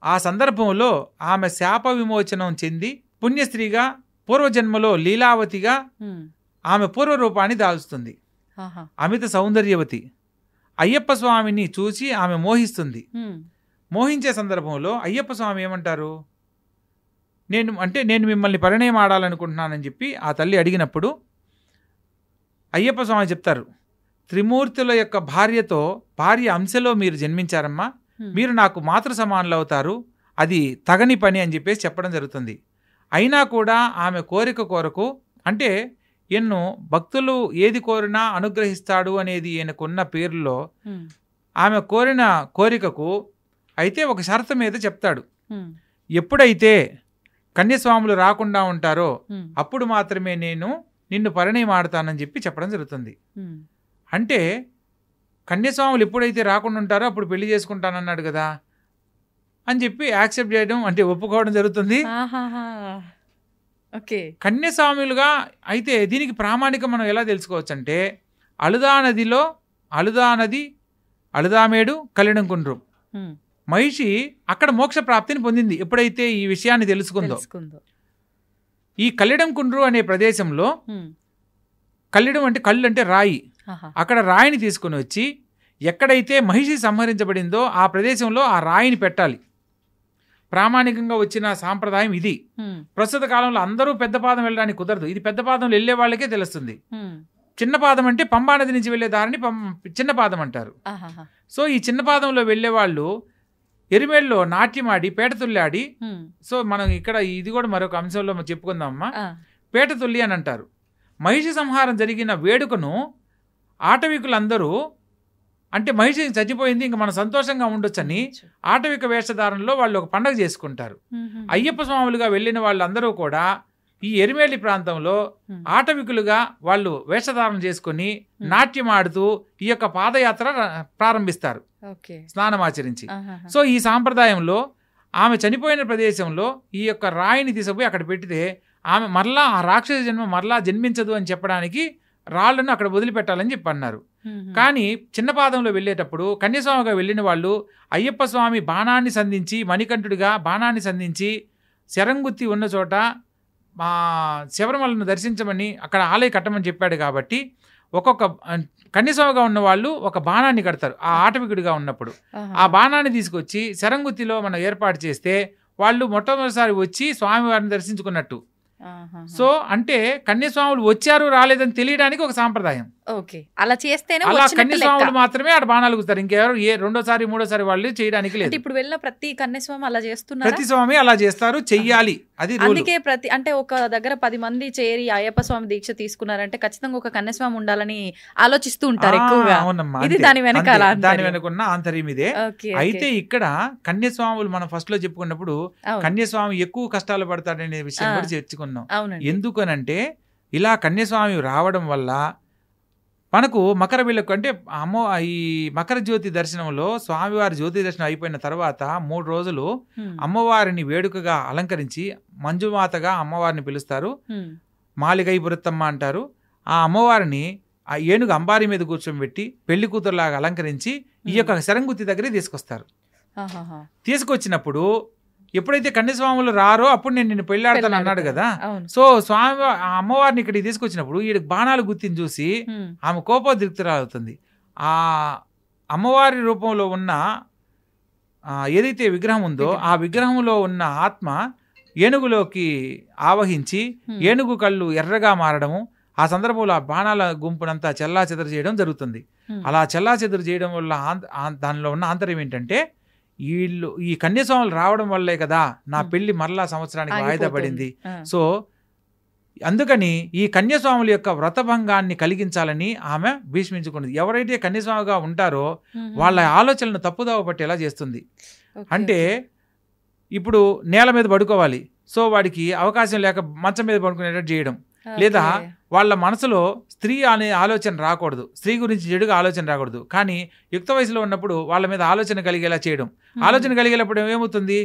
ఆ సందర్భంలో ఆమె శాప విమోచనం చెంది పుణ్యస్త్రీగా పూర్వజన్మలో లీలావతిగా ఆమె పూర్వరూపాన్ని దాల్చుతుంది. అమిత సౌందర్యవతి. అయ్యప్ప స్వామిని చూసి ఆమె మోహిస్తుంది. మోహించే సందర్భంలో అయ్యప్ప స్వామి ఏమంటారు, నేను మిమ్మల్ని పరిణయం ఆడాలనుకుంటున్నానని చెప్పి ఆ తల్లి అడిగినప్పుడు అయ్యప్ప స్వామి చెప్తారు, త్రిమూర్తుల యొక్క భార్య అంశలో మీరు జన్మించారమ్మా, మీరు నాకు మాతృ సమానులు అవుతారు, అది తగని పని అని చెప్పేసి చెప్పడం జరుగుతుంది. అయినా కూడా ఆమె కోరిక కొరకు, అంటే ఎన్నో భక్తులు ఏది కోరినా అనుగ్రహిస్తాడు అనేది ఈయనకున్న పేరులో ఆమె కోరిన కోరికకు అయితే ఒక షరతు మీద చెప్తాడు. ఎప్పుడైతే కన్యస్వాములు రాకుండా ఉంటారో అప్పుడు మాత్రమే నేను నిన్ను పరిణయం ఆడతానని చెప్పి చెప్పడం జరుగుతుంది. అంటే కన్యస్వాములు ఎప్పుడైతే రాకుండా ఉంటారో అప్పుడు పెళ్లి చేసుకుంటానన్నాడు కదా అని చెప్పి యాక్సెప్ట్ చేయడం, అంటే ఒప్పుకోవడం జరుగుతుంది. కన్యస్వాములుగా అయితే దీనికి ప్రామాణికం మనం ఎలా తెలుసుకోవచ్చు అంటే, అలుదా నదిలో అలుదామేడు కలిడంకుండ్రు మహిషి అక్కడ మోక్ష ప్రాప్తిని పొందింది ఎప్పుడైతే ఈ విషయాన్ని తెలుసుకుందో. ఈ కల్లిడంకుండ్రు అనే ప్రదేశంలో, కల్లిడం అంటే కళ్ళు అంటే రాయి, అక్కడ రాయిని తీసుకుని వచ్చి ఎక్కడైతే మహిషి సంహరించబడిందో ఆ ప్రదేశంలో ఆ రాయిని పెట్టాలి. ప్రామాణికంగా వచ్చిన సాంప్రదాయం ఇది. ప్రస్తుత కాలంలో అందరూ పెద్ద పాదం వెళ్ళడానికి కుదరదు. ఇది పెద్ద పాదంలో వెళ్ళే వాళ్ళకే తెలుస్తుంది. చిన్న పాదం అంటే పంబా నది నుంచి వెళ్ళే దారిని చిన్న పాదం అంటారు. సో ఈ చిన్న పాదంలో వెళ్ళే వాళ్ళు ఎరిమేళ్ళలో నాట్యమాడి పేటతుల్లాడి, సో మనం ఇక్కడ ఇది కూడా మరొక అంశంలో చెప్పుకుందామమ్మా, పేటతుల్లి అని అంటారు. మహిషి సంహారం జరిగిన వేడుకను ఆటవికులందరూ, అంటే మహిషి చచ్చిపోయింది ఇంకా మనం సంతోషంగా ఉండొచ్చని ఆటవిక వేషధారణలో వాళ్ళు ఒక పండగ చేసుకుంటారు. అయ్యప్ప స్వాములుగా వెళ్ళిన వాళ్ళందరూ కూడా ఈ ఎరిమేలి ప్రాంతంలో ఆటవికులుగా వాళ్ళు వేషధారణ చేసుకుని నాట్యం ఆడుతూ ఈ యొక్క పాదయాత్ర ప్రారంభిస్తారు స్నానం ఆచరించి. సో ఈ సాంప్రదాయంలో ఆమె చనిపోయిన ప్రదేశంలో ఈ యొక్క రాయిని తీసుకుపోయి అక్కడ పెడితే ఆమె మరలా ఆ రాక్షస జన్మ మరలా జన్మించదు అని చెప్పడానికి రాళ్లను అక్కడ వదిలిపెట్టాలని చెప్పి అన్నారు. కానీ చిన్న పాదంలో వెళ్ళేటప్పుడు కన్యస్వామిగా వెళ్ళిన వాళ్ళు అయ్యప్ప స్వామి బాణాన్ని సంధించి, మణికంఠుడిగా బాణాన్ని సంధించి శరంగుత్తి ఉన్న చోట శబరిమలను దర్శించమని అక్కడ ఆలయ కట్టమని చెప్పాడు. కాబట్టి ఒక్కొక్క కన్యస్వామిగా ఉన్న వాళ్ళు ఒక బాణాన్ని కడతారు. ఆ ఆటవికుడిగా ఉన్నప్పుడు ఆ బాణాన్ని తీసుకొచ్చి శరంగుత్తిలో మనం ఏర్పాటు చేస్తే వాళ్ళు మొట్టమొదటిసారి వచ్చి స్వామివారిని దర్శించుకున్నట్టు. సో అంటే కన్యస్వాములు వచ్చారు రాలేదని తెలియడానికి ఒక సాంప్రదాయం. ఓకే. అలా చేస్తేనే అలా వచ్చినట్టు లెక్క. కన్యస్వాములు మాత్రమే ఆడ బాణాలు గుస్తారు. ఇంకెవరు రెండోసారి మూడోసారి వాళ్ళు చేయడానికి అంటే లేదు. ఇప్పుడు వెళ్ళిన ప్రతి కన్యస్వామి అలా చేస్తున్నారా? ప్రతి స్వామి అలా చేస్తారు, చెయ్యాలి, అది రూల్. అందుకే అంటే ఒక దగ్గర 10 మంది చేరి అయ్యప్ప స్వామి దీక్ష తీసుకున్నారంటే ఖచ్చితంగా ఒక కన్యస్వామి ఉండాలని ఆలోచిస్తూ ఉంటారు ఎక్కువగా. అవునమ్మా, ఇది దాని వెనకాల దాని వెనకున్న ఆంతర్యం ఇదే. అయితే ఇక్కడ కన్యస్వాములు మనం ఫస్ట్ లో చెప్పుకున్నప్పుడు కన్యస్వామి ఎక్కువ కష్టాలు పడతాడనే విషయం కూడా చర్చుకున్నాం. ఎందుకనంటే ఇలా కన్యస్వామి రావడం వల్ల మనకు మకర బిళ్ళకు అంటే ఈ మకర జ్యోతి దర్శనంలో స్వామివారి జ్యోతి దర్శనం అయిపోయిన తర్వాత 3 రోజులు అమ్మవారిని వేడుకగా అలంకరించి మంజుమాతగా అమ్మవారిని పిలుస్తారు. మాలిగై బురత్తమ్మ అంటారు. ఆ అమ్మవారిని ఆ ఏనుగు అంబారి మీద కూర్చోబెట్టి పెళ్లి కూతురులాగా అలంకరించి ఈ యొక్క శరంగుత్తి దగ్గరే తీసుకొస్తారు. తీసుకొచ్చినప్పుడు ఎప్పుడైతే కన్యస్వాములు రారో అప్పుడు నేను నిన్ను పెళ్ళాడతాను అన్నాడు కదా. సో స్వామి అమ్మవారిని ఇక్కడికి తీసుకొచ్చినప్పుడు ఈ బాణాలు గుర్తిని చూసి ఆమె కోపోద్రిక్తురాలవుతుంది. ఆ అమ్మవారి రూపంలో ఉన్న ఏదైతే విగ్రహం ఉందో ఆ విగ్రహంలో ఉన్న ఆత్మ ఏనుగులోకి ఆవహించి ఏనుగు కళ్ళు ఎర్రగా మారడము, ఆ సందర్భంలో ఆ బాణాల గుంపునంతా చెల్లా చెదరు చేయడం జరుగుతుంది. అలా చెల్లా చెదరు చేయడం వల్ల దానిలో ఉన్న ఆంతర్యం ఏంటంటే ఈ కన్యస్వాములు రావడం వల్లే కదా నా పెళ్లి మరలా సంవత్సరానికి వాయిదా పడింది. సో అందుకని ఈ కన్యస్వాముల యొక్క వ్రతభంగాన్ని కలిగించాలని ఆమె భీష్మించుకున్నది. ఎవరైతే కన్యస్వామిగా ఉంటారో వాళ్ళ ఆలోచనలను తప్పుదావ పట్టేలా చేస్తుంది. అంటే ఇప్పుడు నేల మీద పడుకోవాలి, సో వాడికి అవకాశం లేక మంచం మీద పడుకునేటట్టు చేయడం, లేదా వాళ్ళ మనసులో స్త్రీ అనే ఆలోచన రాకూడదు, స్త్రీ గురించి చెడుగా ఆలోచన రాకూడదు, కానీ యుక్త వయసులో ఉన్నప్పుడు వాళ్ళ మీద ఆలోచన కలిగేలా చేయడం. ఆలోచన కలిగేటప్పుడు ఏమవుతుంది,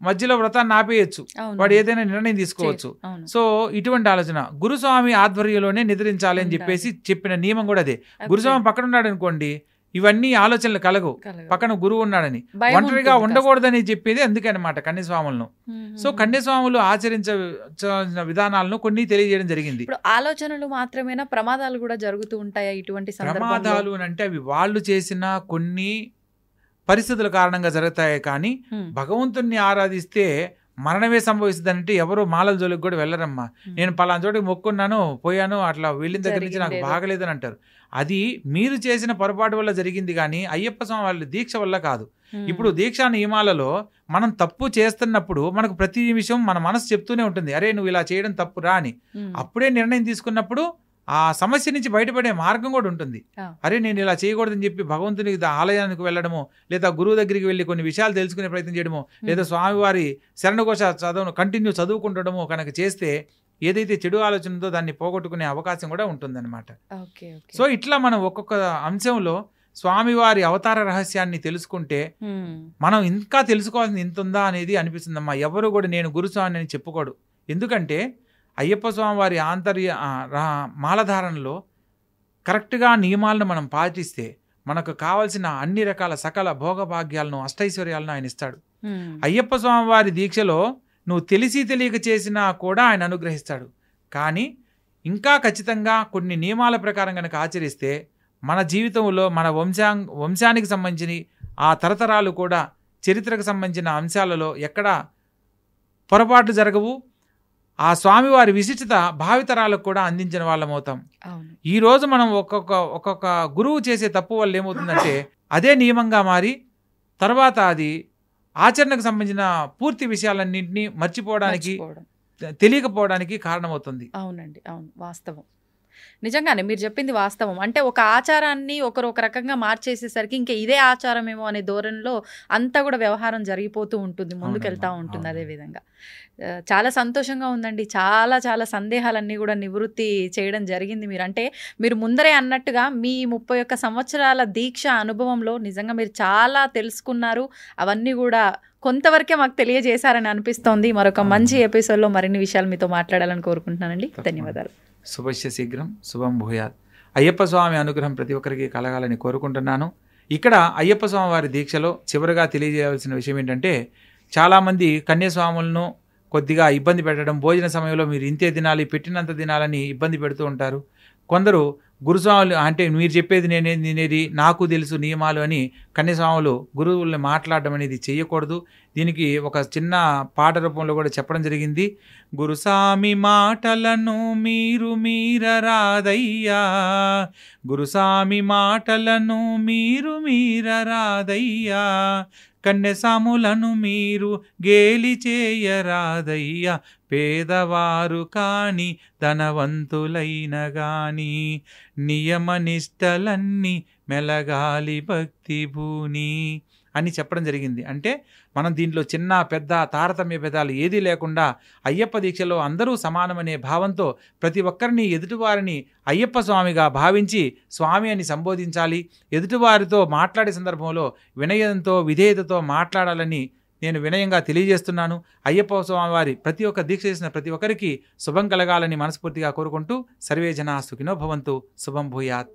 మధ్యలో వ్రతాన్ని ఆపేయచ్చు, వాడు ఏదైనా నిర్ణయం తీసుకోవచ్చు. సో ఇటువంటి ఆలోచన గురుస్వామి ఆధ్వర్యంలోనే నిద్రించాలి అని చెప్పేసి చెప్పిన నియమం కూడా అదే. గురుస్వామి పక్కన ఉన్నాడు అనుకోండి, ఇవన్నీ ఆలోచనలు కలగవు, పక్కన గురువు ఉన్నాడని, ఒంటరిగా ఉండకూడదని చెప్పేది అందుకే అనమాట కన్యస్వాములను. సో కన్యస్వాములు ఆచరించిన విధానాలను కొన్ని తెలియజేయడం జరిగింది. ఆలోచనలు మాత్రమేనా, ప్రమాదాలు కూడా జరుగుతూ ఉంటాయా ఇటువంటి ప్రమాదాలు అంటే అవి వాళ్ళు చేసిన కొన్ని పరిస్థితుల కారణంగా జరుగుతాయి. కానీ భగవంతుణ్ణి ఆరాధిస్తే మరణమే సంభవిస్తుందంటే ఎవరు మాలల జోలికి కూడా వెళ్ళరమ్మా. నేను పలానా చోటికి మొక్కున్నాను పోయాను, అట్లా వెళ్ళిన దగ్గర నుంచి నాకు బాగలేదని అంటారు. అది మీరు చేసిన పొరపాటు వల్ల జరిగింది, కానీ అయ్యప్ప స్వామి వాళ్ళ దీక్ష వల్ల కాదు. ఇప్పుడు దీక్షా నియమాలలో మనం తప్పు చేస్తున్నప్పుడు మనకు ప్రతి విషయం మన మనసు చెప్తూనే ఉంటుంది, అరే నువ్వు ఇలా చేయడం తప్పు రా అని. అప్పుడే నిర్ణయం తీసుకున్నప్పుడు ఆ సమస్య నుంచి బయటపడే మార్గం కూడా ఉంటుంది. అరే నేను ఇలా చేయకూడదని చెప్పి భగవంతునికి ఆలయానికి వెళ్ళడమో, లేదా గురువు దగ్గరికి వెళ్ళి కొన్ని విషయాలు తెలుసుకునే ప్రయత్నం చేయడమో, లేదా స్వామివారి శరణఘోష కంటిన్యూ చదువుకుంటడమో కనుక చేస్తే ఏదైతే చెడు ఆలోచన ఉందో దాన్ని పోగొట్టుకునే అవకాశం కూడా ఉంటుందన్నమాట. సో ఇట్లా మనం ఒక్కొక్క అంశంలో స్వామివారి అవతార రహస్యాన్ని తెలుసుకుంటే మనం ఇంకా తెలుసుకోవాల్సింది ఇంత ఉందా అనేది అనిపిస్తుందమ్మా. ఎవరు కూడా నేను గురుస్వామి అని చెప్పుకోడు. ఎందుకంటే అయ్యప్ప స్వామి వారి మాలధారణలో కరెక్ట్గా నియమాలను మనం పాటిస్తే మనకు కావలసిన అన్ని రకాల సకల భోగభాగ్యాలను అష్టైశ్వర్యాలను ఆయన ఇస్తాడు. అయ్యప్ప స్వామి వారి దీక్షలో నువ్వు తెలిసి తెలియక చేసినా కూడా ఆయన అనుగ్రహిస్తాడు. కానీ ఇంకా ఖచ్చితంగా కొన్ని నియమాల ప్రకారం కనుక ఆచరిస్తే మన జీవితంలో మన వంశానికి సంబంధించిన ఆ తరతరాలు కూడా చరిత్రకు సంబంధించిన అంశాలలో ఎక్కడా పొరపాట్లు జరగవు. ఆ స్వామివారి విశిష్టత భావితరాలకు కూడా అందించిన వాళ్ళం అవుతాం. ఈరోజు మనం ఒక్కొక్క గురువు చేసే తప్పు వల్ల ఏమవుతుందంటే అదే నియమంగా మారి తర్వాత అది ఆచరణకు సంబంధించిన పూర్తి విషయాలన్నింటినీ మర్చిపోవడానికి తెలియకపోవడానికి కారణమవుతుంది. అవునండి, అవును, వాస్తవం. నిజంగానే మీరు చెప్పింది వాస్తవం. అంటే ఒక ఆచారాన్ని ఒకరు ఒక రకంగా మార్చేసేసరికి ఇంకా ఇదే ఆచారమేమో అనే ధోరణిలో అంతా కూడా వ్యవహారం జరిగిపోతూ ఉంటుంది, ముందుకెళ్తూ ఉంటుంది. అదేవిధంగా చాలా సంతోషంగా ఉందండి. చాలా చాలా సందేహాలన్నీ కూడా నివృత్తి చేయడం జరిగింది మీరు. అంటే మీరు ముందరే అన్నట్టుగా మీ 31 సంవత్సరాల దీక్ష అనుభవంలో నిజంగా మీరు చాలా తెలుసుకున్నారు. అవన్నీ కూడా కొంతవరకే మాకు తెలియజేశారని అనిపిస్తోంది. మరొక మంచి ఎపిసోడ్లో మరిన్ని విషయాలు మీతో మాట్లాడాలని కోరుకుంటున్నానండి. ధన్యవాదాలు. శుభస్య శీఘ్రం, శుభం భూయాత్. అయ్యప్ప స్వామి అనుగ్రహం ప్రతి ఒక్కరికి కలగాలని కోరుకుంటున్నాను. ఇక్కడ అయ్యప్ప స్వామి వారి దీక్షలో చివరిగా తెలియజేయవలసిన విషయం ఏంటంటే, చాలామంది కన్యాస్వాములను కొద్దిగా ఇబ్బంది పెట్టడం, భోజన సమయంలో మీరు ఇంతే తినాలి, పెట్టినంత తినాలని ఇబ్బంది పెడుతూ ఉంటారు. కొందరు గురుస్వాములు అంటే మీరు చెప్పేది నేనేది నాకు తెలుసు నియమాలు అని కన్యస్వాములు గురువుల్ని మాట్లాడడం అనేది చేయకూడదు. దీనికి ఒక చిన్న పాట రూపంలో కూడా చెప్పడం జరిగింది. గురుస్వామి మాటలను మీరు మీరరాదయ్యా, గురుస్వామి మాటలను మీరు మీరరాదయ్యా, కన్యసాములను మీరు గేలి చేయరాదయ్యా, పేదవారు కాని ధనవంతులైన గాని నియమనిష్టలన్నీ మెలగాలి భక్తి భూని అని చెప్పడం జరిగింది. అంటే మనం దీంట్లో చిన్న పెద్ద తారతమ్య భేదాలు ఏదీ లేకుండా అయ్యప్ప దీక్షలో అందరూ సమానమనే భావంతో ప్రతి ఒక్కరిని ఎదుటివారిని అయ్యప్ప స్వామిగా భావించి స్వామి అని సంబోధించాలి. ఎదుటివారితో మాట్లాడే సందర్భంలో వినయంతో విధేయతతో మాట్లాడాలని నేను వినయంగా తెలియజేస్తున్నాను. అయ్యప్ప స్వామి వారి ప్రతి ఒక్క దీక్ష చేసిన ప్రతి ఒక్కరికి శుభం కలగాలని మనస్ఫూర్తిగా కోరుకుంటూ సర్వే జనా సుఖినో భవంతు. శుభం భూయాత్.